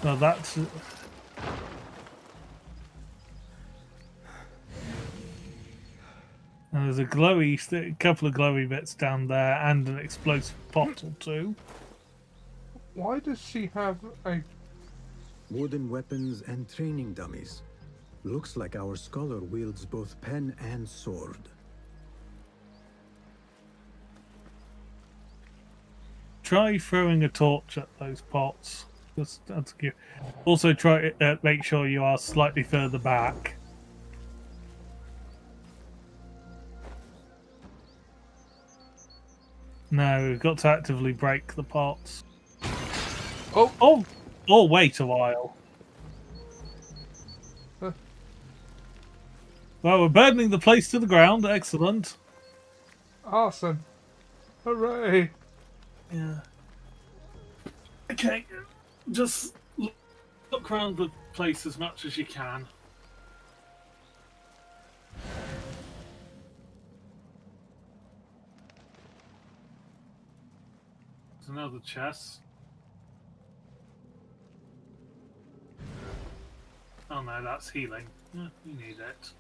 Well, that's... And there's a couple of glowy bits down there, and an explosive bottle too. Why does she have a... Wooden weapons and training dummies. Looks like our scholar wields both pen and sword. Try throwing a torch at those pots. That's good. Also, try make sure you are slightly further back. No, we've got to actively break the pots. Oh, wait a while. Huh. Well, we're burning the place to the ground. Excellent. Awesome. Hooray. Yeah. Okay, just look around the place as much as you can. There's another chest. Oh no, that's healing. Yeah, you need it.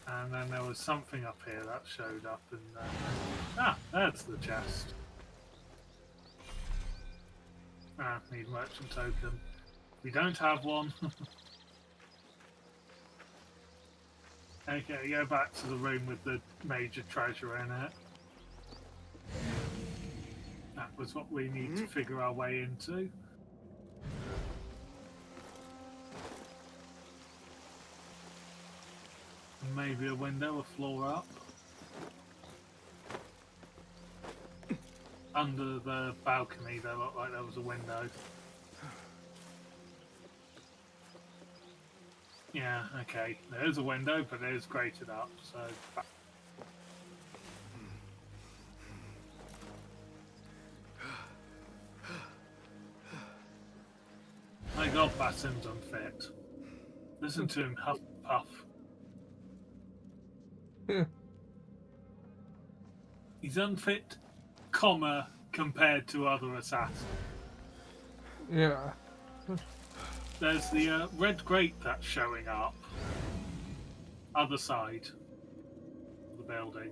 And then there was something up here that showed up, and there's the chest. Need merchant token. We don't have one. Okay, go back to the room with the major treasure in it. That was what we need to figure our way into. Maybe a window, a floor up. Under the balcony, there looked like there was a window. Yeah, okay. There is a window, but it is grated up, so... My god, Basim's unfit. Listen to him huff and puff. He's unfit, compared to other assassins. Yeah. There's the red grate that's showing up. Other side of the building.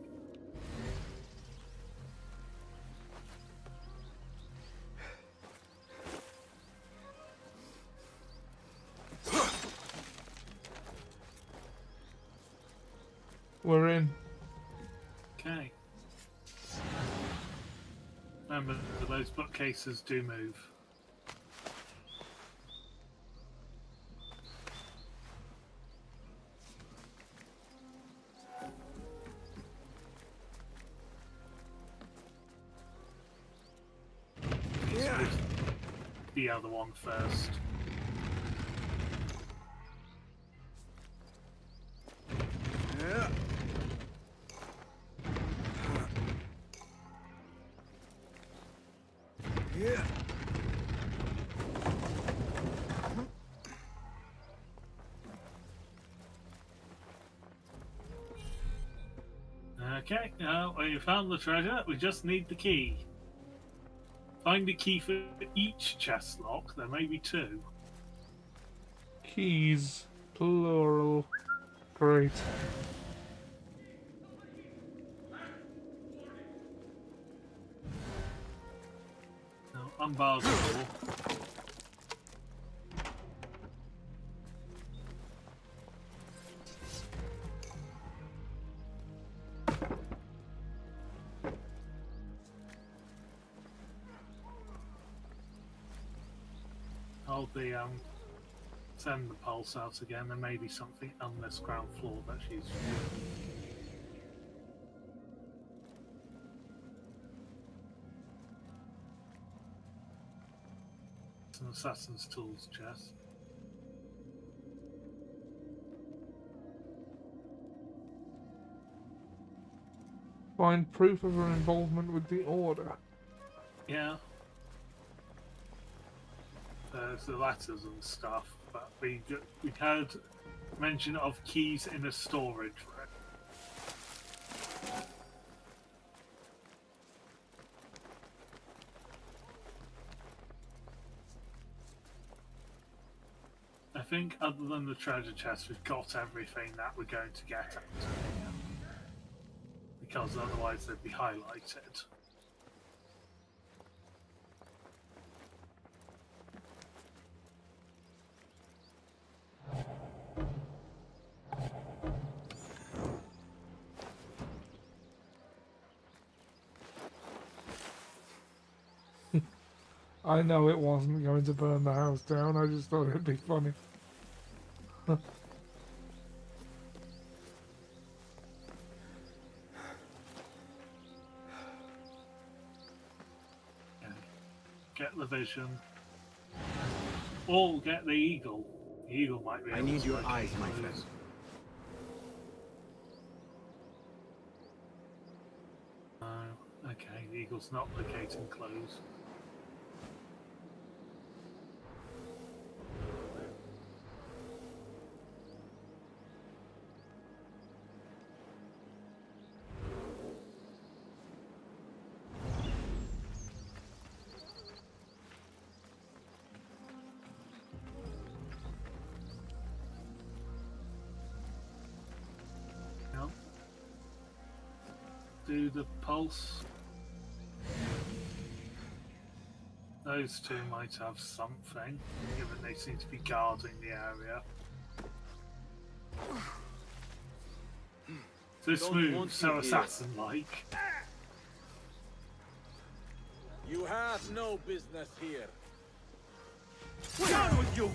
We're in. Okay. Remember, those bookcases do move. the other one first. Yeah. Okay, now we found the treasure. We just need the key. Find a key for each chest lock. There may be 2. Keys, plural. Great. Now, unbar the door. Hold the send the pulse out again. There may be something on this ground floor that she's. It's an assassin's tools chest. Find proof of her involvement with the Order. Yeah. There's the letters and stuff, but we heard mention of keys in a storage room. I think other than the treasure chest, we've got everything that we're going to get out of here. Because otherwise they'd be highlighted. I know it wasn't going to burn the house down, I just thought it'd be funny. Get the vision. Or get the eagle. The eagle might be able I need to your locate eyes, my clues. friend. Okay, the eagle's not locating clues. Do the pulse. Those 2 might have something, given they seem to be guarding the area. So Don't smooth, want so you here. assassin-like. You have no business here. Down with you!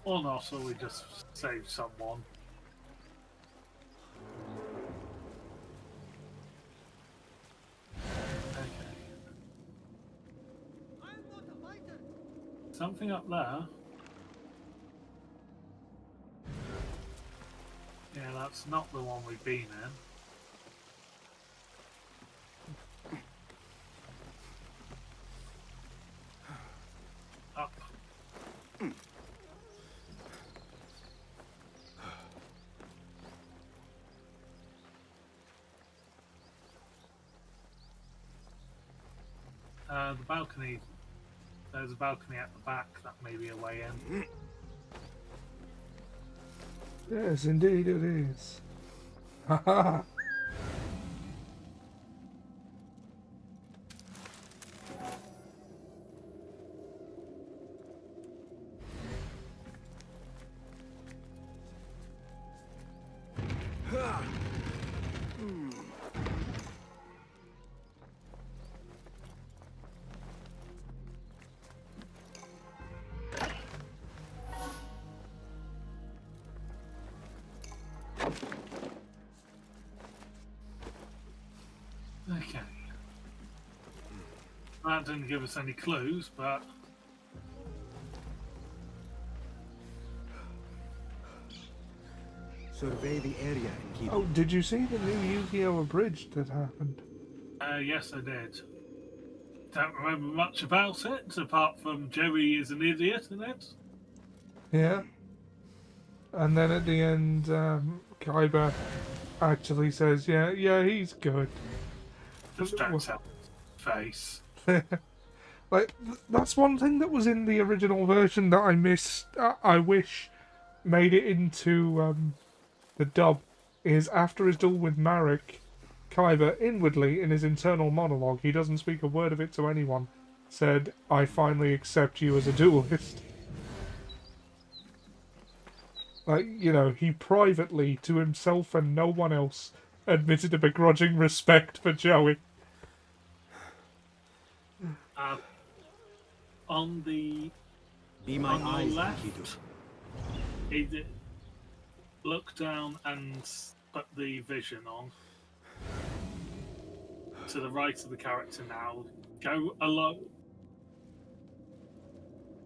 Or not, or we just save someone. Okay. Something up there. Yeah, that's not the one we've been in. Up. The balcony. There's a balcony at the back. That may be a way in. Yes, indeed it is. Haha. That didn't give us any clues, but Survey the area and keep. Oh, did you see the new Yu-Gi-Oh! Abridged that happened? yes, I did. Don't remember much about it, apart from Jerry is an idiot in it. Yeah. And then at the end, Kaiba actually says, yeah, he's good. Just checks out his face. Like, that's one thing that was in the original version that I missed. I wish made it into the dub. Is after his duel with Marek, Kaiba inwardly in his internal monologue, he doesn't speak a word of it to anyone, said, "I finally accept you as a duelist." Like, you know, he privately, to himself and no one else, admitted a begrudging respect for Joey. On the Be my on eyes, the left, Enkidu. he did look down and put the vision on. To the right of the character now. Go along.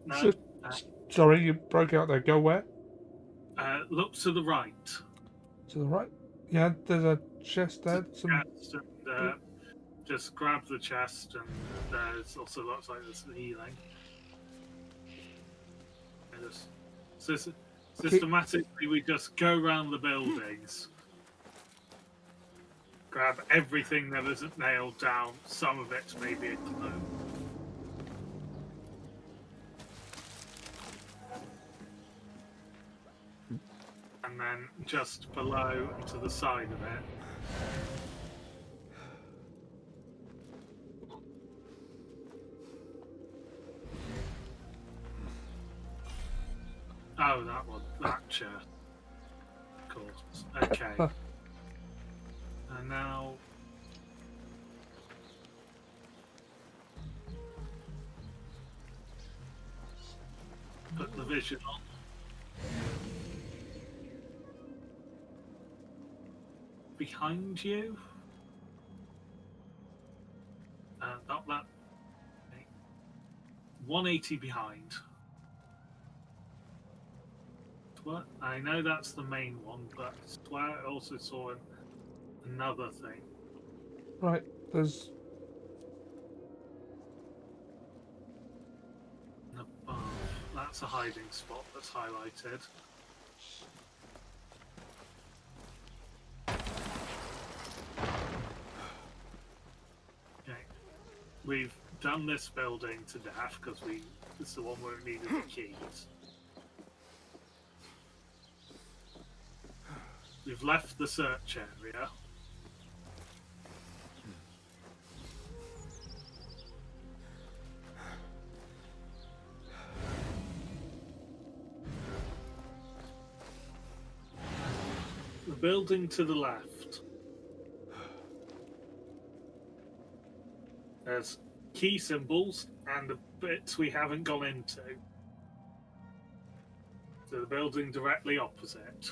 No. Sorry, you broke out there. Go where? Look to the right. To the right? Yeah, there's a chest there. Chest and, just grab the chest, and there's also looks like there's healing. And just systematically, we just go around the buildings, grab everything that isn't nailed down. Some of it may be a clue. And then just below and to the side of it. Oh, that one. That chair. Of course. Okay. And now... put the vision on. Behind you? Not that. 180 behind. What? I know that's the main one, but I swear I also saw another thing. Right, there's... Above. That's a hiding spot that's highlighted. Okay. We've done this building to death because this is the one where we needed the keys. We've left the search area. The building to the left. There's key symbols and the bits we haven't gone into. So the building directly opposite.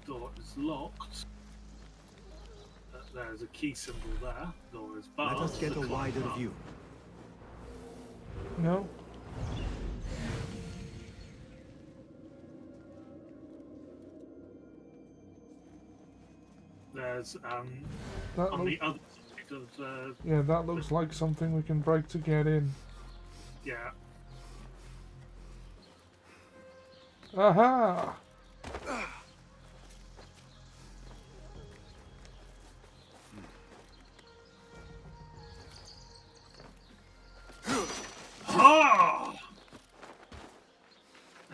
Door is locked. There's a key symbol there. Door is barred. Let us get a wider view. No. There's That on the looks- other side of Yeah, that looks like something we can break to get in. yeah. Aha! Ah!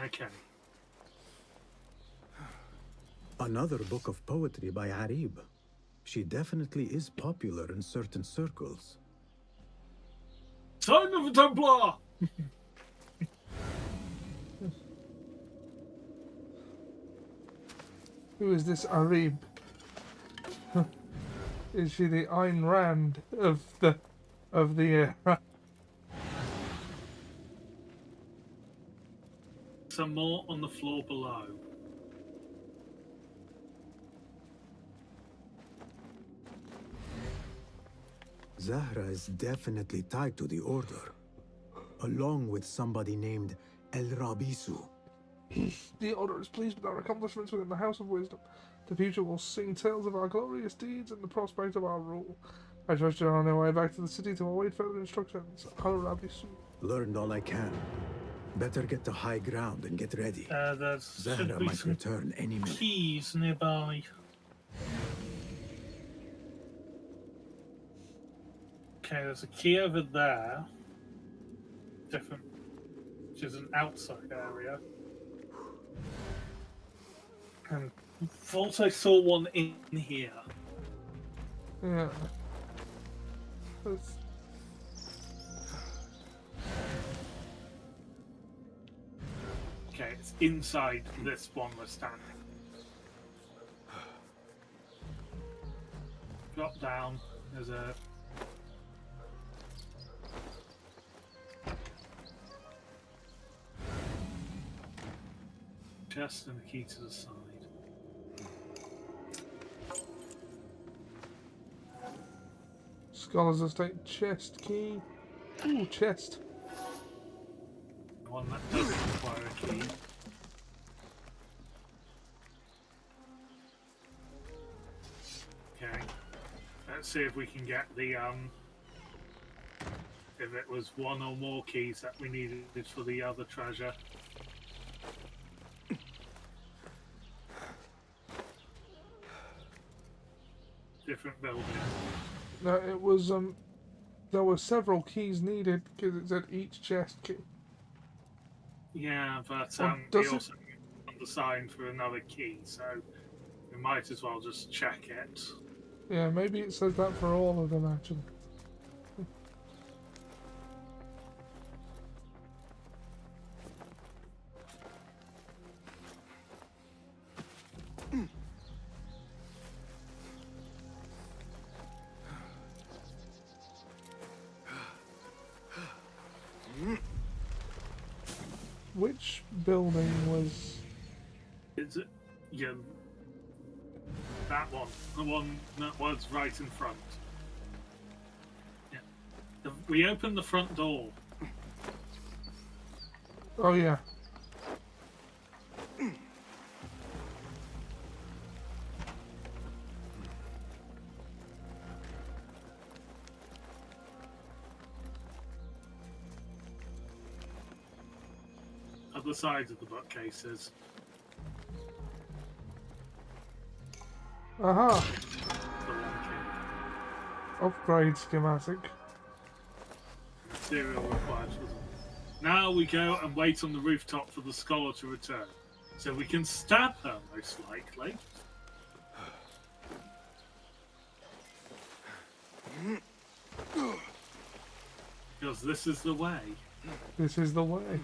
Okay. Another book of poetry by Harib. She definitely is popular in certain circles. Son of a Templar! Who is this Arib? Is she the Ayn Rand of the era? some more on the floor below. Zahra is definitely tied to the Order, along with somebody named El Rabisu. The Order is pleased with our accomplishments within the House of Wisdom. The future will sing tales of our glorious deeds and the prospect of our rule. I trust you're on your way back to the city to await further instructions. El Rabisu. Learned all I can. Better get to high ground and get ready. There's Zahra might return any minute. keys nearby. Okay, there's a key over there. Different, which is an outside area. And I also saw one in here. Yeah. That's... Okay, it's inside this one we're standing. Drop down. There's a chest and a key to the side. Scholar's Estate chest key. Ooh, chest. One that doesn't require a key. Okay. Let's see if we can get the if it was one or more keys that we needed for the other treasure. Different building. No, it was there were several keys needed because it said each chest key. Yeah, but Well, we does it- also got the sign for another key, so we might as well just check it. Yeah, maybe it says that for all of them actually. Which building was... Is it? Yeah. That one. The one that was right in front. Yeah. We opened the front door. Oh yeah. At the sides of the bookcases. Aha! The one key. Upgrade schematic. Material required for them. Now we go and wait on the rooftop for the scholar to return. So we can stab her, most likely. Because this is the way. This is the way.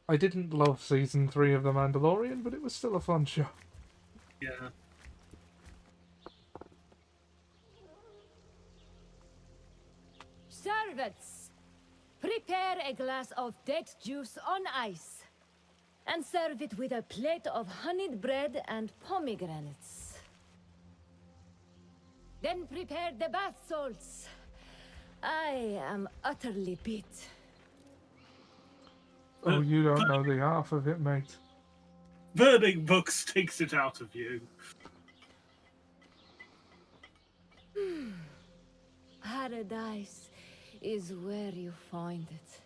I didn't love season 3 of The Mandalorian, but it was still a fun show. Yeah. Servants, prepare a glass of date juice on ice, and serve it with a plate of honeyed bread and pomegranates. Then prepare the bath salts. I am utterly beat. Oh, you don't know the half of it, mate. Burning books takes it out of you. Paradise is where you find it.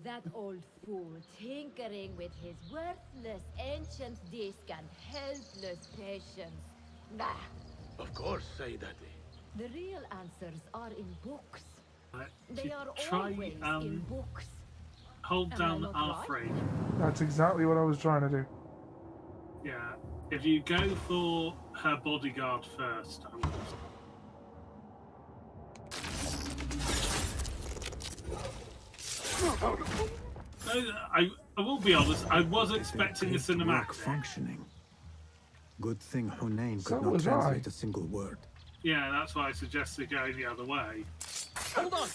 That old fool tinkering with his worthless ancient disc and helpless patience. Bah! Of course, Sayyidati. The real answers are in books. Right. They are Try, always in books. Hold Am I down not right? R3. That's exactly what I was trying to do. Yeah. If you go for her bodyguard first, I would. I will be honest, I was expecting a cinematic. Functioning. Good thing Hunain So could not was translate I. a single word. Yeah, that's why I suggested going the other way. Hold on!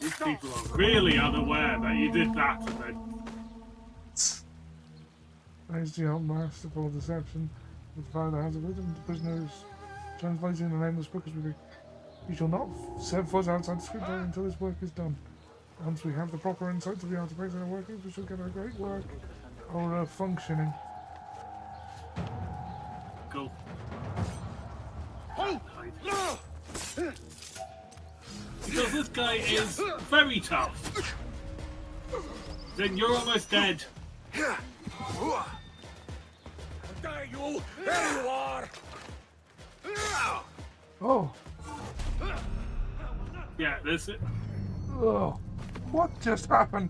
These people are really unaware that you did that and then... Thanks to your masterful deception, the father has written the prisoners translating the nameless book as we do. We shall not set foot outside the scripture until this work is done. Once we have the proper insight to the artifacts and their workings, we shall get a great work or functioning. Cool. Hey! Because this guy is very tough. Then you're almost dead. How dare you! There you are! Oh. Yeah, this is... Oh. What just happened?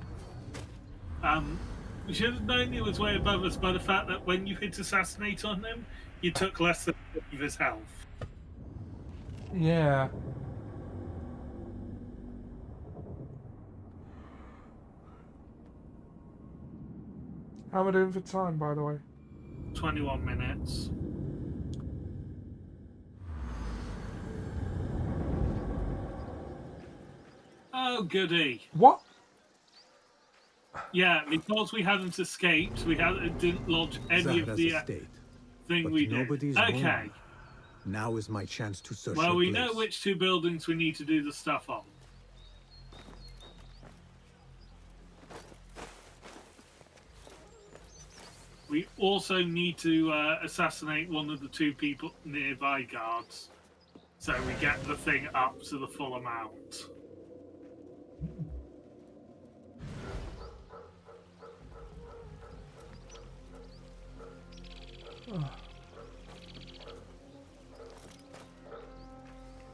We should have known he was way above us by the fact that when you hit assassinate on him, you took less than half of his health. Yeah. How am I doing for time, by the way? 21 minutes. Oh, goody. What? Yeah, because we hadn't escaped, we didn't lodge any of Zahra's the estate. thing But we did. nobody's Okay. home. Now is my chance to search Well, the we place. know which two buildings we need to do the stuff on. We also need to assassinate one of the two people nearby guards, so we get the thing up to the full amount.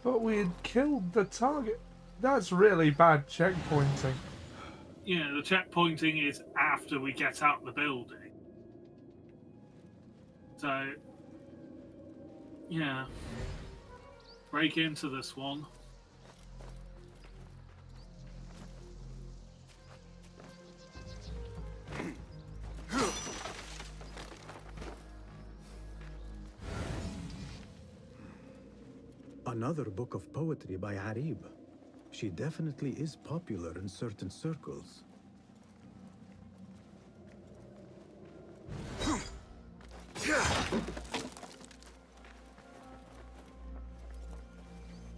But we had killed the target. That's really bad checkpointing. Yeah, the checkpointing is after we get out the building. So, yeah. Break into this one. Another book of poetry by Harib. She definitely is popular in certain circles.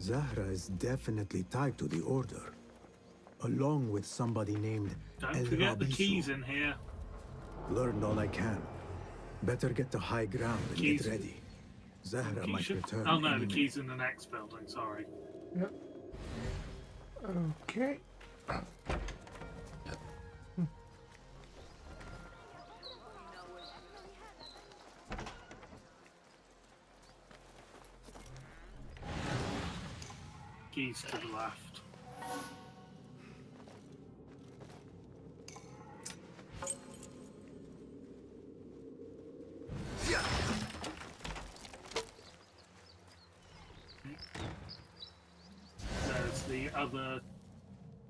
Zahra is definitely tied to the Order, along with somebody named Don't forget the keys in here. Learned all I can. Better get to high ground and Keys. get ready. Zahra might return. Oh no, any the minute. key's in the next building, sorry. Yep. Okay. Keys to the left. There's the other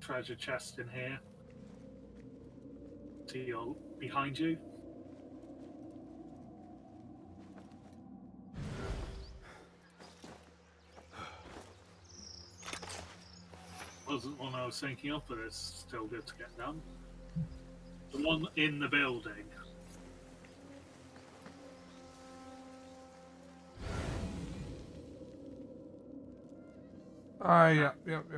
treasure chest in here. To your behind you. Wasn't one I was thinking of, but it's still good to get done. The one in the building. Yep.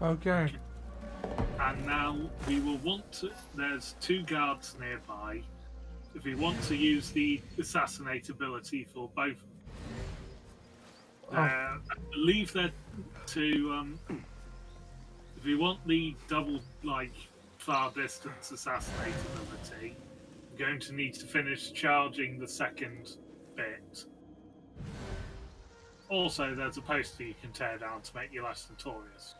Okay. And now we will want to. There's two guards nearby. If we want to use the assassinate ability for both, I believe that to. If we want the double, like, far distance assassinate ability, You're going to need to finish charging the second bit. Also, there's a poster you can tear down to make you less notorious.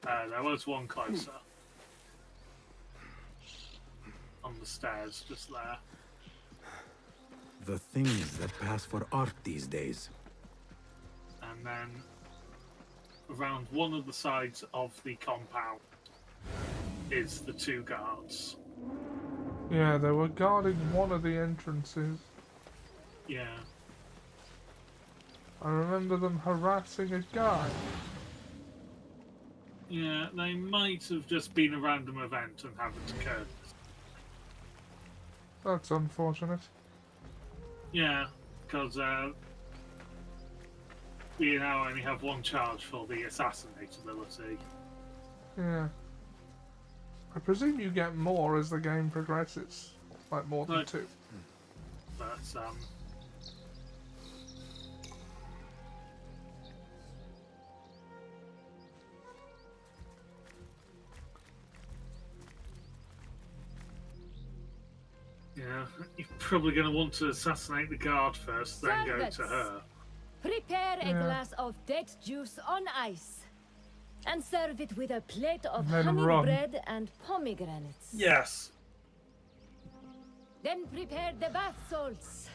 There was one closer. On the stairs, just there. The things that pass for art these days. And then around one of the sides of the compound is the two guards. Yeah, they were guarding one of the entrances. Yeah. I remember them harassing a guy. Yeah, they might have just been a random event and haven't occurred. That's unfortunate. Yeah, because we now only have one charge for the assassinate ability. Yeah. I presume you get more as the game progresses. Like more than two. But, yeah, you're probably going to want to assassinate the guard first, then go to her. Prepare a glass of date juice on ice. And serve it with a plate of then honey run. bread and pomegranates. Yes. Then prepare the bath salts.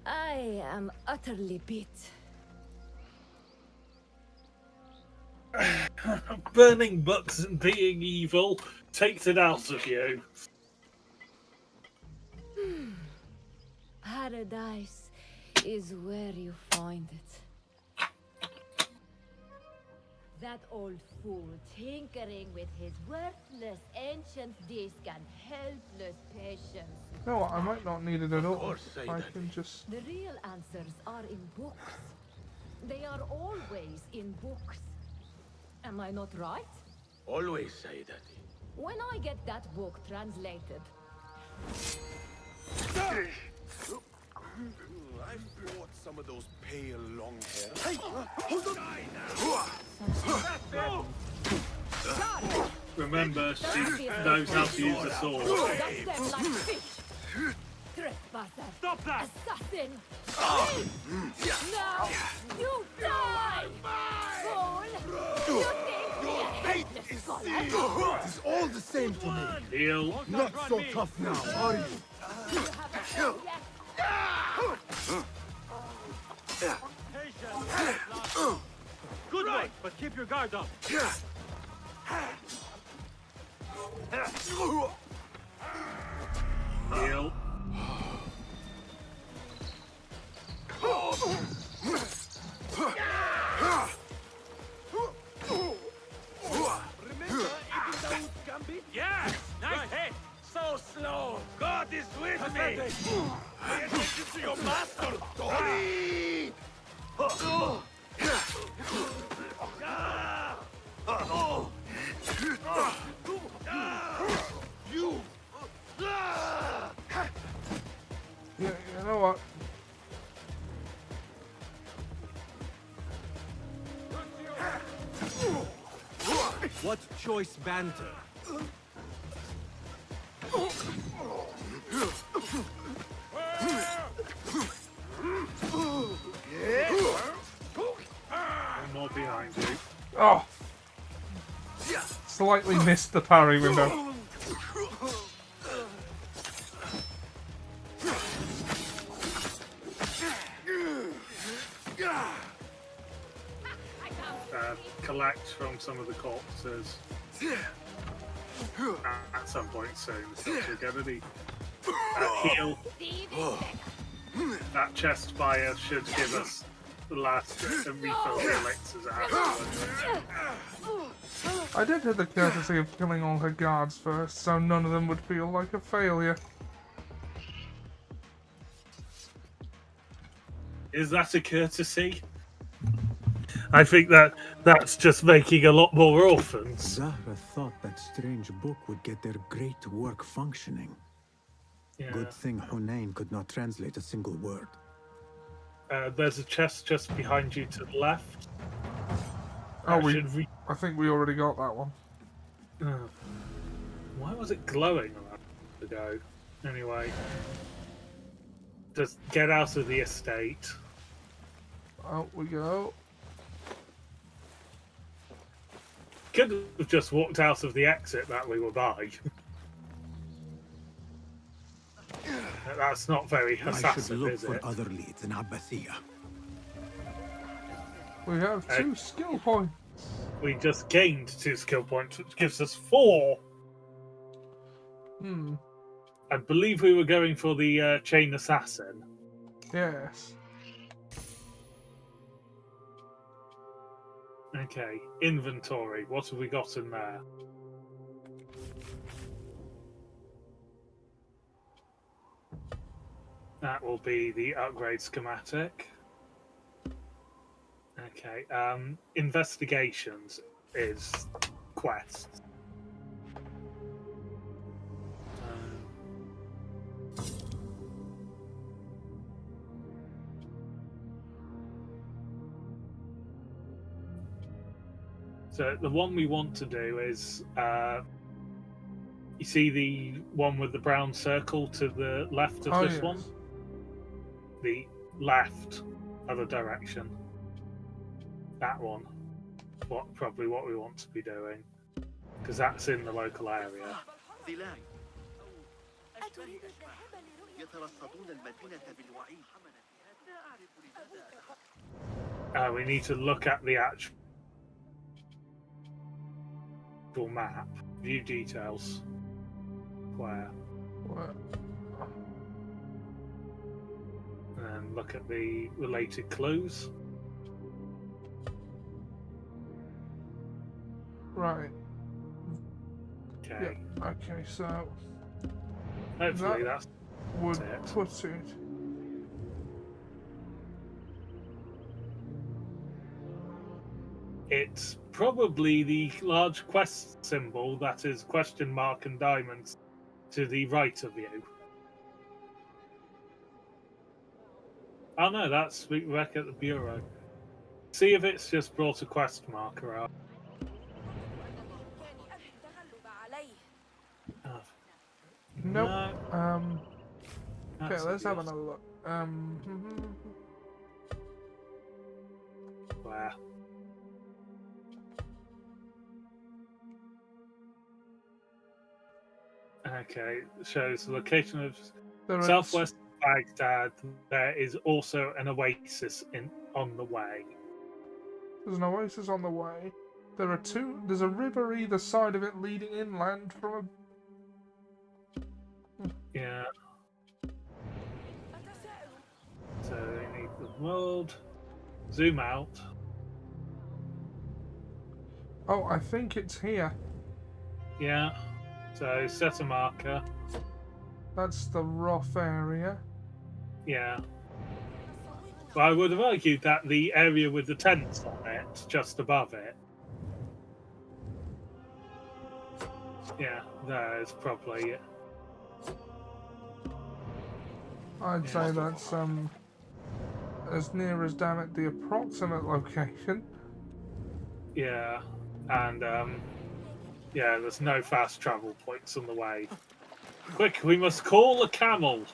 I am utterly beat. Burning books and being evil takes it out of you. Paradise is where you find it. That old fool tinkering with his worthless ancient disc and helpless patience. You know what, I might not need it at all. I can just... The real answers are in books. They are always in books. Am I not right? Always say that. When I get that book translated... I've bought some of those pale long hair. Hey, hold on! Remember, she knows how to use a sword. Stop that! Assassin! Now you die! Fool! You think Your hate is scholar? It is all the same to me. Heal. Not so tough now, are you? Good one, but keep your guard up. Heal. Yes! Nice hit! So slow! God is with me! Pay attention to your master! Tori! You! Yeah, you know what? What choice banter? One more behind you. Oh! Slightly missed the parry window. Collect from some of the corpses at some point soon, so you're gonna need heal. That chest fire should give us the last refill the elixirs afterwards. I did have the courtesy of killing all her guards first, so none of them would feel like a failure. Is that a courtesy? I think that's just making a lot more orphans. Zahra thought that strange book would get their great work functioning. Yeah. Good thing Hunain could not translate a single word. There's a chest just behind you to the left. Oh, I think we already got that one. Why was it glowing a moment ago? Anyway. Just get out of the estate. Out we go. Could have just walked out of the exit that we were by. That's not very I should assassin, look is for it? other leads in Abbasiyah. We have 2 skill points. We just gained 2 skill points, which gives us 4. I believe we were going for the chain assassin. Yes. Okay, inventory. What have we got in there? That will be the upgrade schematic. Okay, investigations is quests. So the one we want to do is, you see the one with the brown circle to the left of this one? The left other direction. That one. Probably what we want to be doing. Because that's in the local area. We need to look at the actual map. View details. Where? And then look at the related clues. Right. Okay. Yeah. Okay, so Hopefully that's would it. put it. It's probably the large quest symbol that is question mark and diamonds to the right of you. Oh no, that's back at the bureau. See if it's just brought a quest marker out. Nope. No. Okay, let's have another look. Where? Okay, shows the location of southwest Baghdad. There is also an oasis on the way. There's an oasis on the way. There are 2. There's a river either side of it leading inland from a. Yeah. So we need the world. Zoom out. Oh, I think it's here. Yeah. So set a marker. That's the rough area. Yeah. Well, I would have argued that the area with the tents on it, just above it. Yeah, there is probably it. I'd say that's as near as damn it the approximate location. Yeah, and yeah, there's no fast travel points on the way. Quick, we must call a camel.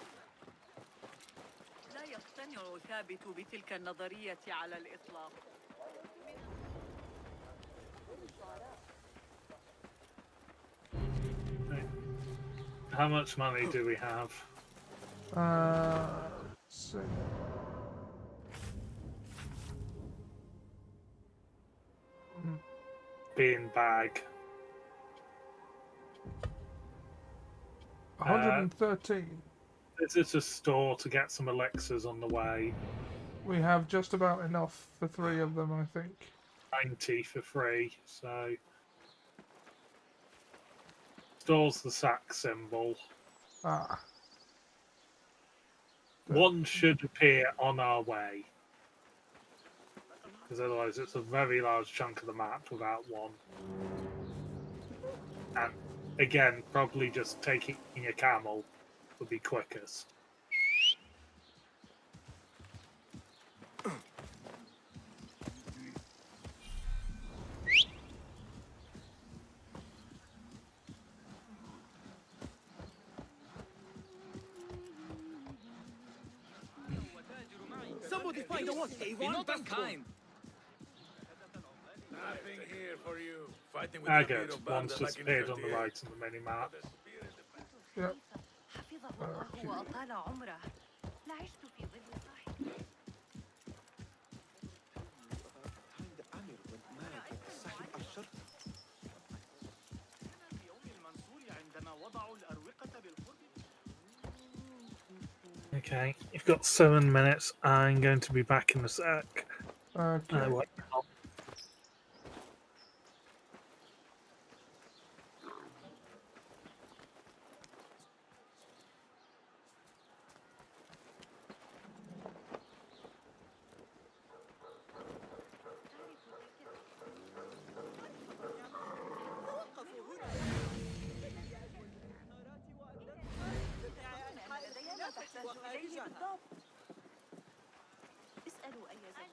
لا يقتنع ثابت بتلك النظرية على الإطلاق. How much money do we have? Let's see. Bean bag. 113. This is a store to get some elixirs on the way. We have just about enough for 3 of them, I think. 90 for free, so... Store's the sack symbol. Ah. One should appear on our way. Because otherwise it's a very large chunk of the map without one. And again, probably just taking a camel would be quickest. find a what? Not unkind. Nothing here for you. Fighting with I the get Hero once Band like in disappeared on the 58. right in the mini-map. Yep. حفظه الله وأطال عمره. لا عشت في ظل صاحبي. Okay, you've got 7 minutes. I'm going to be back in a sec. Okay. What? اسألوا أي زوج.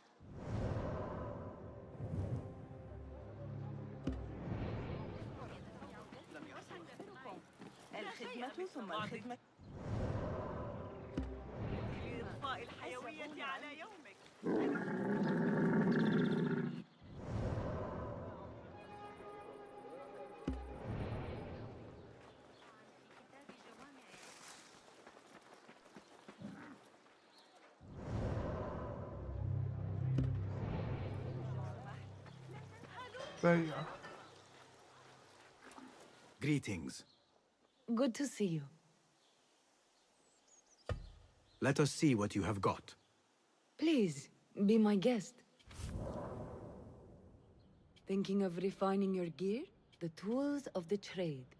الخدمة ثم الخدمة. لإضفاء الحيوية على يومك. There you are. Greetings. Good to see you. Let us see what you have got. Please, be my guest. Thinking of refining your gear? The tools of the trade.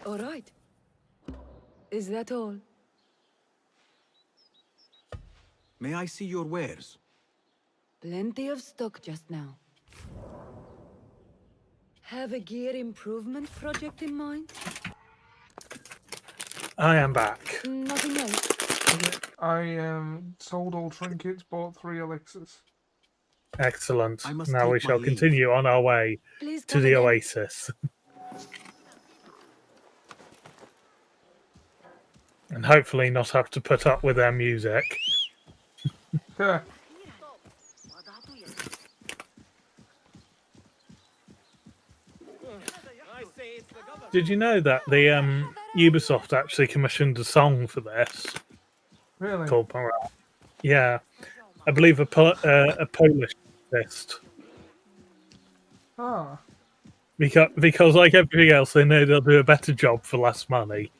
All right. Is that all? May I see your wares? Plenty of stock just now. Have a gear improvement project in mind? I am back. Nothing else. I sold all trinkets, bought 3 elixirs. Excellent. I must Now we take my shall leave. continue on our way Please to come the again. oasis. And hopefully not have to put up with their music. Yeah. Did you know that the Ubisoft actually commissioned a song for this? Really? Called Mirage. Yeah, I believe a Polish artist. Ah. Because like everything else, they know they'll do a better job for less money.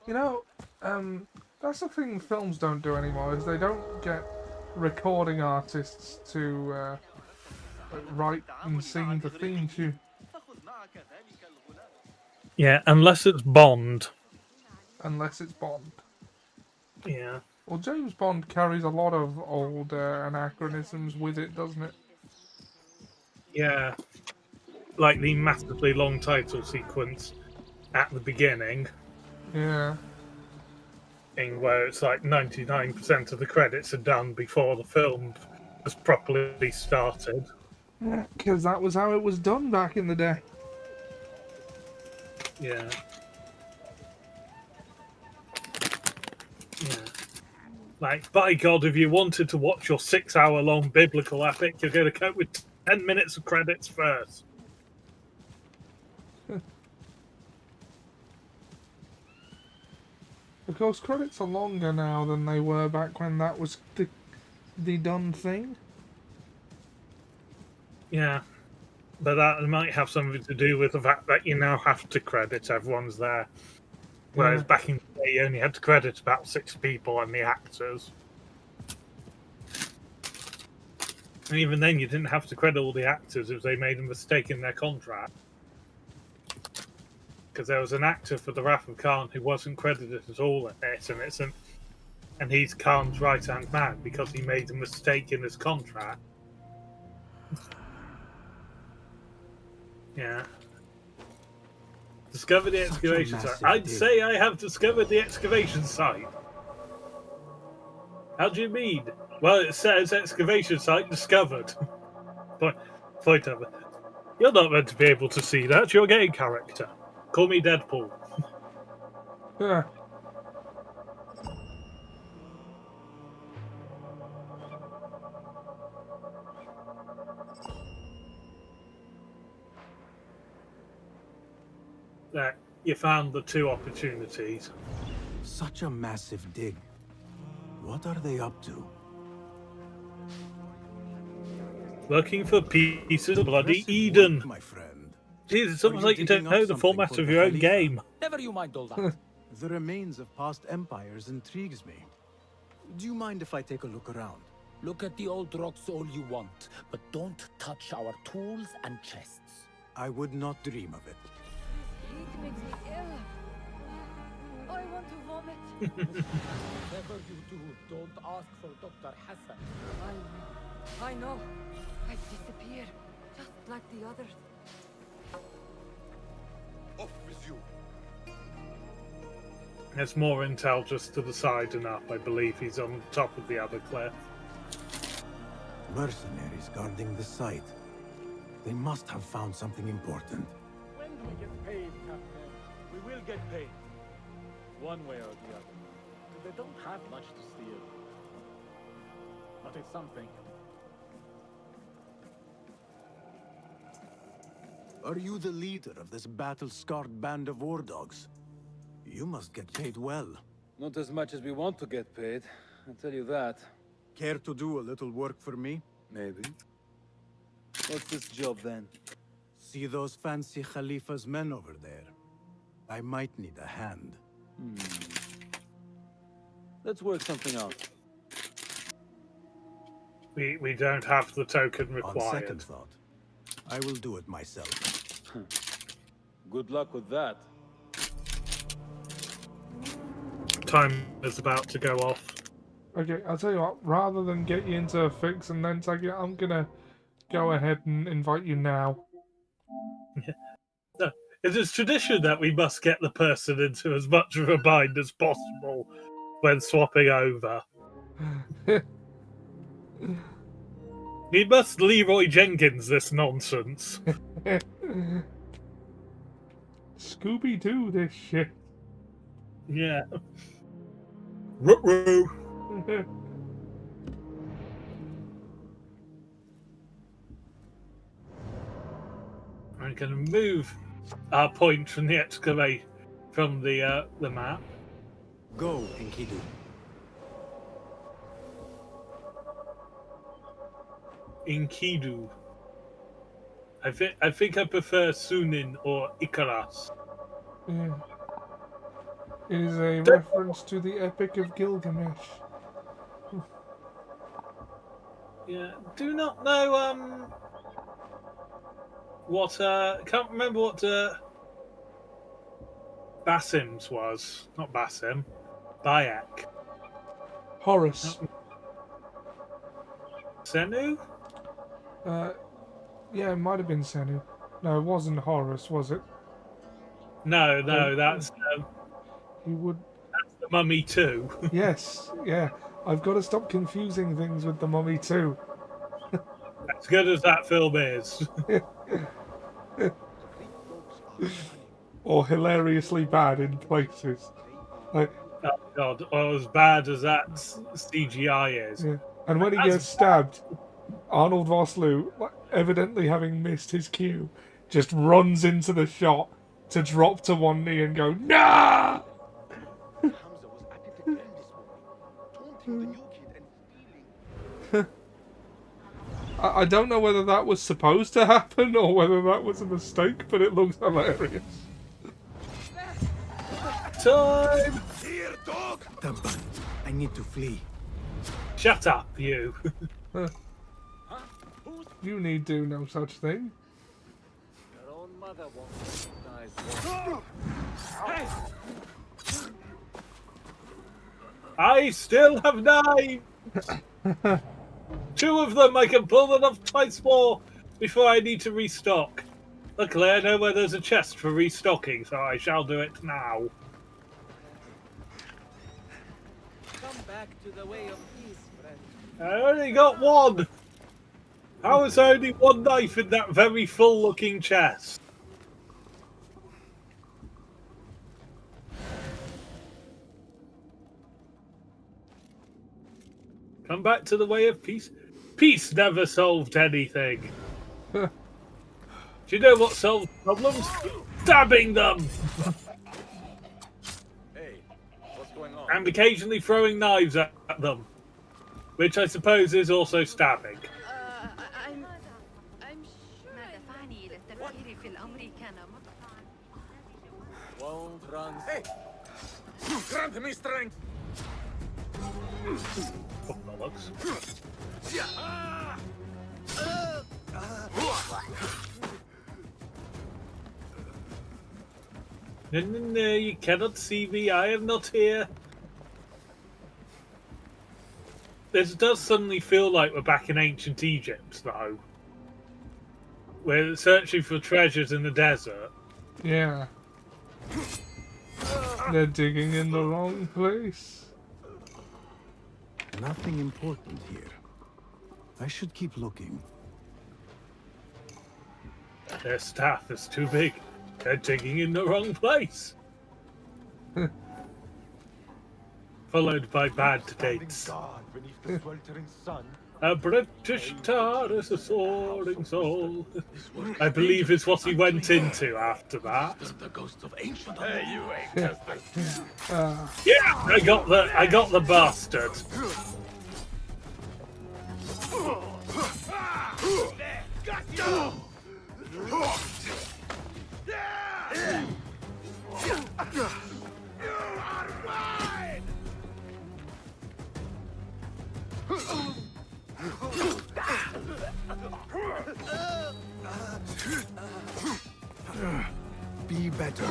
You know, that's the thing films don't do anymore, is they don't get recording artists to write and sing the theme tune. Yeah, unless it's Bond. Unless it's Bond. Yeah. Well, James Bond carries a lot of old anachronisms with it, doesn't it? Yeah. Like the massively long title sequence at the beginning. Yeah. Where it's like 99% of the credits are done before the film has properly started. Yeah, because that was how it was done back in the day. Yeah. Yeah. Like, by God, if you wanted to watch your 6-hour-long biblical epic, you're going to cope with 10 minutes of credits first. Of course, credits are longer now than they were back when that was the done thing. Yeah. But that might have something to do with the fact that you now have to credit everyone's there. Whereas back in the day, you only had to credit about 6 people and the actors. And even then, you didn't have to credit all the actors if they made a mistake in their contract. Because there was an actor for The Wrath of Khan who wasn't credited at all in it, and he's Khan's right-hand man because he made a mistake in his contract. Yeah. Discover the excavation site. I'd say I have discovered the excavation site. How do you mean? Well, it says excavation site discovered. Point over. You're not meant to be able to see that. You're getting character. Call me Deadpool. Yeah. There, you found the 2 opportunities. Such a massive dig. What are they up to? Looking for pieces of bloody Eden. My friend. Jeez, it's almost like you don't know the format of your own game. Never you mind all that. The remains of past empires intrigues me. Do you mind if I take a look around? Look at the old rocks all you want, but don't touch our tools and chests. I would not dream of it. Heat makes me ill. I want to vomit. Whatever you do, don't ask for Dr. Hassan. I know. I disappear, just like the others. Off with you. There's more intel just to the side and up. I believe he's on top of the other cliff. Mercenaries guarding the site. They must have found something important. When do we get paid, Captain? We will get paid. One way or the other. They don't have much to steal. But it's something. Are you the leader of this battle-scarred band of war dogs? You must get paid well. Not as much as we want to get paid, I'll tell you that. Care to do a little work for me? Maybe. What's this job then? See those fancy Caliph-a's men over there? I might need a hand. Let's work something out. We don't have the token On required. second thought, I will do it myself. Good luck with that. Time is about to go off. Okay, I'll tell you what, rather than get you into a fix and then take it, I'm gonna go ahead and invite you now. No, it is tradition that we must get the person into as much of a bind as possible when swapping over. We must Leroy Jenkins this nonsense. Scooby-Doo this shit. Yeah. Ruh-roh. I'm going to move our point from the excavate from the map. Go, Enkidu. Enkidu. I think I prefer Sunin or Icaras. Yeah. It is a reference to the Epic of Gilgamesh. Yeah, do not know what can't remember what Basim's was. Not Basim. Bayek. Horus. Senu? Yeah, it might have been Senu. No, it wasn't Horus, was it? No, that's he would. That's the Mummy 2. Yes, yeah. I've got to stop confusing things with the Mummy 2. As good as that film is. Or hilariously bad in places. Like, oh God, or as bad as that CGI is. yeah. And when he gets stabbed, Arnold Vosloo, evidently having missed his cue, just runs into the shot to drop to one knee and go, "Nah!" I don't know whether that was supposed to happen or whether that was a mistake, but it looks hilarious. Time! Here, dog! I need to flee. Shut up, you. You need do no such thing. Your own mother won't recognize one. I still have 9! 2 of them I can pull them off twice more before I need to restock. Luckily I know where there's a chest for restocking, so I shall do it now. Come back to the way of peace, I only got one. How is there only one knife in that very full-looking chest? Come back to the way of peace. Peace never solved anything. Do you know what solves problems? Stabbing them! Hey, what's going on? And occasionally throwing knives at them. Which I suppose is also stabbing. Won't run. Hey! Grant me strength! Oh, bollocks. No, you cannot see me. I am not here. This does suddenly feel like we're back in ancient Egypt, though. We're searching for treasures in the desert. Yeah. They're digging in the wrong place. Nothing important here. I should keep looking. Their staff is too big. They're digging in the wrong place. Followed by bad dates. A British tar is a soaring soul. I believe is what he went into after that. Hey, you ain't Yeah, I got the bastard. Be better.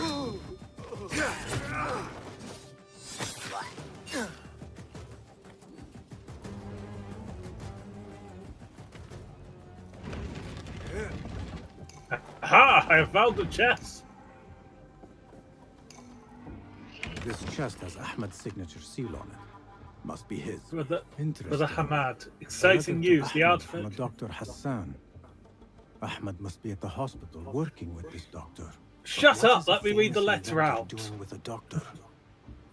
Ha! I have found the chest. This chest has Ahmed's signature seal on it. Must be his. Brother Interesting. Hamad. Exciting news. The Ahmed from artifact. a Dr. Hassan. Ahmed must be at the hospital working with this doctor. Shut But what up! is a Let me read the famous letter inventor out. Doing with a doctor?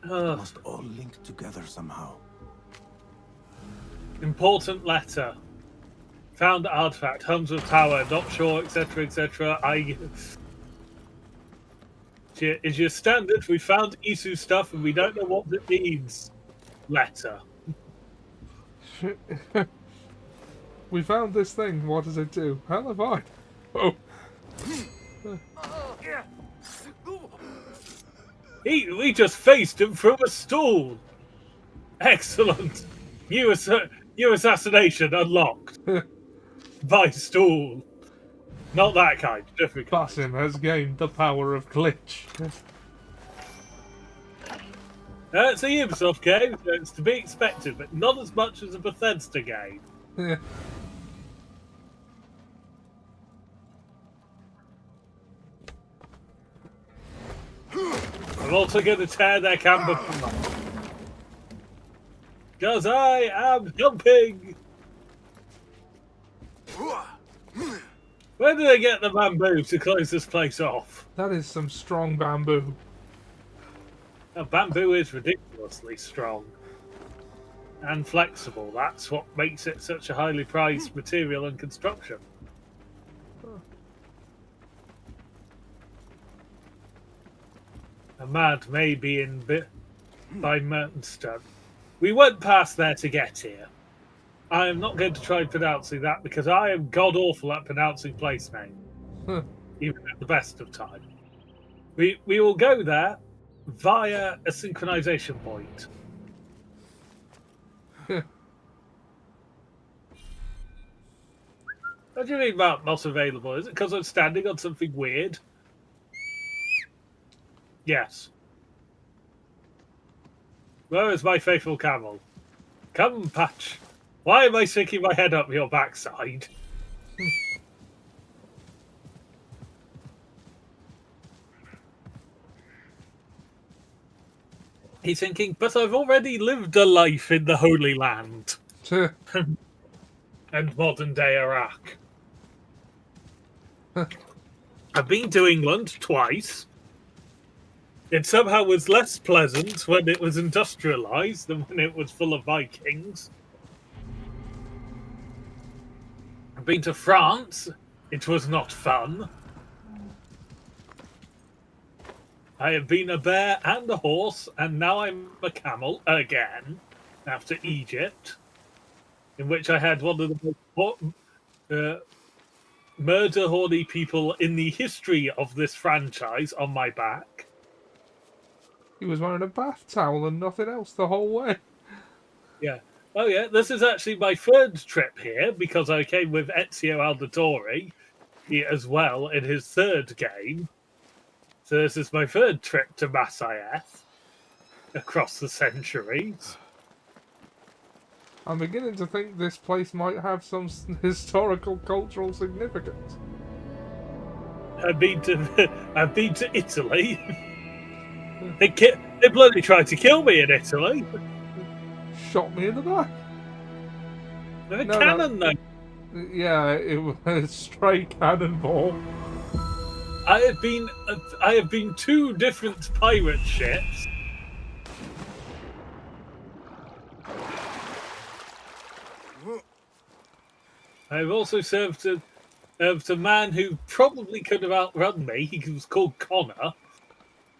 It must all link together somehow. Important letter. Found artifact. Hums of power. Not sure, etc., etc. Is your standard? We found Isu stuff and we don't know what it means. Letter. We found this thing. What does it do? Hell have I? Oh. We just faced him through a stool. Excellent. New assassination unlocked. By stool. Not that kind. Different kind. Basim has gained the power of glitch. It's a Ubisoft game, so it's to be expected, but not as much as a Bethesda game. Yeah. I'm also going to tear their camp apart. Because I am jumping! Where did they get the bamboo to close this place off? That is some strong bamboo. Now, bamboo is ridiculously strong. And flexible. That's what makes it such a highly prized material in construction. Ahmad may be in by Mertonstone. We went past there to get here. I am not going to try pronouncing that because I am god-awful at pronouncing place names. Even at the best of time. We will go there via a synchronization point. What do you mean about not available? Is it because I'm standing on something weird? Yes. Where is my faithful camel? Come, Patch. Why am I sticking my head up your backside? He's thinking, but I've already lived a life in the Holy Land. and modern day Iraq. I've been to England twice. It somehow was less pleasant when it was industrialized than when it was full of Vikings. I've been to France. It was not fun. I have been a bear and a horse, and now I'm a camel again, after Egypt, in which I had one of the most murder-horny people in the history of this franchise on my back. He was wearing a bath towel and nothing else the whole way. Yeah. Oh, yeah. This is actually my third trip here because I came with Ezio Auditore as well in his third game. So this is my third trip to Masyaf across the centuries. I'm beginning to think this place might have some historical, cultural significance. I've been to Italy. They bloody tried to kill me in Italy. Shot me in the back. With a cannon, though. Yeah, it was a stray cannonball. I have been 2 different pirate ships. I've also served a man who probably could have outrun me. He was called Connor.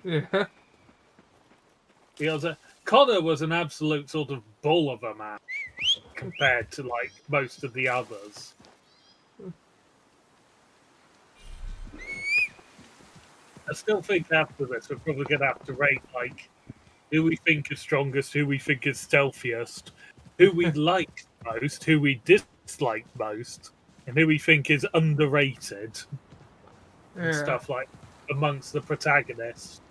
Yeah. Connor was an absolute sort of bull of a man compared to like most of the others. I still think after this we're probably going to have to rate like who we think is strongest, who we think is stealthiest, who we like most, who we dislike most, and who we think is underrated. And stuff like amongst the protagonists.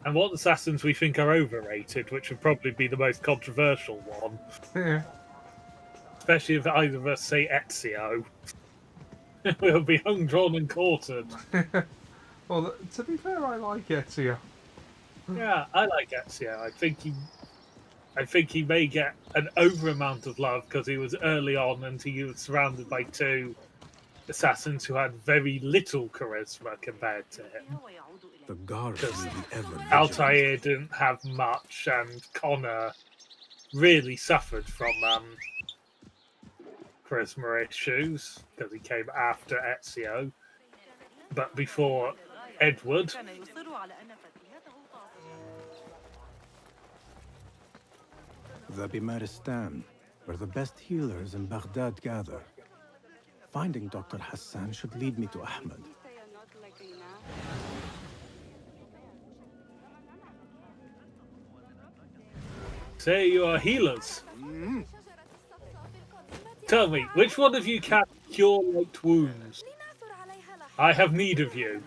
And what assassins we think are overrated, which would probably be the most controversial one. Yeah. Especially if either of us say Ezio. We'll be hung, drawn, and quartered. Well, to be fair, I like Ezio. Yeah, I like Ezio. I think he may get an over amount of love because he was early on and he was surrounded by 2 assassins who had very little charisma compared to him. The guards will be ever vigilant. Altair didn't have much, and Connor really suffered from charisma issues because he came after Ezio, but before Edward. The Bimaristan, where the best healers in Baghdad gather. Finding Dr. Hassan should lead me to Ahmed. Say you are healers. Tell me, which one of you can cure light wounds? I have need of you.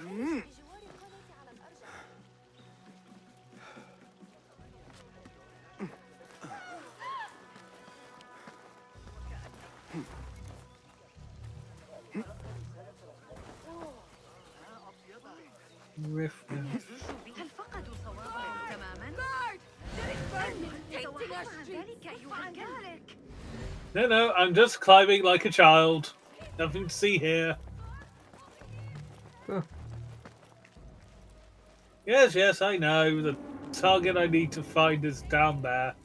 هل فقدوا صوابهم تماما؟ No, I'm just climbing like a child. Nothing to see here. Huh. Yes, I know. The target I need to find is down there.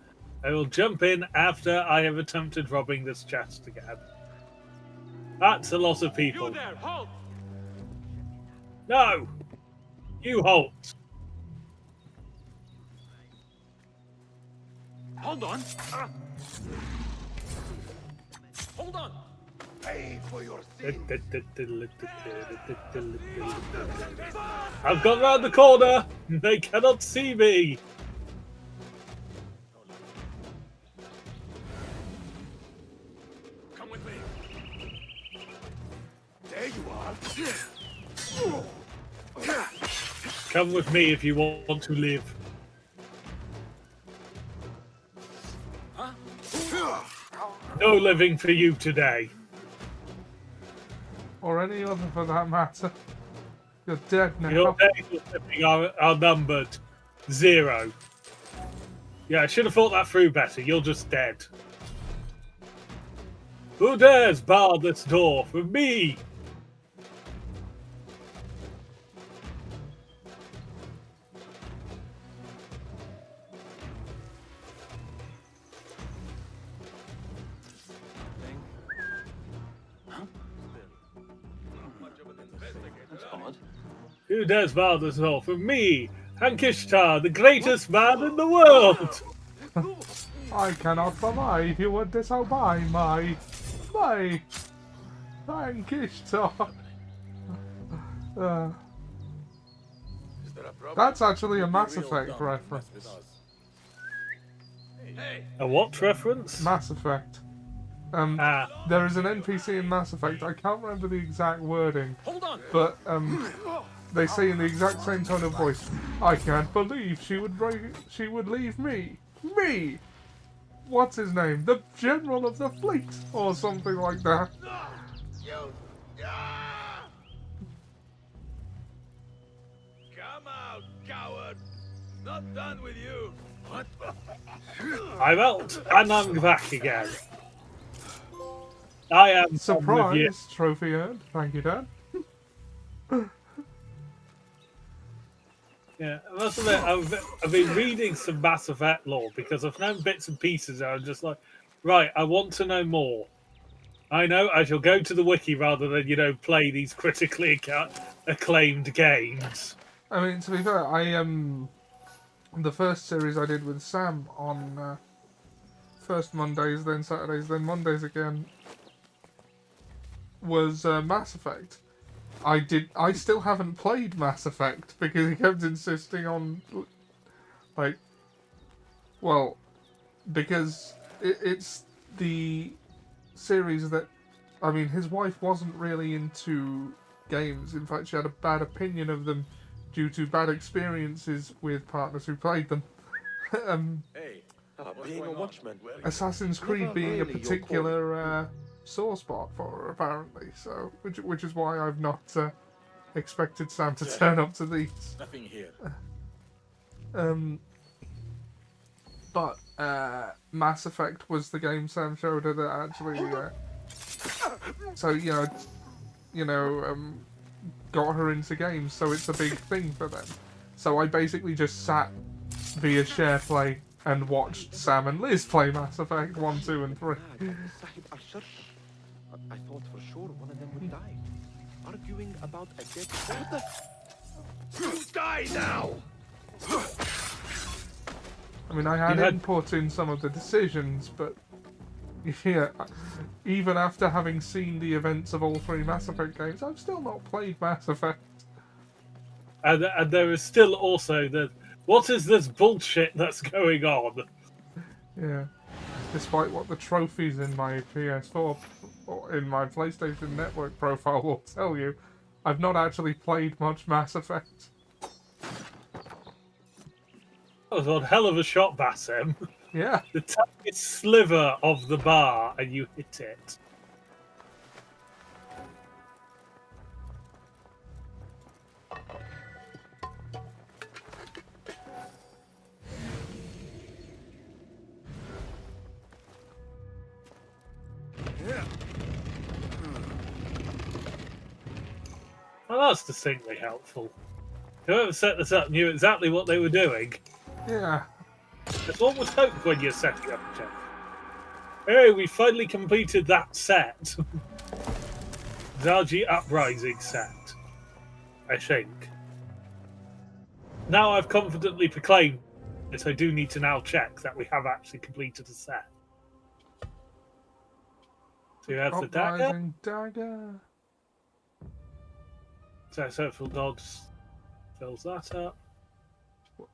I will jump in after I have attempted robbing this chest again. That's a lot of people. You there, halt! No! You halt! Hold on! Hold on! Pay for your I've gone round the corner! They cannot see me! Come with me! There you are! Come with me if you want to live. Huh? No living for you today. Or any other for that matter. You're dead now. Your days of living are numbered. 0. Yeah, I should have thought that through better. You're just dead. Who dares bar this door for me? That's odd. Who dares bar this door for me? Hankishtar, the greatest man in the world! I cannot survive. You would disobey my Ishtar. That's actually a Mass Effect reference. A what reference? Mass Effect. There is an NPC in Mass Effect. I can't remember the exact wording, but they say in the exact same tone of voice, "I can't believe she would leave me. Me! What's his name? The General of the Fleet!" Or something like that. Come out, coward! Not done with you! What? I'm out, and I'm back again. I am surprise. Trophy earned. Thank you, Dad. Yeah, I must admit, I've been reading some Mass Effect lore because I've known bits and pieces and I'm just like, right, I want to know more. I know I shall go to the wiki rather than, play these critically acclaimed games. I mean, to be fair, the first series I did with Sam on first Mondays, then Saturdays, then Mondays again, was Mass Effect. I still haven't played Mass Effect because he kept insisting on, because it's the series that, I mean, his wife wasn't really into games. In fact, she had a bad opinion of them due to bad experiences with partners who played them. Being a watchman. Assassin's Creed being a particular sore spot for her, apparently. So, which is why I've not expected Sam to turn up to these. Nothing here. But Mass Effect was the game Sam showed her that actually. Got her into games, so it's a big thing for them. So I basically just sat via SharePlay and watched Sam and Liz play Mass Effect 1, 2, and 3. I thought for sure one of them would die. Arguing about a dead brother? You die now! I mean, I had input in some of the decisions, but yeah, even after having seen the events of all 3 Mass Effect games, I've still not played Mass Effect. And there is still also what is this bullshit that's going on? Yeah. Despite what the trophies in my PS4 or in my PlayStation Network profile will tell you, I've not actually played much Mass Effect. That was one hell of a shot, Bassem. Yeah. The tiniest sliver of the bar and you hit it. Well, that's distinctly helpful. Whoever set this up knew exactly what they were doing. Yeah. That's what was hoped when you're setting up a check. Hey, we finally completed that set. Zargi Uprising set. I think. Now I've confidently proclaimed that I do need to now check that we have actually completed a set. So you have the dagger. So Circle Dodge fills that up.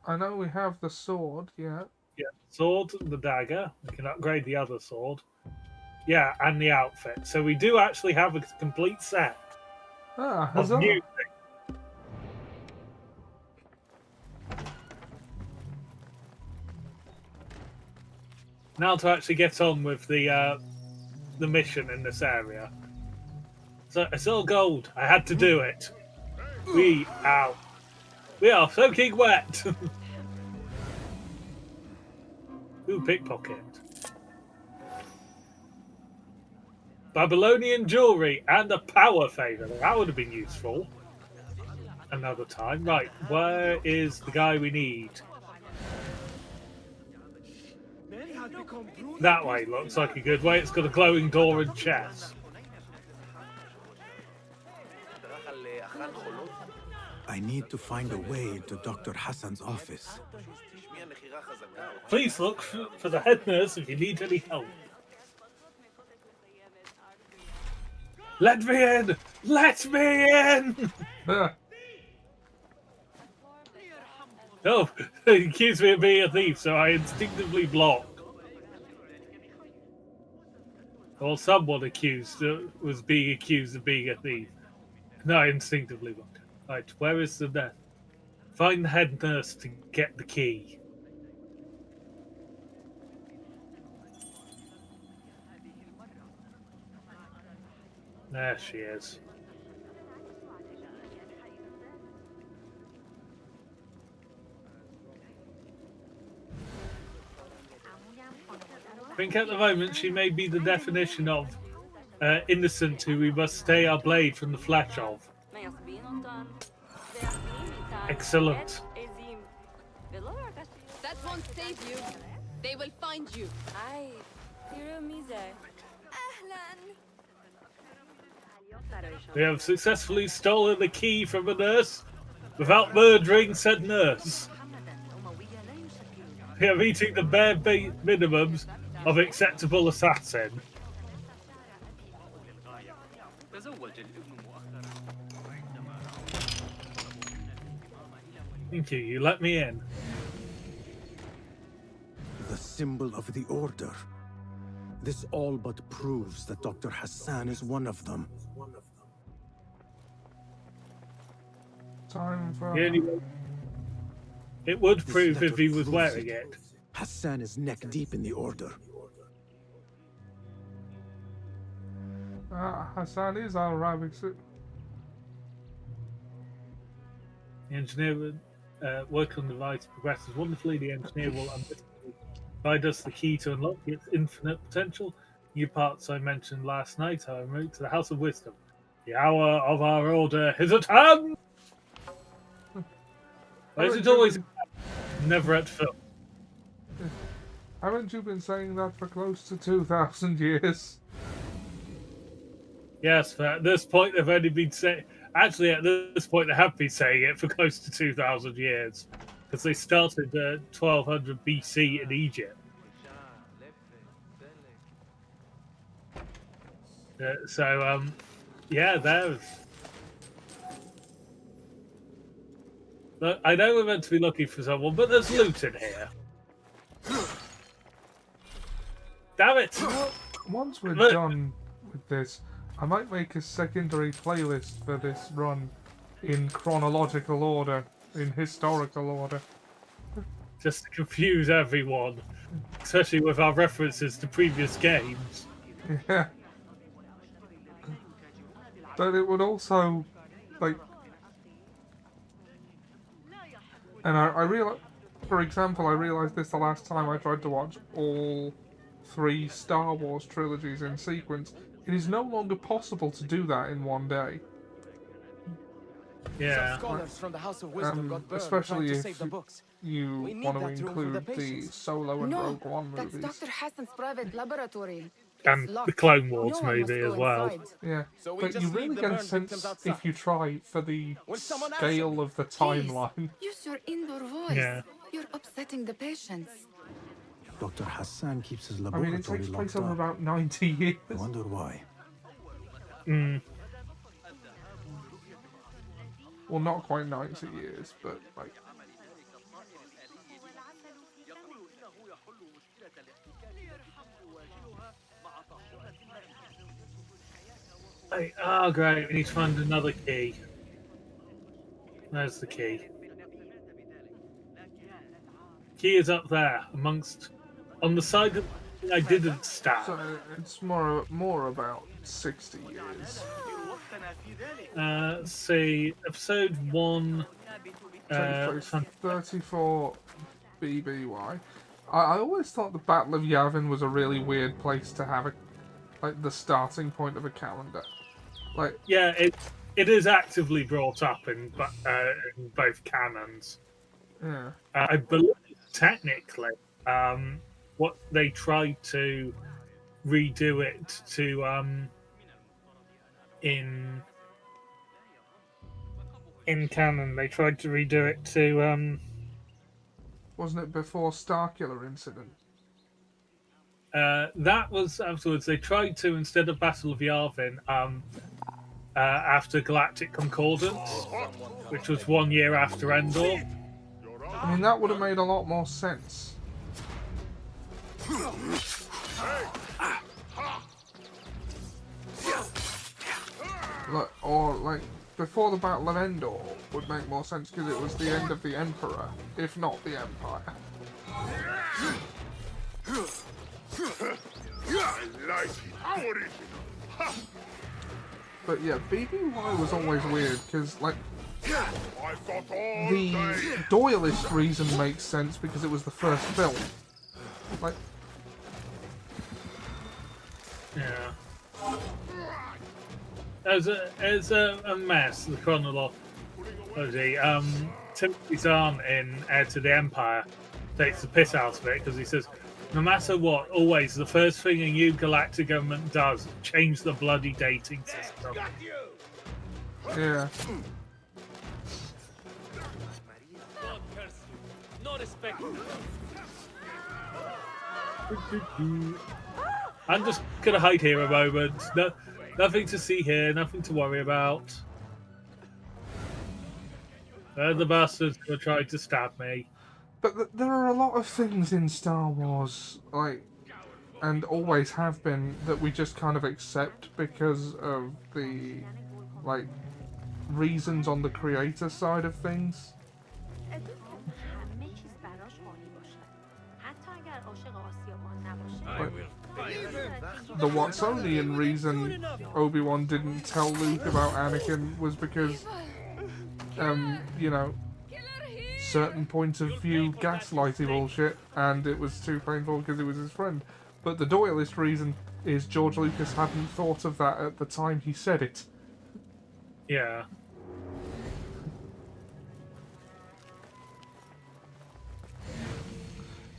I know we have the sword, yeah. Yeah, sword, the dagger. We can upgrade the other sword. Yeah, and the outfit. So we do actually have a complete set of new things. Now to actually get on with the mission in this area. So it's all gold. I had to do it. We are soaking wet. Ooh, pickpocket. Babylonian jewelry and a power favor. That would have been useful. Another time. Right, where is the guy we need? That way looks like a good way. It's got a glowing door and chest. I need to find a way into Dr. Hassan's office. Please look for the head nurse if you need any help. Let me in! Let me in! Oh, he accused me of being a thief, so I instinctively block. Or someone was being accused of being a thief. No, I instinctively blocked. Right, where is the nurse? Find the head nurse to get the key. There she is. I think at the moment she may be the definition of innocent who we must stay our blade from the flesh of. Excellent. That won't save you. They will find you. We have successfully stolen the key from a nurse without murdering said nurse. We are meeting the bare minimums of acceptable assassin. Thank you, you let me in. The symbol of the Order. This all but proves that Dr. Hassan is one of them. Time for... It would This prove letter if he was proves wearing it. it. Hassan is neck deep in the Order. Hassan is our Arabic. The engineer would work on the device progresses wonderfully. The engineer will provide us the key to unlock its infinite potential. New parts I mentioned last night are en route to the House of Wisdom. The hour of our order is at hand! Why is it always never at film? Haven't you been saying that for close to 2,000 years? Yes, but at this point they've only been saying... Actually, at this point they have been saying it for close to 2,000 years. Because they started 1200 BC in Egypt. Yeah, there's... Look, I know we're meant to be looking for someone, but there's loot in here. Damn it! Once we're done with this, I might make a secondary playlist for this run in chronological order, in historical order. Just to confuse everyone, especially with our references to previous games. Yeah. But it would also, like... And I realize, for example, I realized this the last time I tried to watch all 3 Star Wars trilogies in sequence. It is no longer possible to do that in one day. Yeah. Some scholars from the House of Wisdom got burned especially trying to if save the books. you We need want to that room for the include the patients. Solo and Rogue One That's movies. Dr. Hassan's private laboratory. And It's the locked. Clone Wars No one must movie go as well. inside. Yeah, So we but just you leave really the get a burned victims sense, outside. if you try, for the Will someone scale of the timeline. Use your indoor voice. Yeah. You're upsetting the patients. Dr. Hassan keeps his I mean, laboratory it takes place locked over up. about 90 years. I wonder why. Well, not quite 90 years, but like... Oh, great. We need to find another key. There's the key. Key is up there, amongst... On the side that I didn't stab. So it's more about 60 years. Let's see. Episode 1... Takes place 34 BBY. I always thought the Battle of Yavin was a really weird place to have the starting point of a calendar. Like, yeah, it is actively brought up in both canons. Yeah. I believe technically, what they tried to redo it to in canon, they tried to redo it to wasn't it before Starkiller incident? that was afterwards. They tried to, instead of Battle of Yavin, after Galactic Concordance, which was 1 year after Endor. I mean, that would have made a lot more sense. Like, before the Battle of Endor would make more sense because it was the end of the Emperor, if not the Empire. But yeah, BBY was always weird because, like, the Doyleist reason makes sense because it was the first film. Like, yeah. There's a mess, the chronology. Timothy Zahn in Heir to the Empire takes the piss out of it because he says, no matter what, always the first thing a new galactic government does, change the bloody dating system. Yeah. No respect. I'm just gonna hide here a moment. No, nothing to see here, nothing to worry about. The bastards who tried to stab me. But there are a lot of things in Star Wars, like, and always have been, that we just kind of accept because of the, like, reasons on the creator side of things. Like, the Watsonian reason Obi-Wan didn't tell Luke about Anakin was because, you know, certain point of view gaslighty bullshit, and it was too painful because he was his friend. But the Doyleist reason is George Lucas hadn't thought of that at the time he said it. Yeah.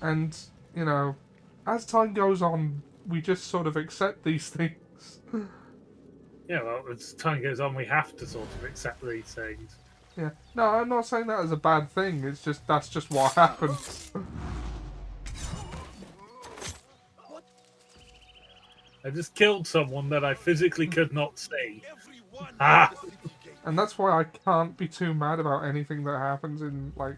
And, you know, as time goes on, we just sort of accept these things. Yeah, well, as time goes on, we have to sort of accept these things. Yeah. No, I'm not saying that as a bad thing, it's just, that's just what happens. I just killed someone that I physically could not see. Ah! And that's why I can't be too mad about anything that happens in, like,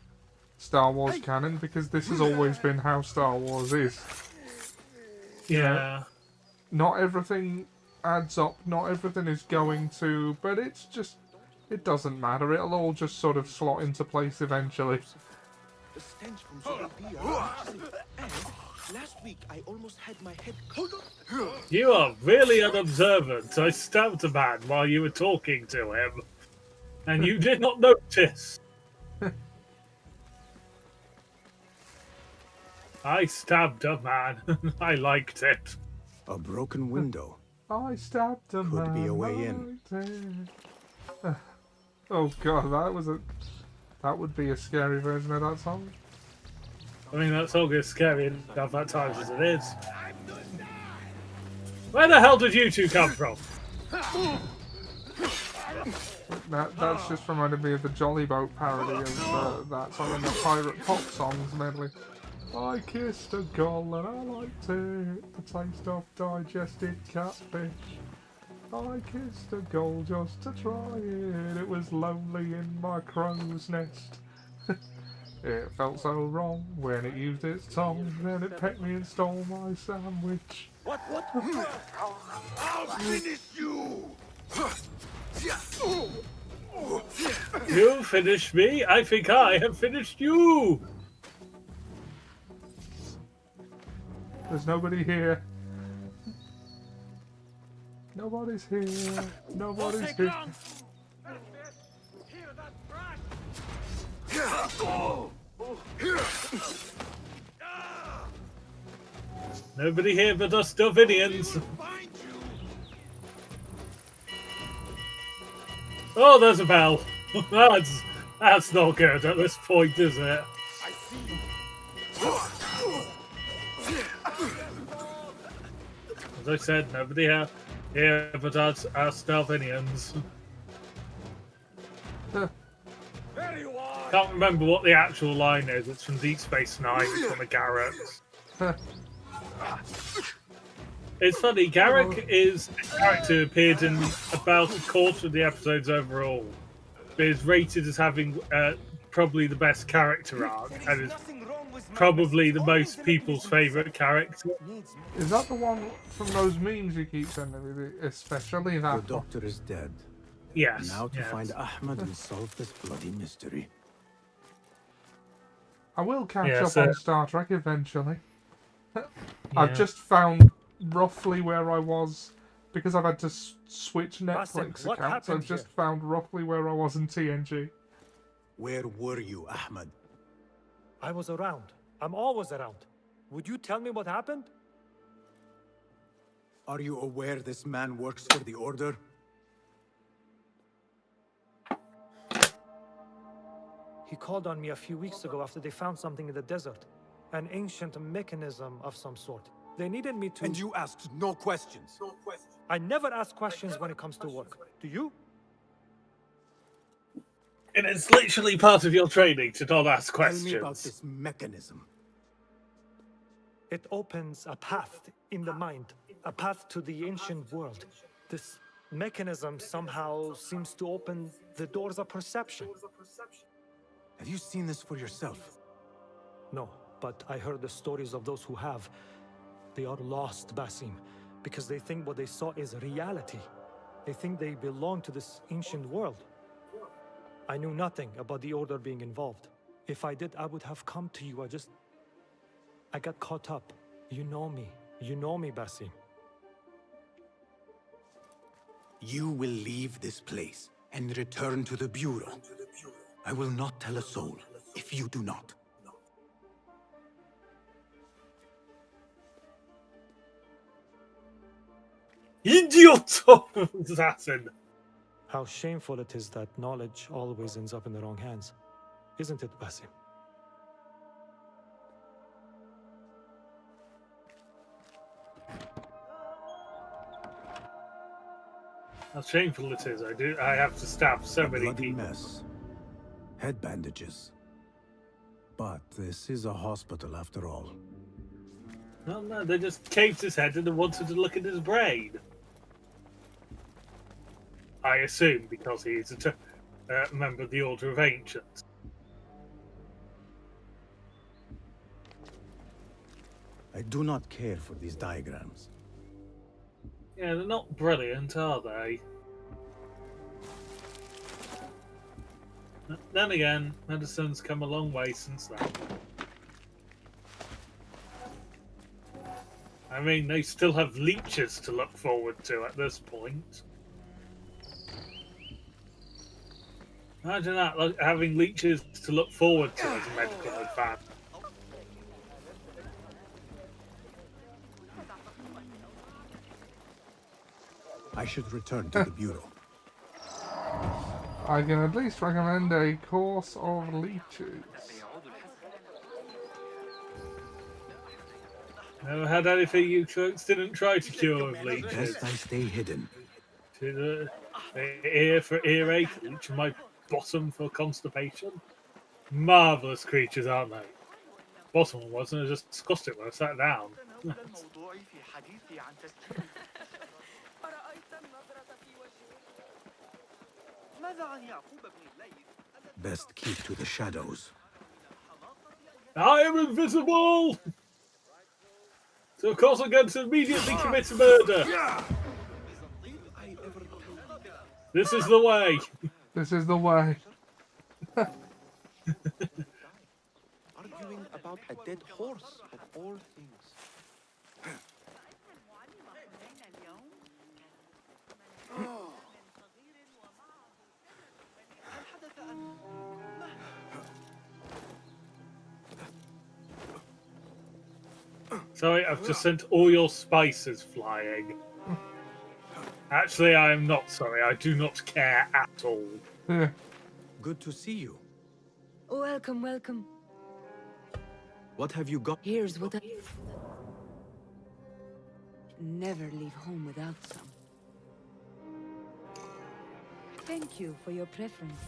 Star Wars canon, because this has always been how Star Wars is. You know, not everything adds up, not everything is going to, but it's just, it doesn't matter, it'll all just sort of slot into place eventually. The stench from Zombie and last week I almost had my head cut. You are really unobservant. I stabbed a man while you were talking to him, and you did not notice. I stabbed a man. I liked it. A broken window. I stabbed a man. Could be a way in. Oh god, that would be a scary version of that song. I mean, that song is scary enough at times as it is. Where the hell did you two come from? That's just reminded me of the Jolly Boat parody of that song and the Pirate Pop songs medley. I kissed a gull and I liked it, the taste of digested catfish. I kissed a gull just to try it, it was lonely in my crow's nest. It felt so wrong when it used its tongue, then it pecked me and stole my sandwich. What? I'll finish you! You finished me? I think I have finished you! There's nobody here. Nobody's here. Nobody's here. Nobody here but us Darwinians. Oh, there's a bell. That's not good at this point, is it? As I said, nobody here but us Darwinians. Can't remember what the actual line is. It's from Deep Space Nine. It's one of Garrett's. It's funny, Garrick is a character who appeared in about a quarter of the episodes overall, but is rated as having probably the best character arc, and is probably the most people's favourite character. Is that the one from those memes you keep sending me, especially that The doctor is dead. Yes. Now to yes. find Ahmed and solve this bloody mystery. I will catch Yeah, up so- on Star Trek eventually. Yeah. I've just found roughly where I was because I've had to switch Netflix what accounts. happened I've just here? found roughly where I was in TNG. Where were you, Ahmed? I was around. I'm always around. Would you tell me what happened? Are you aware this man works for the Order? He called on me a few weeks ago after they found something in the desert. An ancient mechanism of some sort. They needed me to... And you asked no questions? I never ask questions when it comes to work. Do you? And it's literally part of your training to not ask questions. Tell me about this mechanism. It opens a path in the mind. A path to the ancient world. This mechanism somehow seems to open the doors of perception. Have you seen this for yourself? No, but I heard the stories of those who have. They are lost, Basim, because they think what they saw is reality. They think they belong to this ancient world. I knew nothing about the Order being involved. If I did, I would have come to you. I got caught up. You know me. You know me, Basim. You will leave this place and return to the Bureau. I will not tell a soul if you do not. Idiot! Assassin! How shameful it is that knowledge always ends up in the wrong hands. Isn't it, Basim? How shameful it is. I have to stab so many Bloody people. mess. Head bandages. But this is a hospital after all. No, they just caved his head in and wanted to look at his brain. I assume because he is a member of the Order of Ancients. I do not care for these diagrams. Yeah, they're not brilliant, are they? Then again, medicine's come a long way since then. I mean, they still have leeches to look forward to at this point. Imagine that, like, having leeches to look forward to as a medical advance. I should return to the Bureau. I can at least recommend a course of leeches. Never had anything you folks didn't try to cure with leeches. Best I stay hidden. To the ear for earache, leech in my bottom for constipation. Marvellous creatures, aren't they? Bottom one wasn't, I just discussed it when I sat down. Best keep to the shadows. I am invisible! So of course I'm going to immediately commit a murder. This is the way. This is the way. Arguing about a dead horse of all things. Sorry, I've just sent all your spices flying. Actually, I am not sorry. I do not care at all. Yeah. Good to see you. Welcome, welcome. What have you got? Here's what I... Never leave home without some. Thank you for your preference.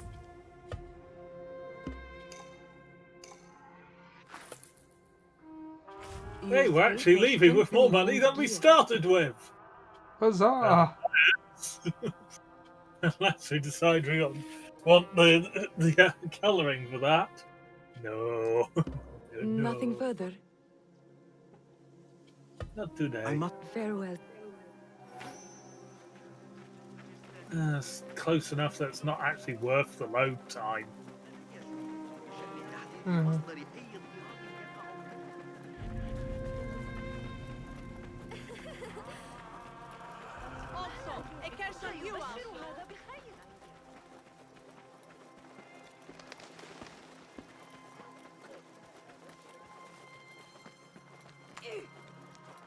Hey, we're actually leaving with more money than we started with. Huzzah! Unless we decide we want the colouring for that. No. Nothing No. further. Not today. Farewell. It's close enough that it's not actually worth the load time.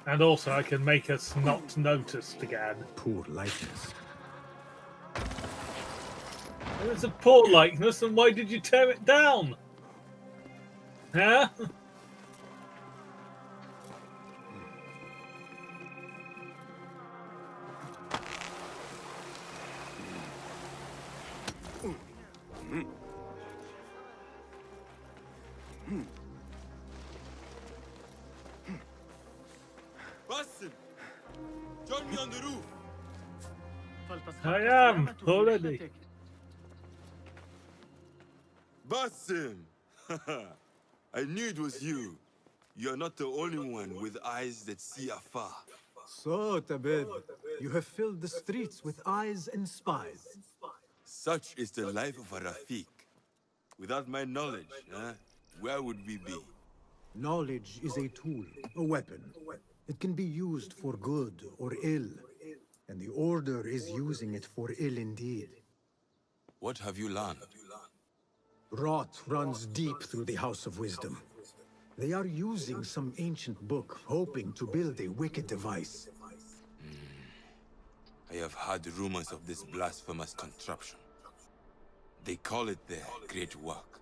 And also, I can make us not noticed again. Poor likeness. It's a poor likeness, and why did you tear it down? Huh? Basim, join me on the roof. I am already. Basim! I knew it was you. You're not the only one with eyes that see afar. So, Tabib, you have filled the streets with eyes and spies. Such is the life of a Rafiq. Without my knowledge, where would we be? Knowledge is a tool, a weapon. It can be used for good or ill, and the Order is using it for ill indeed. What have you learned? Rot runs deep through the House of Wisdom. They are using some ancient book, hoping to build a wicked device. I have heard rumors of this blasphemous contraption. They call it their great work.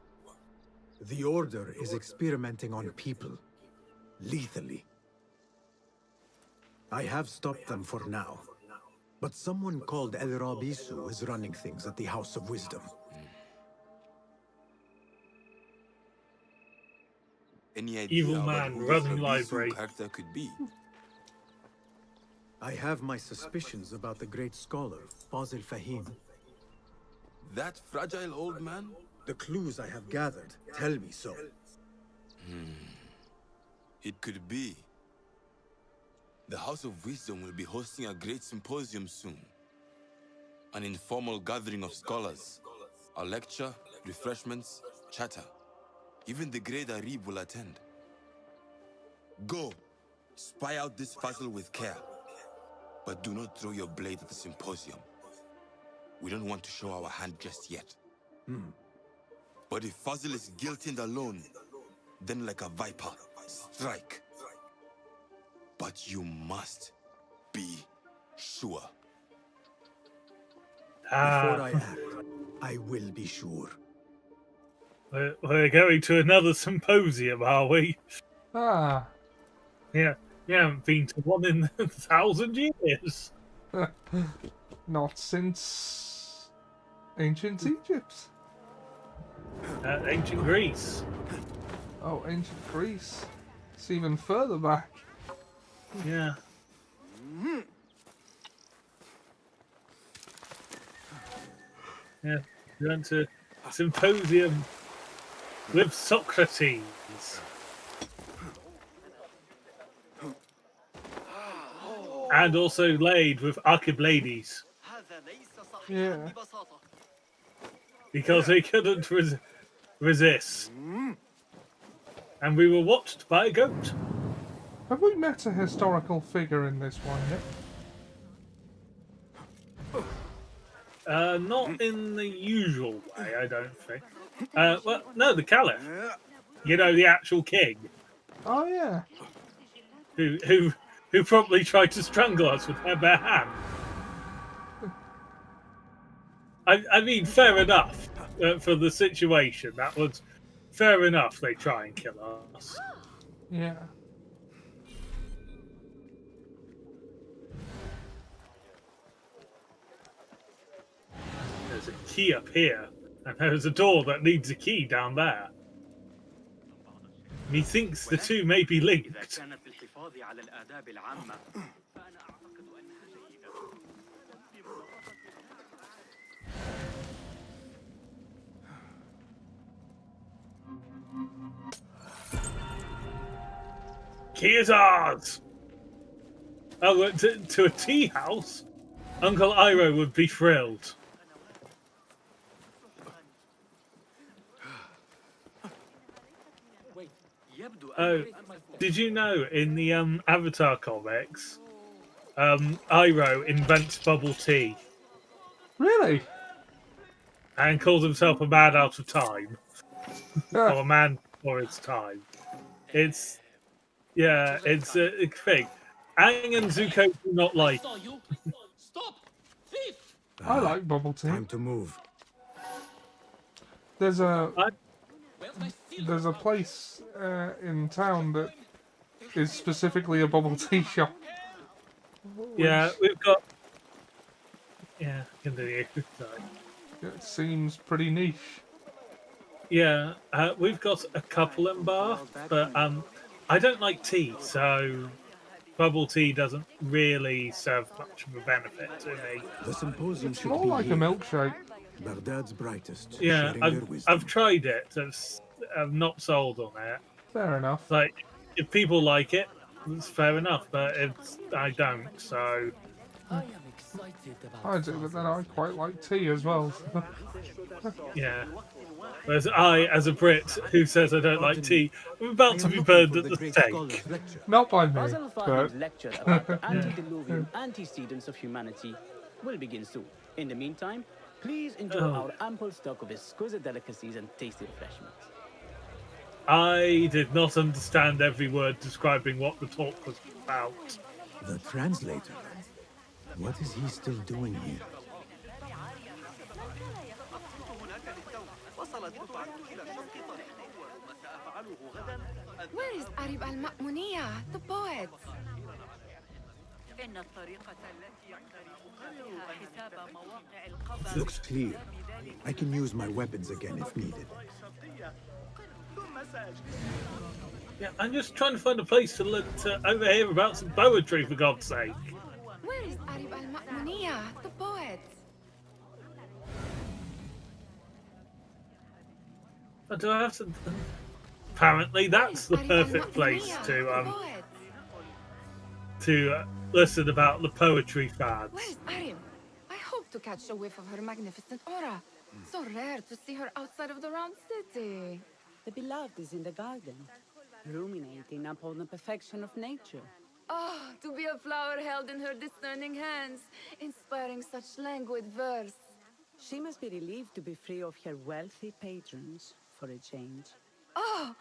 The Order is experimenting on people, lethally. I have stopped them for now, but someone called El Rabisu is running things at the House of Wisdom. Any idea Evil about man who this running Rabisu library. character could be? I have my suspicions about the great scholar, Fazil Fahim. That fragile old man? The clues I have gathered tell me so. It could be. The House of Wisdom will be hosting a great symposium soon. An informal gathering of scholars. A lecture, refreshments, chatter. Even the great Arib will attend. Go, spy out this Fazil with care. But do not throw your blade at the symposium. We don't want to show our hand just yet. But if Fazil is guilty and alone, then like a viper, strike. But you must be sure. Before I act, I will be sure. We're going to another symposium, are we? Ah. Yeah, you haven't been to one in 1,000 years. Not since ancient Egypt. Ancient Greece. Oh, ancient Greece. It's even further back. Yeah. Yeah, we went to a symposium with Socrates. And also laid with Archiblades. Yeah. Because they couldn't resist. And we were watched by a goat. Have we met a historical figure in this one yet? Not in the usual way, I don't think. Well, no, the Caliph. You know, the actual king. Oh, yeah. who promptly tried to strangle us with her bare hand. I mean, fair enough for the situation. That was fair enough. They try and kill us. Yeah. There's a key up here, and there's a door that needs a key down there. Methinks the two may be linked. Key is ours! Oh, to a tea house? Uncle Iroh would be thrilled. Oh, did you know in the Avatar comics, Iroh invents bubble tea? Really? And calls himself a man out of time. Or a man for his time. It's a thing. Aang and Zuko do not like. Stop! Thief! I like bubble tea. Time to move. There's a place in town that is specifically a bubble tea shop. Yeah, we've got. Yeah, continue. Sorry. It seems pretty niche. Yeah, we've got a couple in Bath, but I don't like tea, so bubble tea doesn't really serve much of a benefit to me. The symposium should More be like a here. milkshake. Baghdad's brightest. Yeah, sharing their wisdom. I've tried it. I'm not sold on it. Fair enough. Like, if people like it, it's fair enough, but I don't, so. I do, but then I quite like tea as well. Yeah. Whereas I, as a Brit who says I don't like tea, I'm about to be burned at the stake. Not by me, Basil but... Fahim's lecture about the antediluvian antecedents of humanity will begin soon. In the meantime, please enjoy our ample stock of exquisite delicacies and tasty refreshments. I did not understand every word describing what the talk was about. The translator. What is he still doing here? Where is Arib al-Ma'muniya, the poet? Looks clear. I can use my weapons again if needed. Yeah, I'm just trying to find a place to overhear about some poetry, for God's sake. Where is Arib al-Ma'muniya, the poet? Do I have to? Apparently, that's the perfect place to listen about the poetry fads. Where is Arib? I hope to catch a whiff of her magnificent aura. So rare to see her outside of the round city. The beloved is in the garden, ruminating upon the perfection of nature. Oh, to be a flower held in her discerning hands, inspiring such languid verse. She must be relieved to be free of her wealthy patrons for a change. Oh,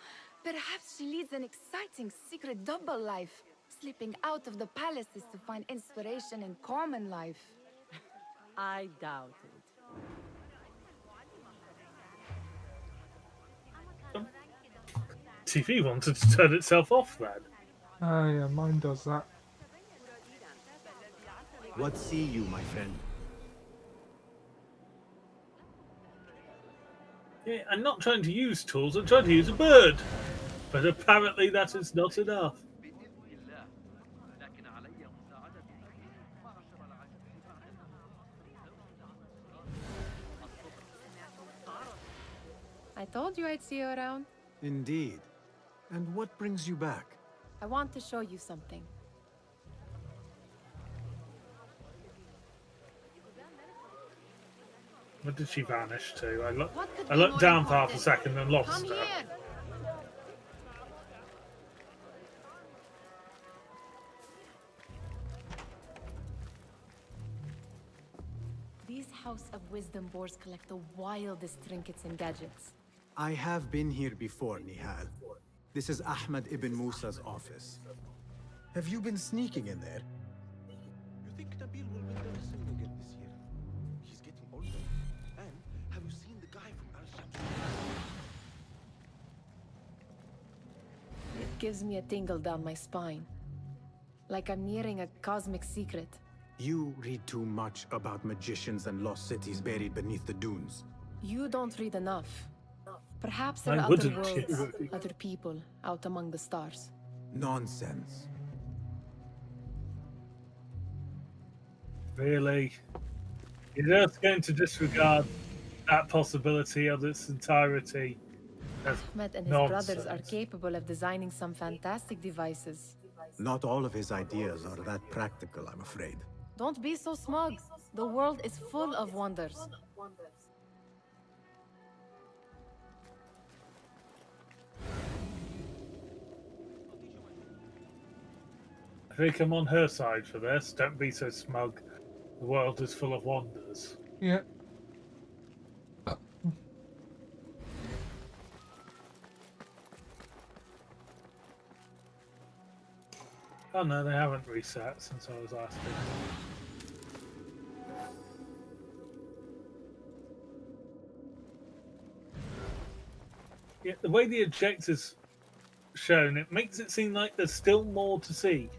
perhaps she leads an exciting secret double life, slipping out of the palaces to find inspiration in common life. I doubt it. TV wanted to turn itself off then. Oh yeah, mine does that. What see you, my friend? Yeah, I'm not trying to use tools, I'm trying to use a bird. But apparently that is not enough. I told you I'd see you around. Indeed. And what brings you back? I want to show you something. Where did she vanish to? I looked down for half a second and lost Come her. here. These House of Wisdom boards collect the wildest trinkets and gadgets. I have been here before, Nihal. This is Ahmed ibn Musa's office. Have you been sneaking in there? You think Nabil will win the wrestling again this year? He's getting older. And have you seen the guy from Al-Shams? It gives me a tingle down my spine. Like I'm nearing a cosmic secret. You read too much about magicians and lost cities buried beneath the dunes. You don't read enough. Perhaps there I are other wouldn't. worlds, other people out among the stars. Nonsense. Really? You're just going to disregard that possibility of its entirety as Ahmed and his nonsense. brothers are capable of designing some fantastic devices. Not all of his ideas are that practical, I'm afraid. Don't be so smug. The world is full of wonders. I think I'm on her side for this. Don't be so smug. The world is full of wonders. Yeah. Oh no, they haven't reset since I was asking. Yeah, the way the objective's shown, it makes it seem like there's still more to see.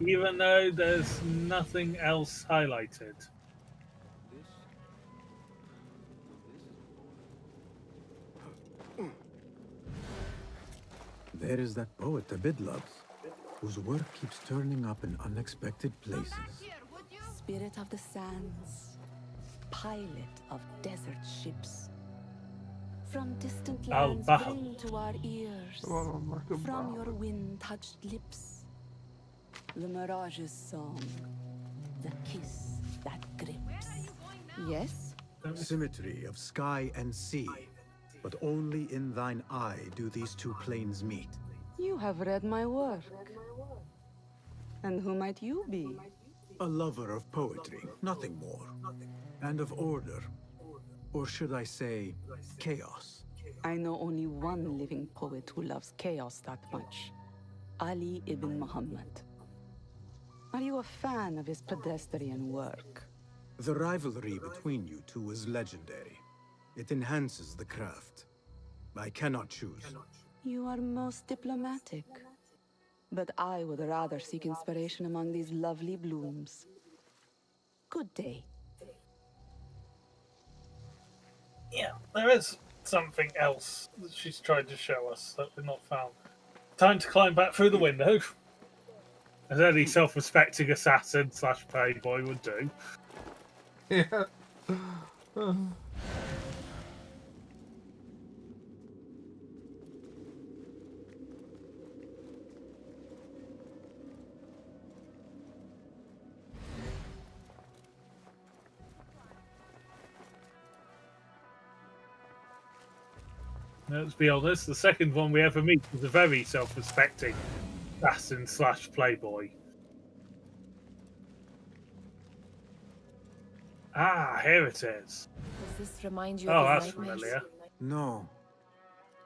Even though there's nothing else highlighted. There is that poet Abid loves, whose work keeps turning up in unexpected places. Spirit of the sands, pilot of desert ships. From distant lands bring to our ears, from your wind-touched lips, the Mirage's song, the kiss that grips. Yes? Symmetry of sky and sea, but only in thine eye do these two planes meet. You have read my work. And who might you be? A lover of poetry, nothing more. And of order. Or should I say, chaos. I know only one living poet who loves chaos that much. Ali ibn Muhammad. Are you a fan of his pedestrian work? The rivalry between you two is legendary. It enhances the craft. I cannot choose. You are most diplomatic. But I would rather seek inspiration among these lovely blooms. Good day. Yeah, there is something else that she's tried to show us that we've not found. Time to climb back through the window. As any self-respecting assassin / playboy would do. Yeah. Let's be honest, the second one we ever meet is a very self-respecting assassin / playboy. Ah, here it is. Does this remind you Oh, of that's his nightmares? familiar. No.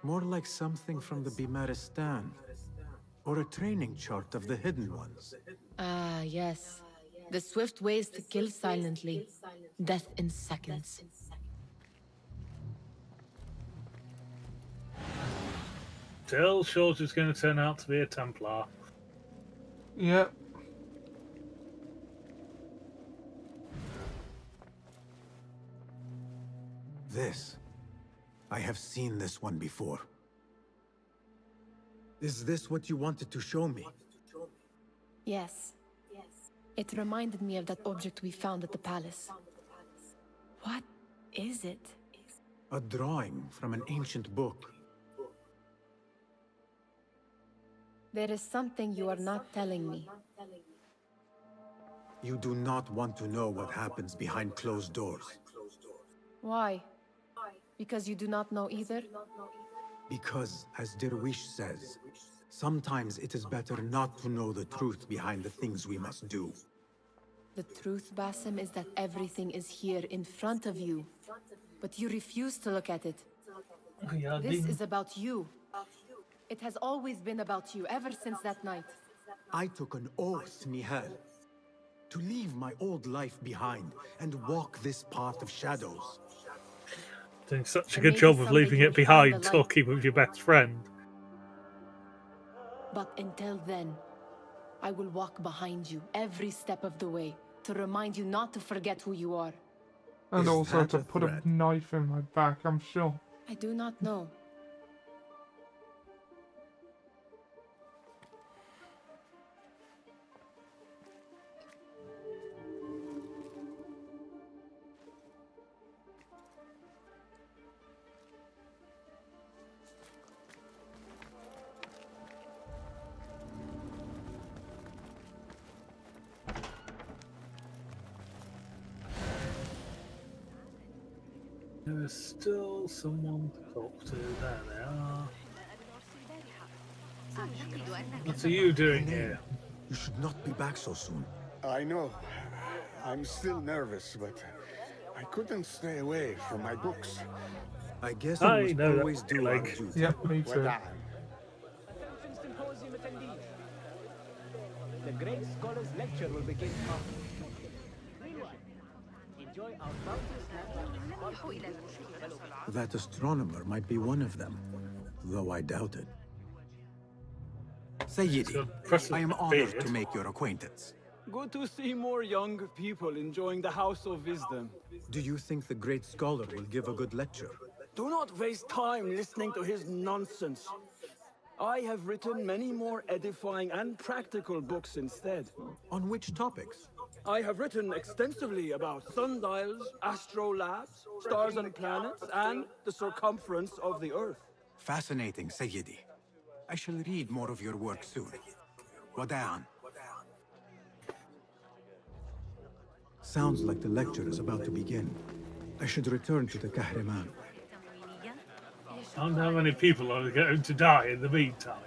More like something from the Bimaristan. Or a training chart of the Hidden Ones. Ah, yes. The swift ways to kill silently. Death in seconds. Still short is going to turn out to be a Templar. Yep. This. I have seen this one before. Is this what you wanted to show me? Yes. It reminded me of that object we found at the palace. What is it? A drawing from an ancient book. There is something you are not telling me. You do not want to know what happens behind closed doors. Why? Because you do not know either? Because, as Derwish says, sometimes it is better not to know the truth behind the things we must do. The truth, Basim, is that everything is here in front of you. But you refuse to look at it. This is about you. It has always been about you, ever since that night. I took an oath, Nihal, to leave my old life behind and walk this path of shadows. Doing such a And good maybe job of someday leaving you it will find behind, the light. talking with your best friend. But until then, I will walk behind you every step of the way to remind you not to forget who you are. And Is also that to a put a threat? knife in my back, I'm sure. I do not know. There is still someone to talk to. There they are. What are you doing here? You should not be back so soon. I know. I'm still nervous, but I couldn't stay away from my books. I guess I we must know that always do our feeling. duty. Yep, me too. Attention symposium attendees. The great scholar's lecture will begin now. Meanwhile, enjoy our bounteous snacks. That astronomer might be one of them, though I doubt it. Sayyidi, I am honored to make your acquaintance. Good to see more young people enjoying the House of Wisdom. Do you think the great scholar will give a good lecture? Do not waste time listening to his nonsense. I have written many more edifying and practical books instead. On which topics? I have written extensively about sundials, astrolabes, stars and planets, and the circumference of the Earth. Fascinating, Sayyidi. I shall read more of your work soon. Wada'an. Sounds like the lecture is about to begin. I should return to the Kahraman. I wonder how many people are going to die in the meantime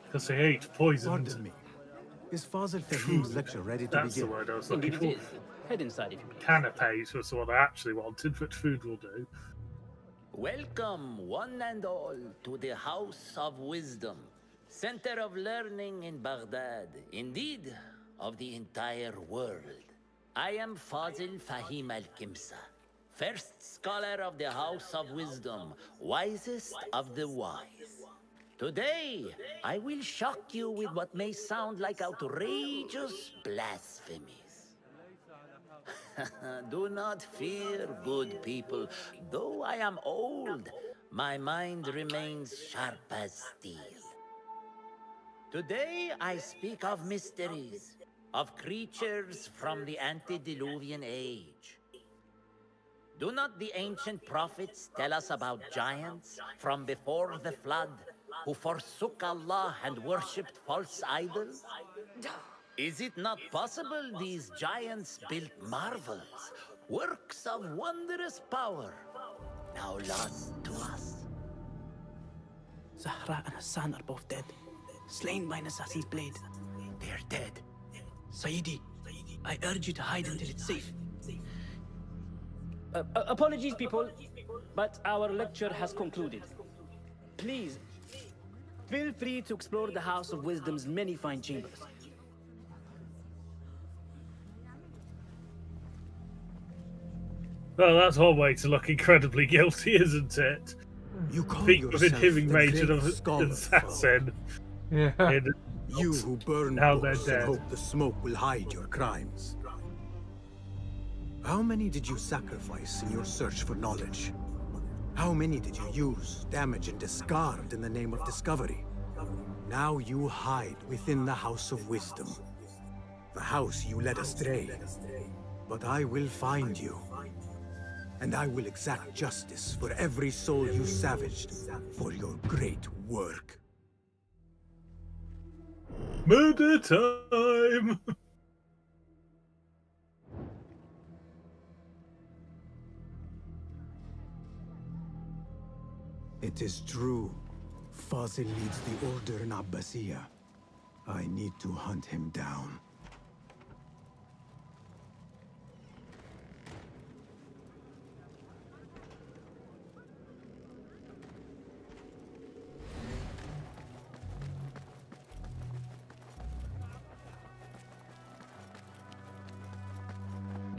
because they ate poisoned. Pardon me. Is Fazil Fahim's lecture ready to That's begin? the word I was looking Indeed it for. is. Head inside if you please. Canapes was what I actually wanted, but food will do. Welcome, one and all, to the House of Wisdom, center of learning in Baghdad, indeed, of the entire world. I am Fazil Fahim al-Kimsa, first scholar of the House of Wisdom, wisest of the wise. Today, I will shock you with what may sound like outrageous blasphemies. Do not fear, good people. Though I am old, my mind remains sharp as steel. Today I speak of mysteries, of creatures from the antediluvian age. Do not the ancient prophets tell us about giants from before the flood who forsook Allah and worshipped false idols? Is it not possible these giants built marvels, works of wondrous power, now lost to us? Zahra and Hassan are both dead, slain by an assassin's blade. They're dead. Sayyidi, I urge you to hide until it's safe. Apologies, people, but our lecture has concluded. Please, feel free to explore the House of Wisdom's many fine chambers. Well, that's one way to look incredibly guilty, isn't it? You call Speak within yourself hearing the range of great an scholar, assassin. Yeah. You who burn Now they're books dead. and hope the smoke will hide your crimes. How many did you sacrifice in your search for knowledge? How many did you use, damage, and discard in the name of discovery? Now you hide within the House of Wisdom. The house you led astray. But I will find you. And I will exact justice for every soul you savaged for your great work. Murder time! It is true. Fazil leads the Order in Abbasiyah. I need to hunt him down.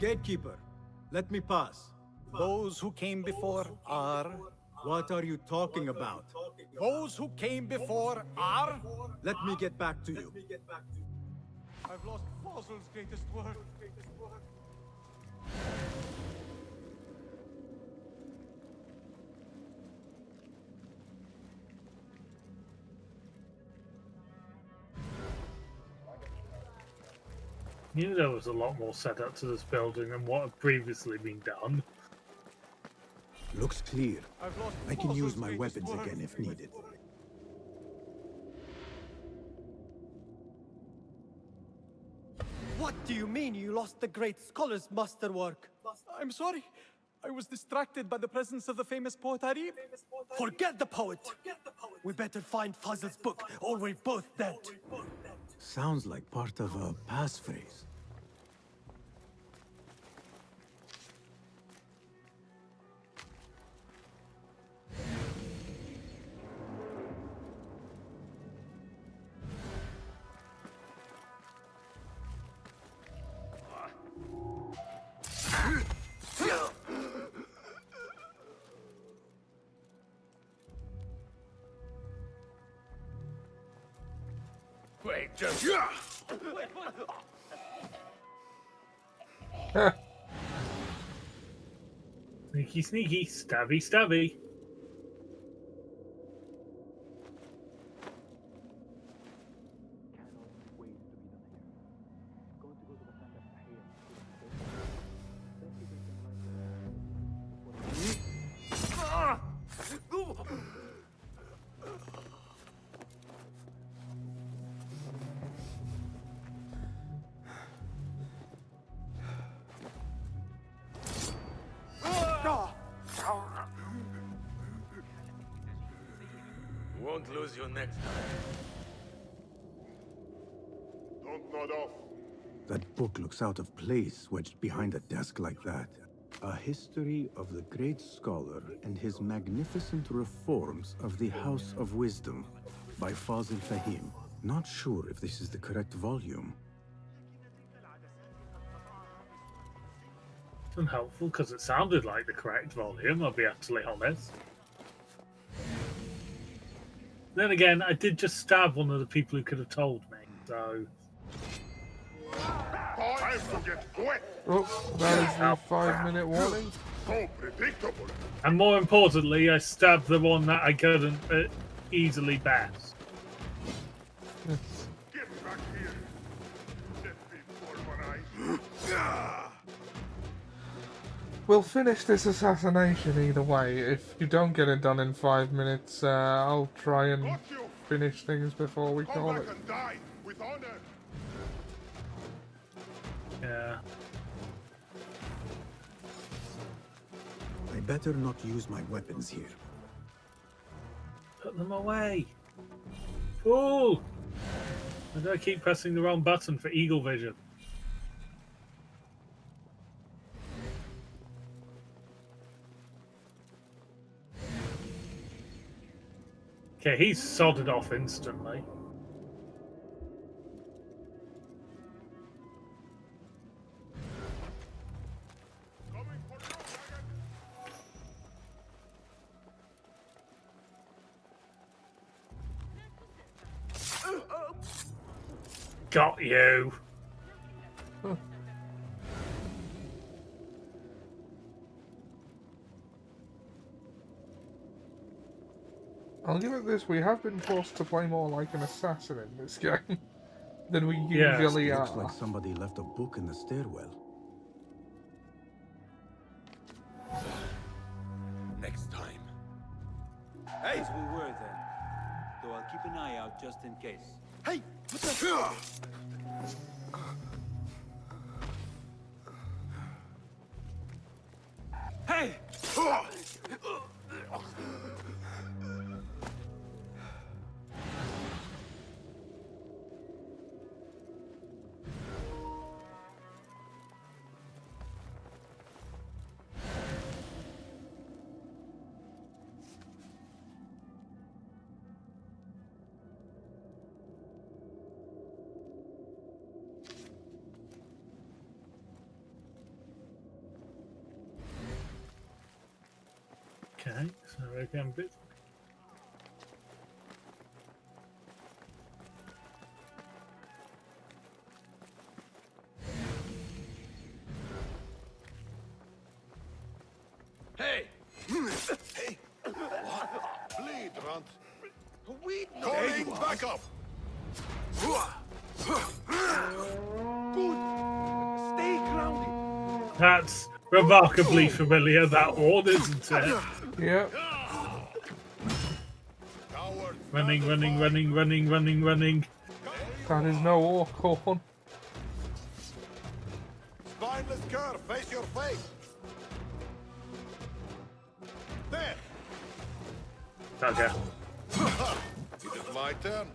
Gatekeeper, let me pass. Those who came before are... What are you talking about? Those who came before are... Let me get back to you. I've lost Fossil's greatest work. You knew there was a lot more set up to this building than what had previously been done. Looks clear. I can use my greatest weapons work. again if needed. What do you mean you lost the great scholar's masterwork? I'm sorry. I was distracted by the presence of the famous poet Arib. Forget the poet! We better find Fazl's book, or we're both dead. Sounds like part of a passphrase. Wait, just... Sneaky, sneaky, stabby, stabby. Won't lose you next time. Don't nod off. That book looks out of place wedged behind a desk like that. A history of the great scholar and his magnificent reforms of the House of Wisdom by Fazil Fahim. Not sure if this is the correct volume. It's unhelpful because it sounded like the correct volume, I'll be absolutely honest. Then again, I did just stab one of the people who could have told me, so... Time to get wet. Oh, that is the 5-minute warning. So predictable. And more importantly, I stabbed the one that I couldn't easily pass. Get back here. Let me pulverize. We'll finish this assassination either way. If you don't get it done in 5 minutes, I'll try and finish things before we call it. And die with honor. Yeah. I better not use my weapons here. Put them away. Fool! I don't keep pressing the wrong button for eagle vision. Okay, he's sodded off instantly. Got you. I'll give it this, we have been forced to play more like an assassin in this game than we Yeah. usually Looks are. like somebody left a book in the stairwell. Next time. Hey, as we were then. Though I'll keep an eye out just in case. Hey! What the... Hey! Okay, so we're getting a bit. Hey! Hey! What? Bleed, Runt. We Calling backup! Good! Stay grounded! That's remarkably familiar, that one, isn't it? Yep. Running, running, running, running, running, running. That is no orc horn. Spineless cur, face your face! There! Okay. It is my turn.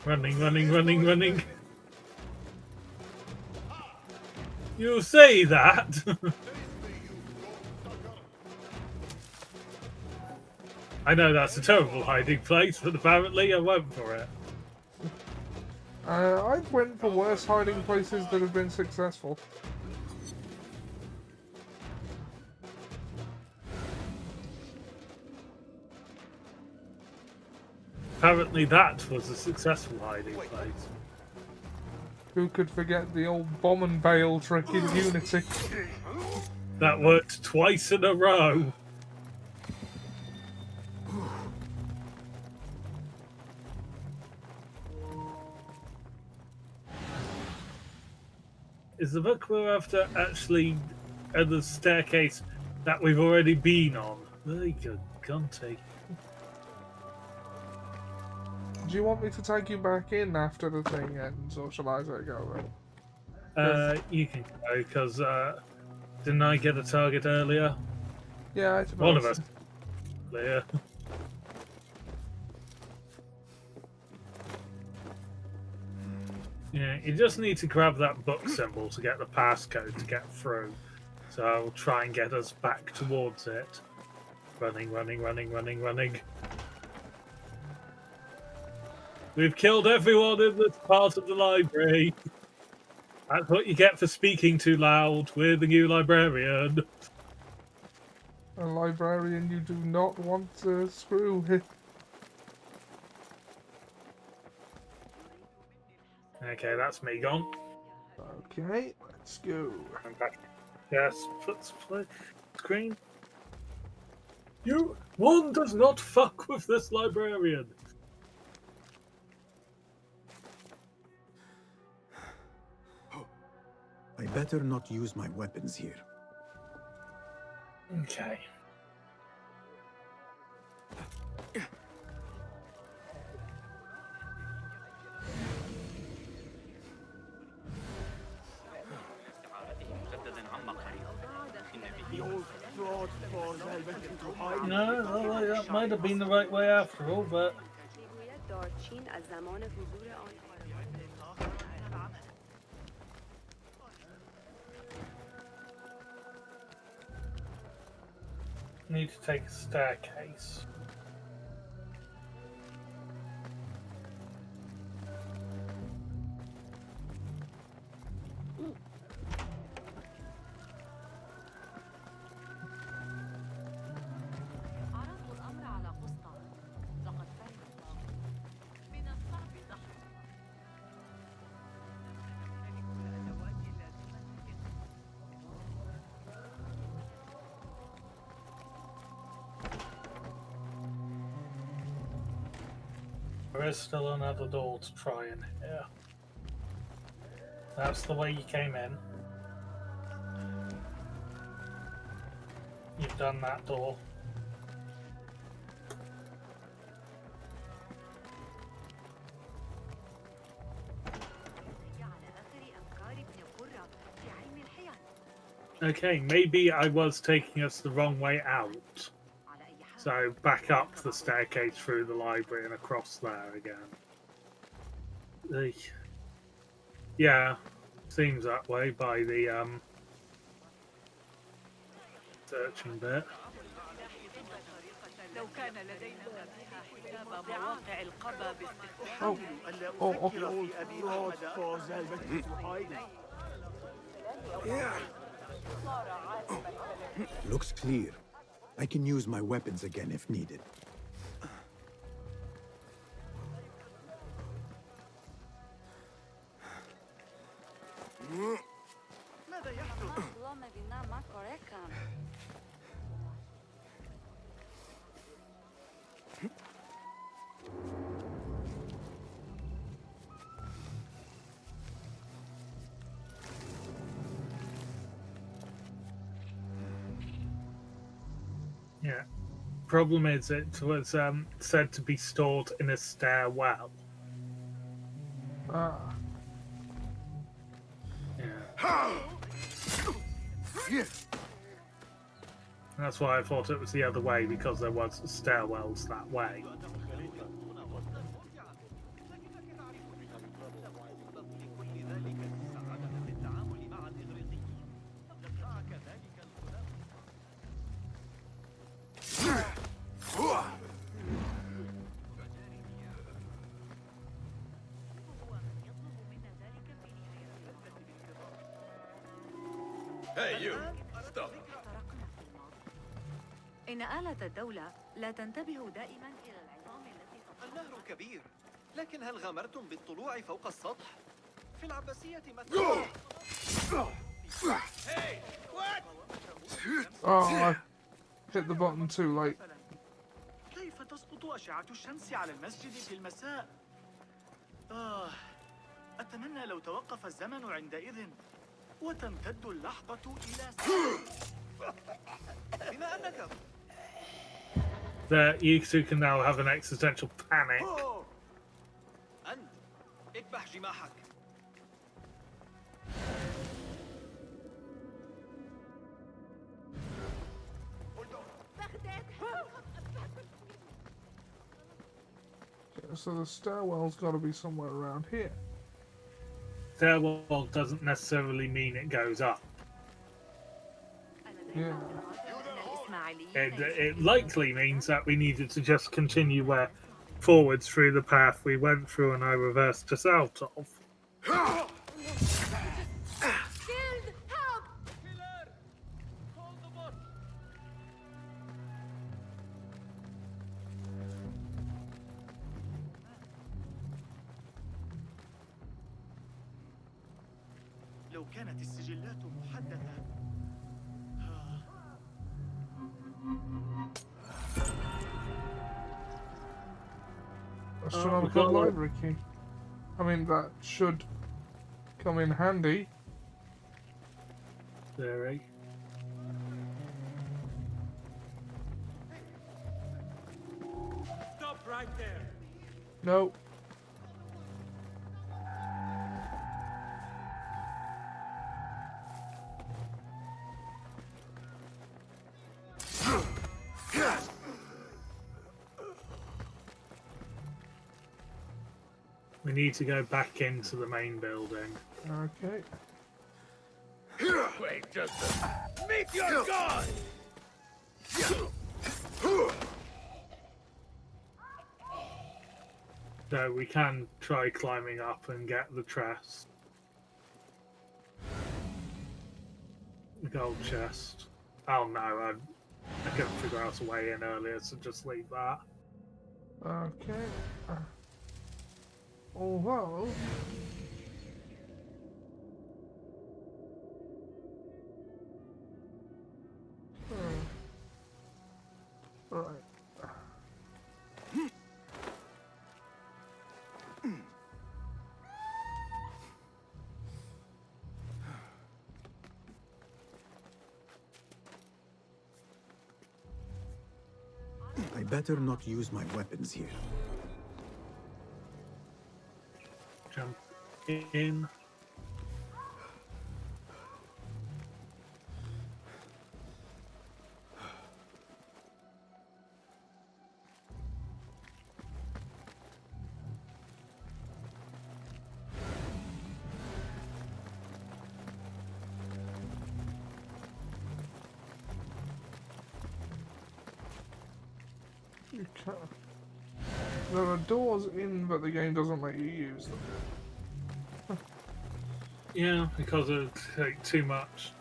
Running, running, running, running. You say that? I know that's a terrible hiding place, but apparently I went for it. I went for worse hiding places that have been successful. Apparently that was a successful hiding place. Who could forget the old bomb and bail trick in Unity? That worked twice in a row. Is the book we're after actually at the staircase that we've already been on? Very good, Gunty. Do you want me to take you back in after the thing ends, or shall I take over? You can go, because didn't I get a target earlier? Yeah, I suppose. One of us. Yeah. Yeah, you just need to grab that book symbol to get the passcode to get through. So I'll try and get us back towards it. Running, running, running, running, running. We've killed everyone in this part of the library. That's what you get for speaking too loud. We're the new librarian. A librarian you do not want to screw with. Okay, that's me gone. Okay, let's go. I'm back. Yes, play screen. One does not fuck with this librarian. I better not use my weapons here. Okay. No, that might have been the right way after all, but need to take a staircase. There is still another door to try in here. That's the way you came in. You've done that door. Okay, maybe I was taking us the wrong way out. So back up the staircase through the library and across there again. Yeah, seems that way by the searching bit. Yeah. Looks clear. I can use my weapons again if needed. Yeah. Problem is, it was said to be stored in a stairwell. Ah. Yeah. That's why I thought it was the other way, because there was stairwells that way. Hey, you! Stop. إن آلة الدولة لا تنتبه دائما إلى العظام التي النهر كبير، لكن هل غامرتم بالطلوع فوق السطح؟ في العباسية مثلا. Hey! What? Oh, I hit the button too late. كيف تسقط أشعة الشمس على المسجد في المساء؟ أتمنى لو توقف الزمن عندئذ وتمتد اللحظة إلى بما أنك The Yuzu can now have an existential panic. أنت اكبح جماحك. So the stairwell's got to be somewhere around here. Stairwell doesn't necessarily mean it goes up. Yeah. It likely means that we needed to just continue forwards through the path we went through and I reversed us out of. لو كانت السجلات محدثة. Astronomical library key. I mean, that should come in handy. Very. Stop right there. No. We need to go back into the main building. Okay. Wait just a... Meet your god! So we can try climbing up and get the chest. The gold chest. Oh no, I couldn't figure out a way in earlier, so just leave that. Okay. Although... Right. I better not use my weapons here. Jump in. You can't. There are doors in, but the game doesn't let you use them. Yeah, because it would take too much.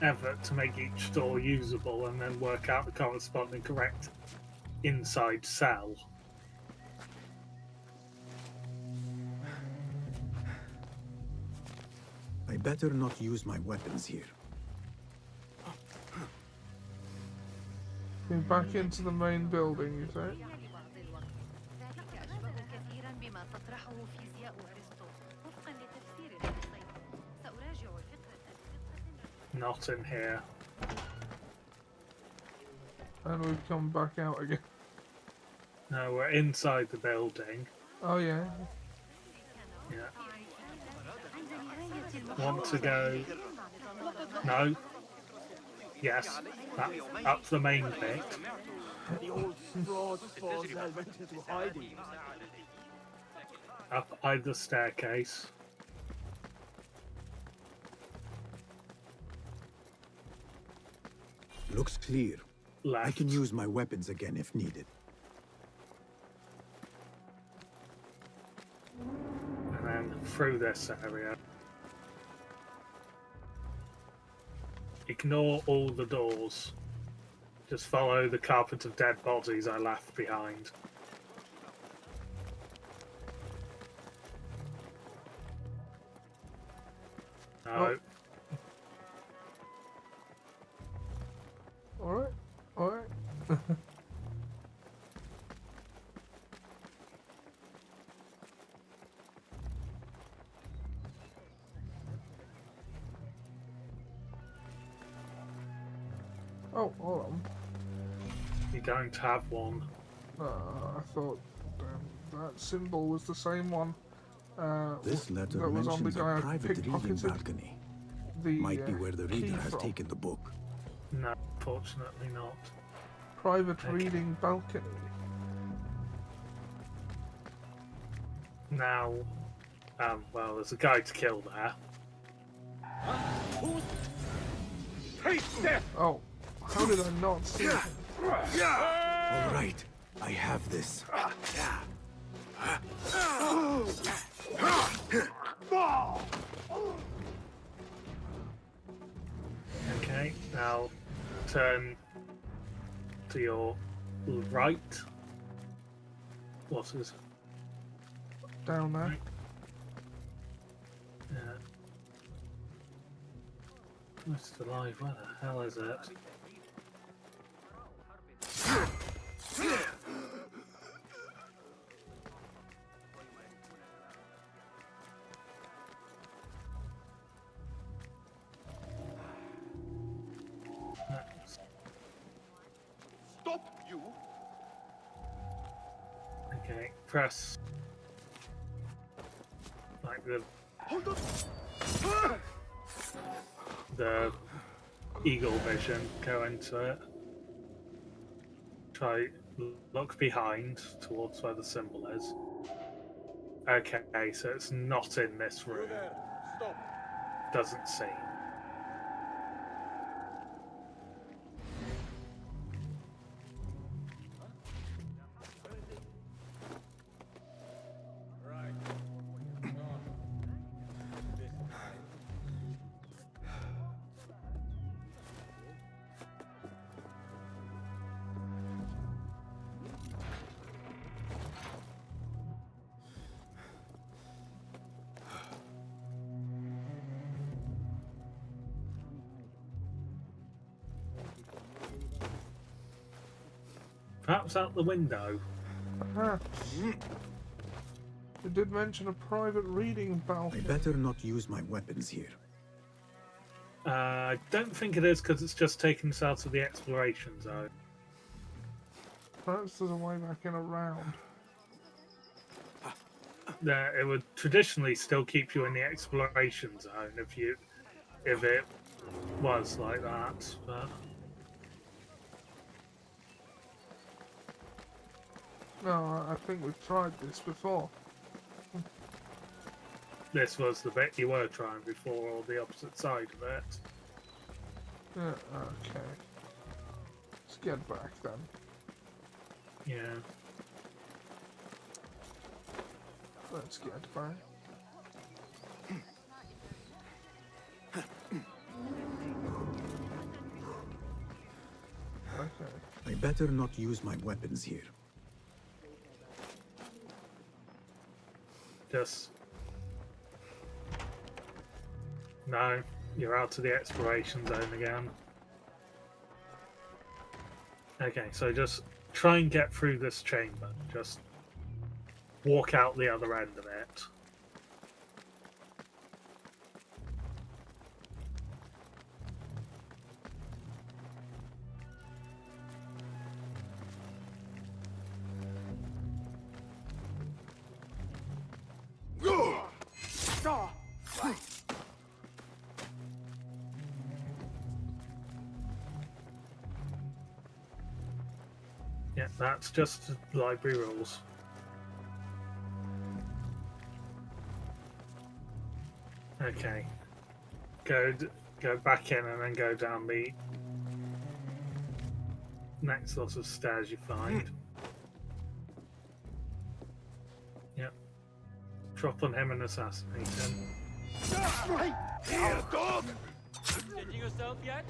effort to make each door usable and then work out the corresponding correct inside cell. I better not use my weapons here. Go back into the main building, you say? Not in here. And we've come back out again. No, we're inside the building. Oh yeah. Yeah. Want to go? No. Yes. Up the main bit. The old fraud Forzel went into hiding. Up either staircase. Looks clear. Left. I can use my weapons again if needed. And then through this area. Ignore all the doors. Just follow the carpet of dead bodies I left behind. No. Alright, alright. Oh, hold on. You don't have one. I thought that symbol was the same one. This letter that was on the mentions guy a I private reading pickpocketed balcony. the Might be where the key reader has from. taken the book. No, fortunately not. Private reading balcony. Now, well, there's a guy to kill there. Taste death! Oh, how did I not see him? All right, I have this. Okay, now turn to your right. What is Down there. Yeah. What's the live? Where the hell is it? Stop, you! Okay, press like the eagle vision, go into it. Try look behind towards where the symbol is. Okay, so it's not in this room. Stop! Doesn't seem. Perhaps out the window. Perhaps. It did mention a private reading balcony. I better not use my weapons here. I don't think it is because it's just taken us out of the exploration zone. Perhaps there's a way back in around. It would traditionally still keep you in the exploration zone if it was like that, but No, I think we've tried this before. this was the bit you were trying before, or the opposite side of it. Yeah, okay. Let's get back then. Yeah. Let's get back. better not use my weapons here. Just... No, you're out to the exploration zone again. Okay, so just try and get through this chamber. Just walk out the other end of it. Yeah, that's just library rules. Okay. Go back in and then go down the next lot of stairs you find. Yep. Drop on him and assassinate him. Here, dog! Changing yourself yet?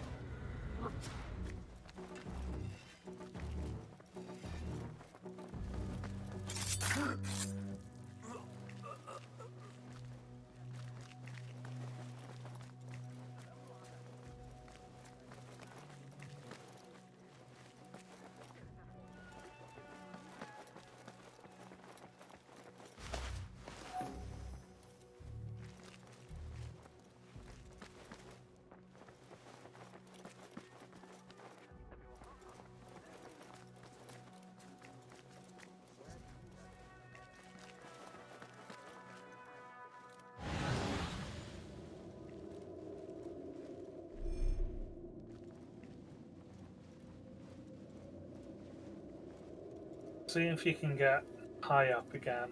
See if you can get high up again.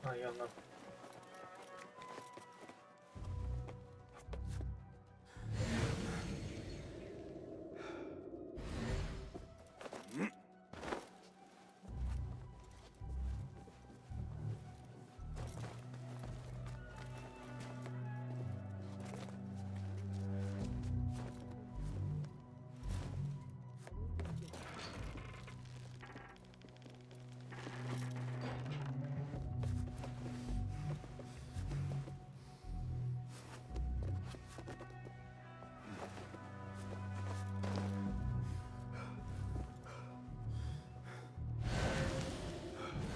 Oh, you're on the...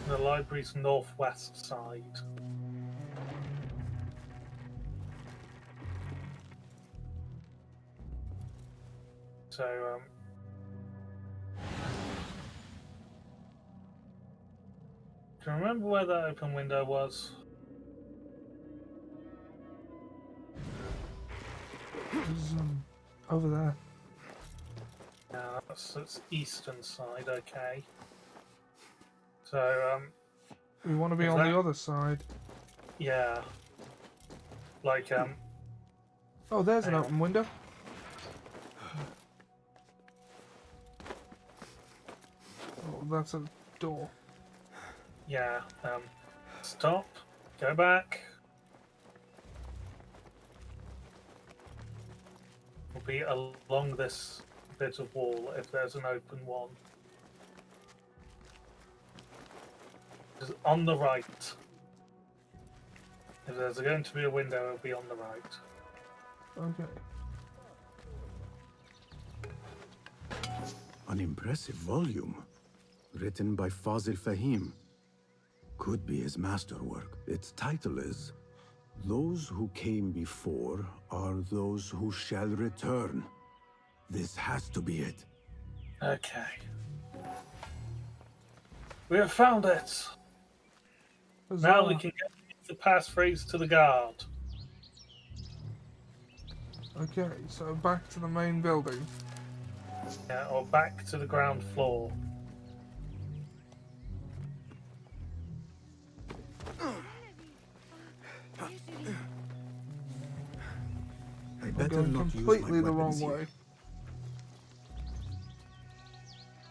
The library's northwest side. So, do you remember where that open window was? It was, over there. Yeah, that's eastern side, okay. So, we want to be on the other side. Yeah. Like, Oh, there's an hang open window. Oh, that's a door. Yeah, stop, go back. We'll be along this bit of wall if there's an open one. Just on the right. If there's going to be a window, it'll be on the right. Okay. An impressive volume, written by Fazil Fahim. Could be his masterwork. Its title is, "Those who came before are those who shall return." This has to be it. Okay. We have found it. Now we can get the passphrase to the guard. Okay, so back to the main building. Yeah, or back to the ground floor. I I'm better going not completely use my the wrong weapons here. way.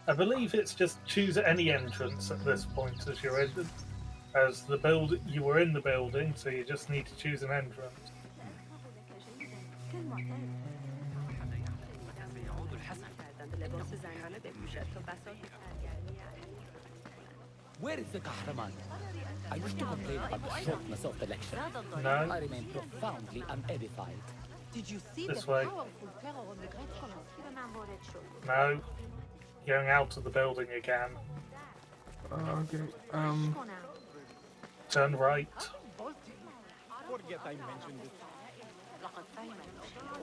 I believe it's just choose any entrance at this point as you're in, as the build. You were in the building, so you just need to choose an entrance. Where is the Kahraman? I wish to complain about the shortness of the lecture. No. I remain profoundly unedified. Did you see This the way. powerful terror on the Great Column? No. Going out of the building again. Okay. Turn right. Forget I mentioned it.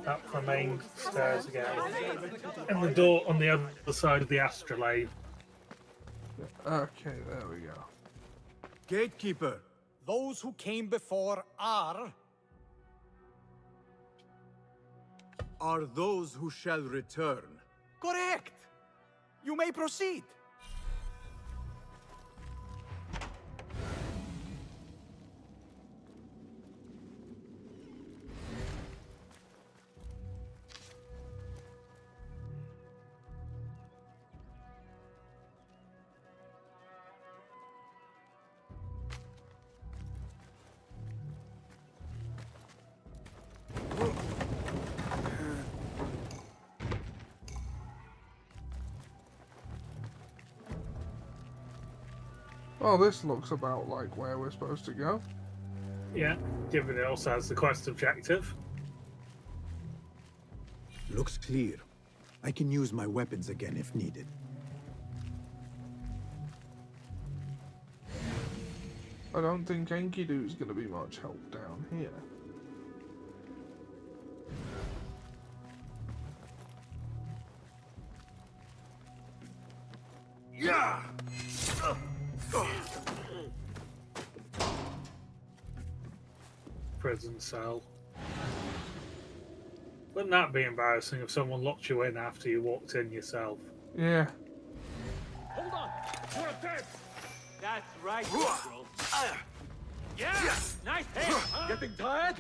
Up the main stairs again. And the door on the other side of the astrolabe. Okay, there we go. Gatekeeper. Those who came before are those who shall return. correct. You may proceed. Well, this looks about like where we're supposed to go. Yeah, given it also has the quest objective. Looks clear. I can use my weapons again if needed. I don't think Enkidu's going to be much help down here. Yeah! Prison cell. Wouldn't that be embarrassing if someone locked you in after you walked in yourself? Yeah. Hold on! You're a dead! That's right, girl. Yeah! Nice hit! Getting tired?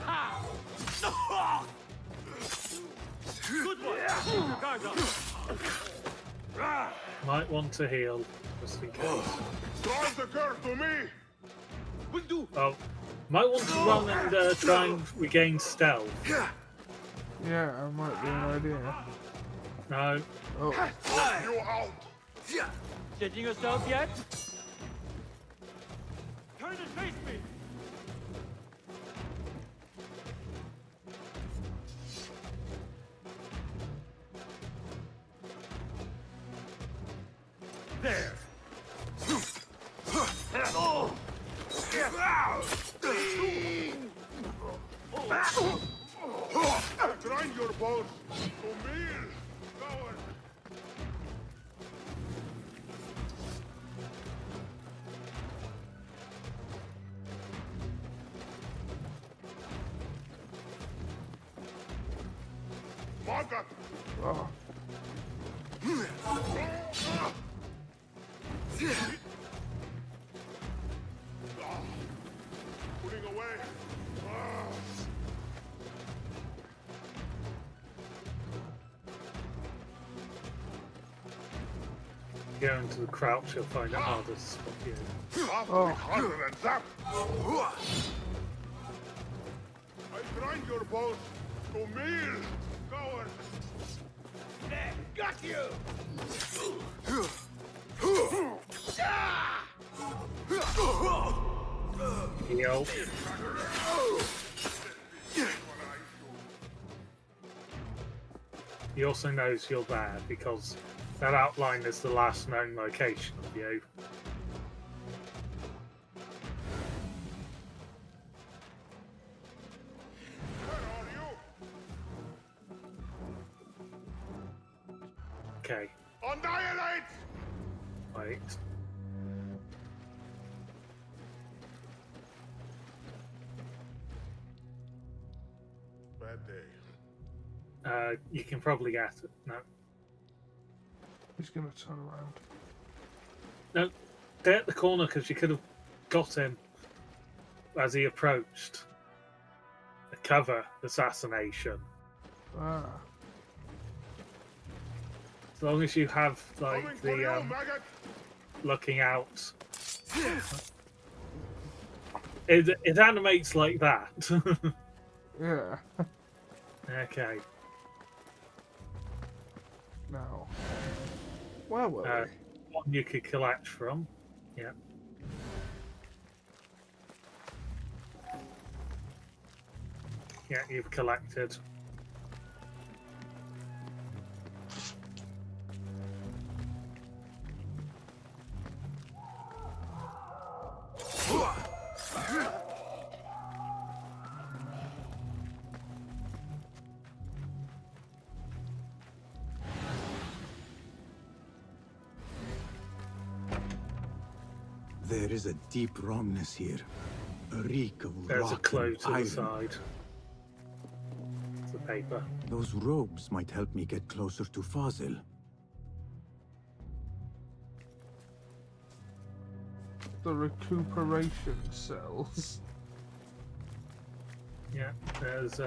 Ha! Good one! Keep your guard up! Might want to heal, just in case. Drive the curve to me! Will do! Oh, might want to run and try and regain stealth. Yeah, that might be an idea. No. Oh. You out! Changing yourself yet? Turn and face me! There! Grind your bones to meal, coward! Market! Oh. Pulling away. Go into the crouch, you'll find it harder to spot you. Harder than that. I grind your bones to meal, coward. There, got you! Heal. He also knows you're there because that outline is the last known location of you. Okay. Annihilate! Wait. Bad day. You can probably get it. No. He's going to turn around. No. Stay at the corner because you could have got him as he approached. A cover assassination. Ah. As long as you have like the looking out It animates like that. Yeah. Okay. Now, where were we? One you could collect from. Yeah. Yeah, you've collected. There is a deep wrongness here. A reek of There's a rot clue and to the iron. side. It's a paper. Those robes might help me get closer to Fazil. The recuperation cells. Yeah, there's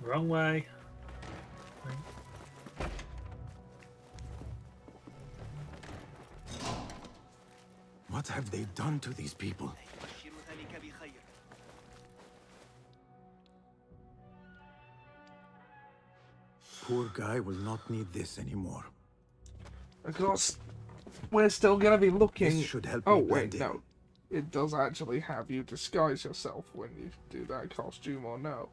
wrong way. What have they done to these people? Poor guy will not need this anymore. Of course, we're still gonna be looking. This should help oh me wait, blend in. no. It does actually have you disguise yourself when you do that costume, or no?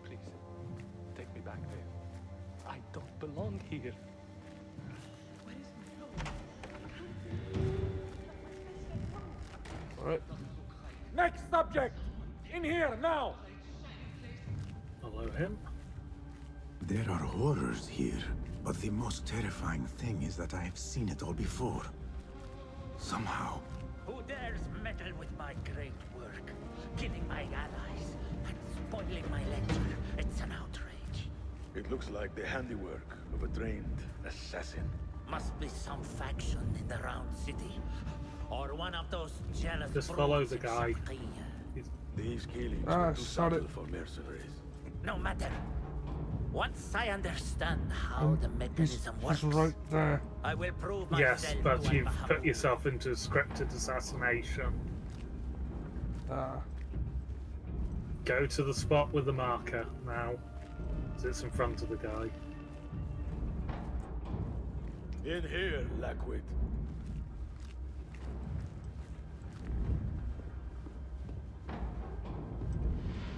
Please, take me back there. I don't belong here. Alright. Next subject! In here, now! Follow him. There are horrors here, but the most terrifying thing is that I have seen it all before. Somehow. Who dares meddle with my great work? Killing my allies and spoiling my lecture. It's an outrage. It looks like the handiwork of a trained assassin. Must be some faction in the Round City. Or one of those jealous Just follow brutes the in guy. Sharqiyya. These killings Ah, are too shot it. subtle for mercenaries. No matter. Once I understand how the mechanism works, He's right there. I will prove Yes, myself but to you've Al-Mahamud. put yourself into a scripted assassination. Go to the spot with the marker now. It's in front of the guy. In here, Lackwit.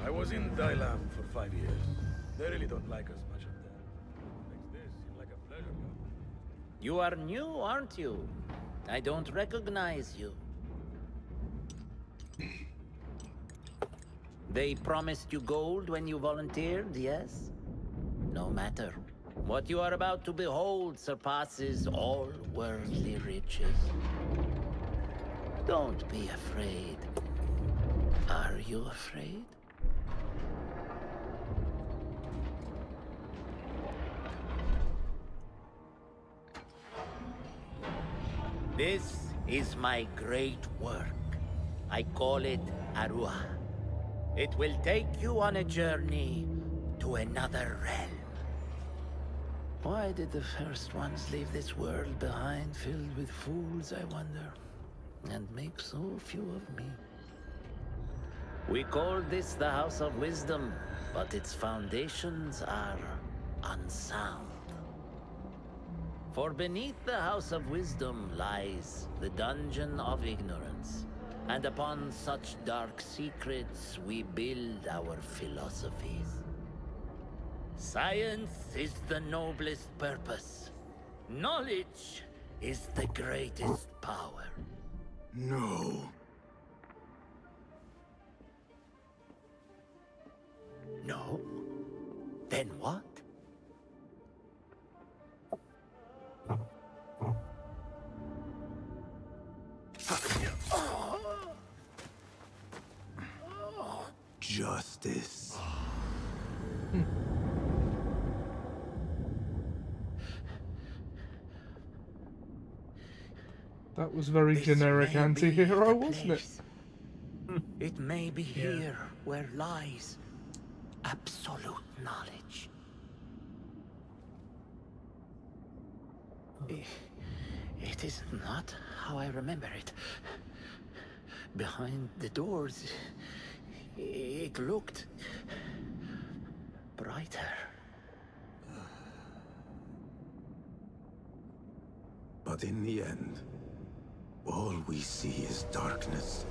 I was in Dailam for 5 years. They really don't like us much up there. Makes this seem like a pleasure garden. You are new, aren't you? I don't recognize you. They promised you gold when you volunteered, yes? No matter. What you are about to behold surpasses all worldly riches. Don't be afraid. Are you afraid? This is my great work. I call it Arua. It will take you on a journey to another realm. Why did the first ones leave this world behind filled with fools, I wonder, and make so few of me? We called this the House of Wisdom, but its foundations are unsound. For beneath the House of Wisdom lies the Dungeon of Ignorance, and upon such dark secrets we build our philosophies. Science is the noblest purpose. Knowledge is the greatest power. No. No? Then what? Justice. That was very generic anti-hero, wasn't it? It may be here where lies absolute knowledge. It is not how I remember it. Behind the doors, it looked brighter. But in the end, all we see is darkness.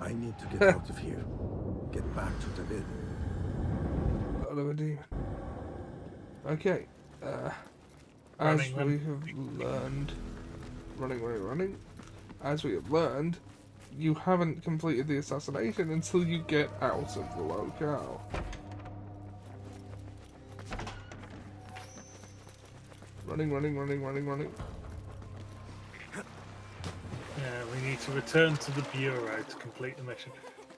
I need to get out of here. Get back to the bed. Son of a demon. Okay. As we have learned... Running. As we have learned, you haven't completed the assassination until you get out of the locale. Running. Yeah, we need to return to the Bureau to complete the mission.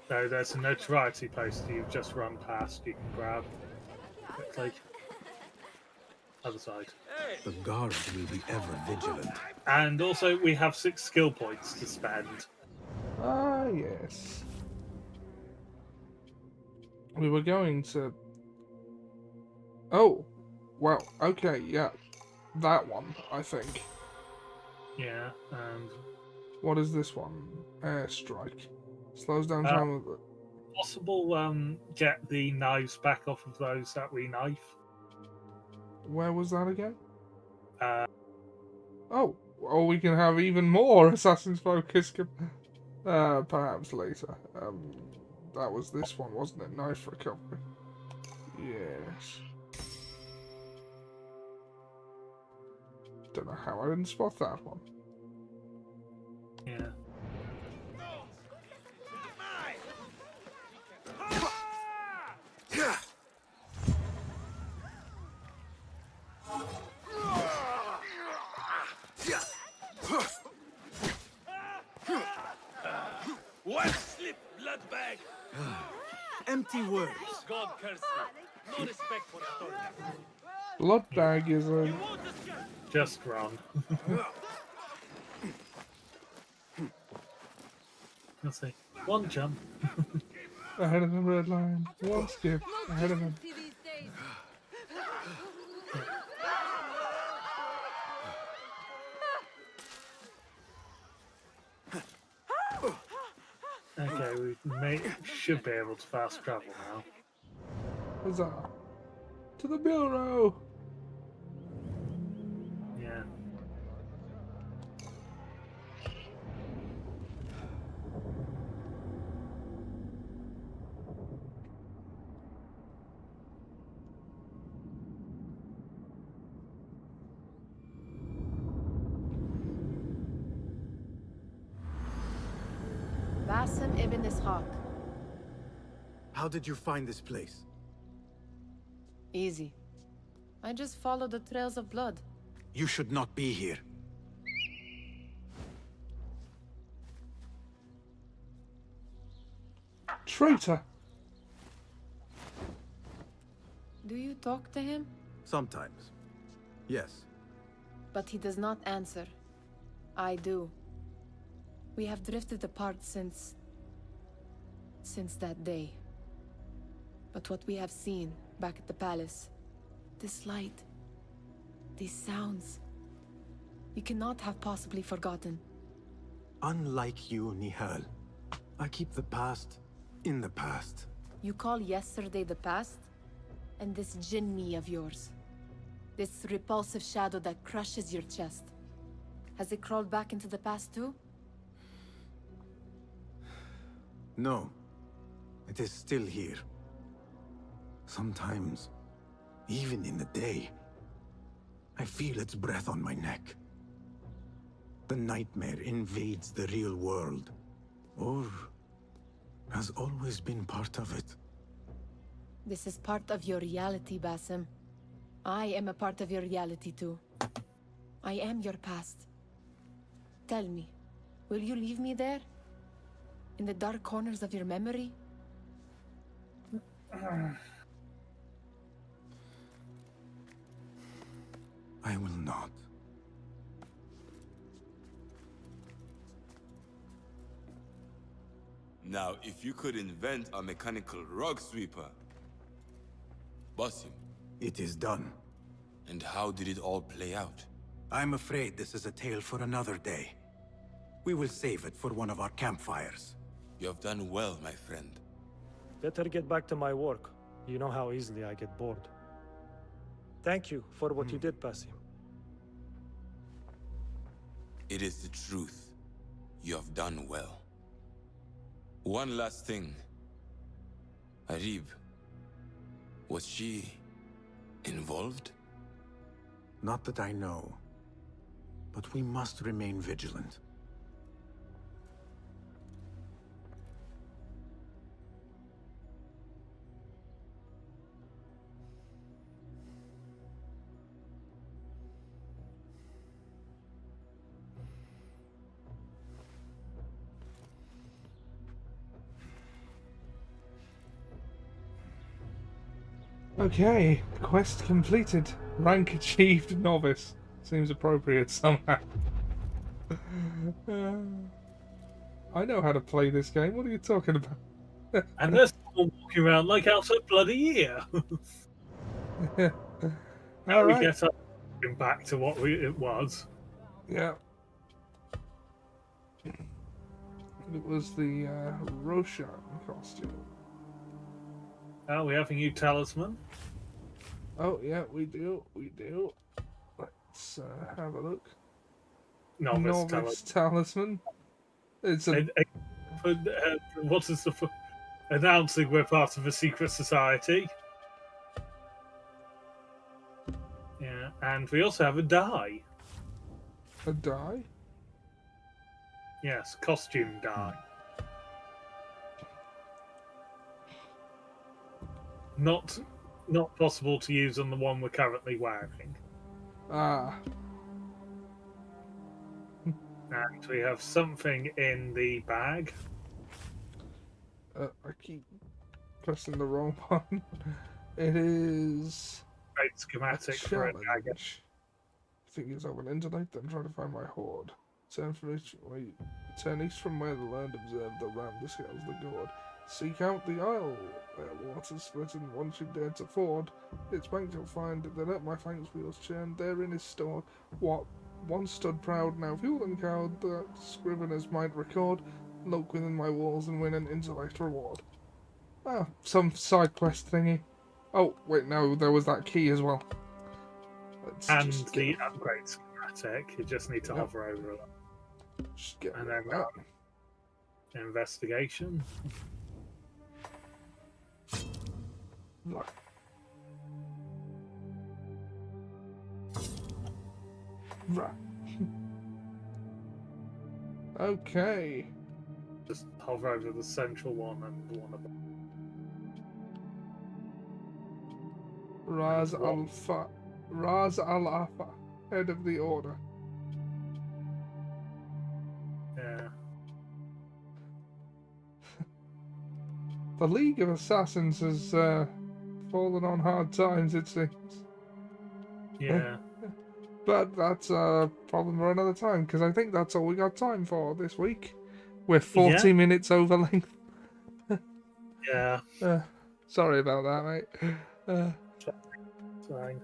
So there's a notoriety poster you've just run past you can grab quickly. Other side. The guards will be ever vigilant. And also we have 6 skill points to spend. Ah, yes. We were going to... Oh! Well, okay, yeah. That one, I think. Yeah, and... What is this one? Airstrike. Slows down time of... Possible, get the knives back off of those that we knife. Where was that again? Oh, or we can have even more Assassin's Focus. Perhaps later. That was this one, wasn't it? Knife recovery. Yes. Don't know how I didn't spot that one. Yeah. One slip, blood bag. Empty words. God curse you. No respect for authority. Blood bag is a... Just run. Let's see. One jump. Ahead of the red line. One skip. Ahead of him. Okay, we should be able to fast travel now. Huzzah! To the Bureau! Yeah. Basim ibn Ishaq. How did you find this place? Easy. I just follow the trails of blood. You should not be here. Traitor! Do you talk to him? Sometimes. Yes. But he does not answer. I do. We have drifted apart since that day. But what we have seen back at the palace, this light, these sounds, you cannot have possibly forgotten. Unlike you, Nihal, I keep the past in the past. You call yesterday the past? And this jinni of yours, this repulsive shadow that crushes your chest, has it crawled back into the past too? No. It is still here. Sometimes, even in the day, I feel its breath on my neck. The nightmare invades the real world, or has always been part of it. This is part of your reality, Basim. I am a part of your reality too. I am your past. Tell me, will you leave me there? In the dark corners of your memory? I will not. Now, if you could invent a mechanical rug sweeper, Basim. It is done. And how did it all play out? I'm afraid this is a tale for another day. We will save it for one of our campfires. You have done well, my friend. Better get back to my work. You know how easily I get bored. Thank you for what you did, Basim. It is the truth. You have done well. One last thing. Arib, was she involved? Not that I know. But we must remain vigilant. Okay, quest completed. Rank achieved, novice. Seems appropriate somehow. I know how to play this game. What are you talking about? And there's someone walking around like out of bloody ear. Now All we right. get up back to what it was. Yeah. It was the Roshan costume. Oh, we have a new talisman. Oh, yeah, we do. We do. Let's have a look. Novice talisman. It's a... what is the... announcing we're part of a secret society. Yeah, and we also have a dye. A dye? Yes, costume dye. Not possible to use on the one we're currently wearing. Ah. And we have something in the bag. I keep pressing the wrong one. It is... Great schematic for a dagger. Figures over the internet, then try to find my hoard. Turn east from where the land observed the ram discovers the gourd. Seek out the isle, where water's split, and once you dare to ford its banks you'll find that at my flanks wheels churn, therein is stored what once stood proud, now fuel and cowed, that scriveners might record. Look within my walls and win an intellect reward. Ah, some side quest thingy. Oh, wait, no, there was that key as well. And the upgrade schematic, you just need to hover over it. Just get and then investigation. Right. Right. Okay. Just hover over the central one and the one above. Raz Al Alpha, head of the order. Yeah. The League of Assassins has fallen on hard times, it seems. Yeah. But that's a problem for another time, because I think that's all we got time for this week. We're 40 minutes over length. Yeah. Sorry about that, mate. Fine.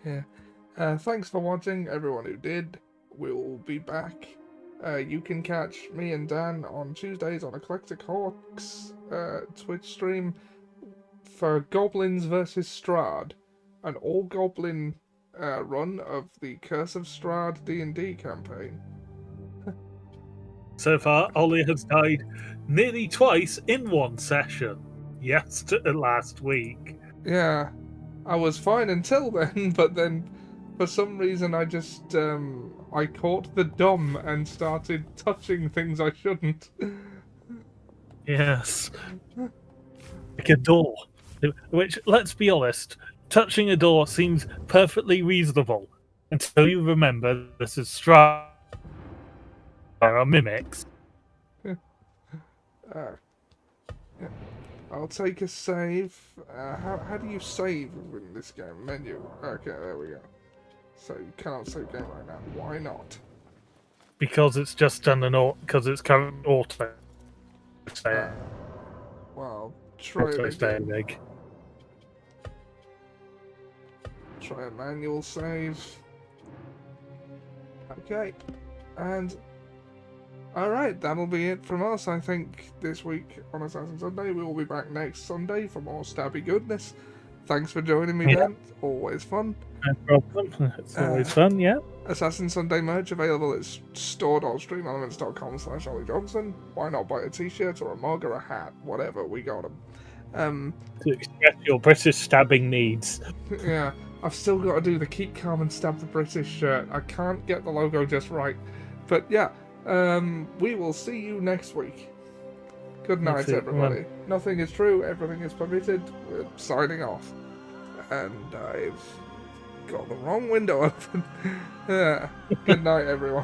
Yeah. Thanks for watching, everyone who did. We'll be back. You can catch me and Dan on Tuesdays on Eclectic Hawks Twitch stream for Goblins vs. Strahd, an all-goblin run of the Curse of Strahd D&D campaign. So far, Ollie has died nearly twice in one session. Last week. Yeah, I was fine until then, but then for some reason I just I caught the dumb and started touching things I shouldn't. Yes. Like a door. Which, let's be honest, touching a door seems perfectly reasonable until you remember this is Strahd are mimics. Yeah. I'll take a save. How do you save in this game? Menu. Okay, there we go. So you cannot save game right now. Why not? Because it's just done because it's current auto. Well, try it again. Big. Try a manual save. Okay. And alright, that'll be it from us, I think, this week on Assassin Sunday. We will be back next Sunday for more stabby goodness. Thanks for joining me, Dan. Always fun. No problem. It's always fun, yeah. Assassin Sunday merch available at store.streamelements.com/Ollie Johnson. Why not buy a t-shirt or a mug or a hat? Whatever, we got them. To express your British stabbing needs. Yeah, I've still got to do the keep calm and stab the British shirt. I can't get the logo just right. But yeah, we will see you next week. Good night, everybody. Nothing is true, everything is permitted. We're signing off. And I've got the wrong window open. Yeah. Good night, everyone.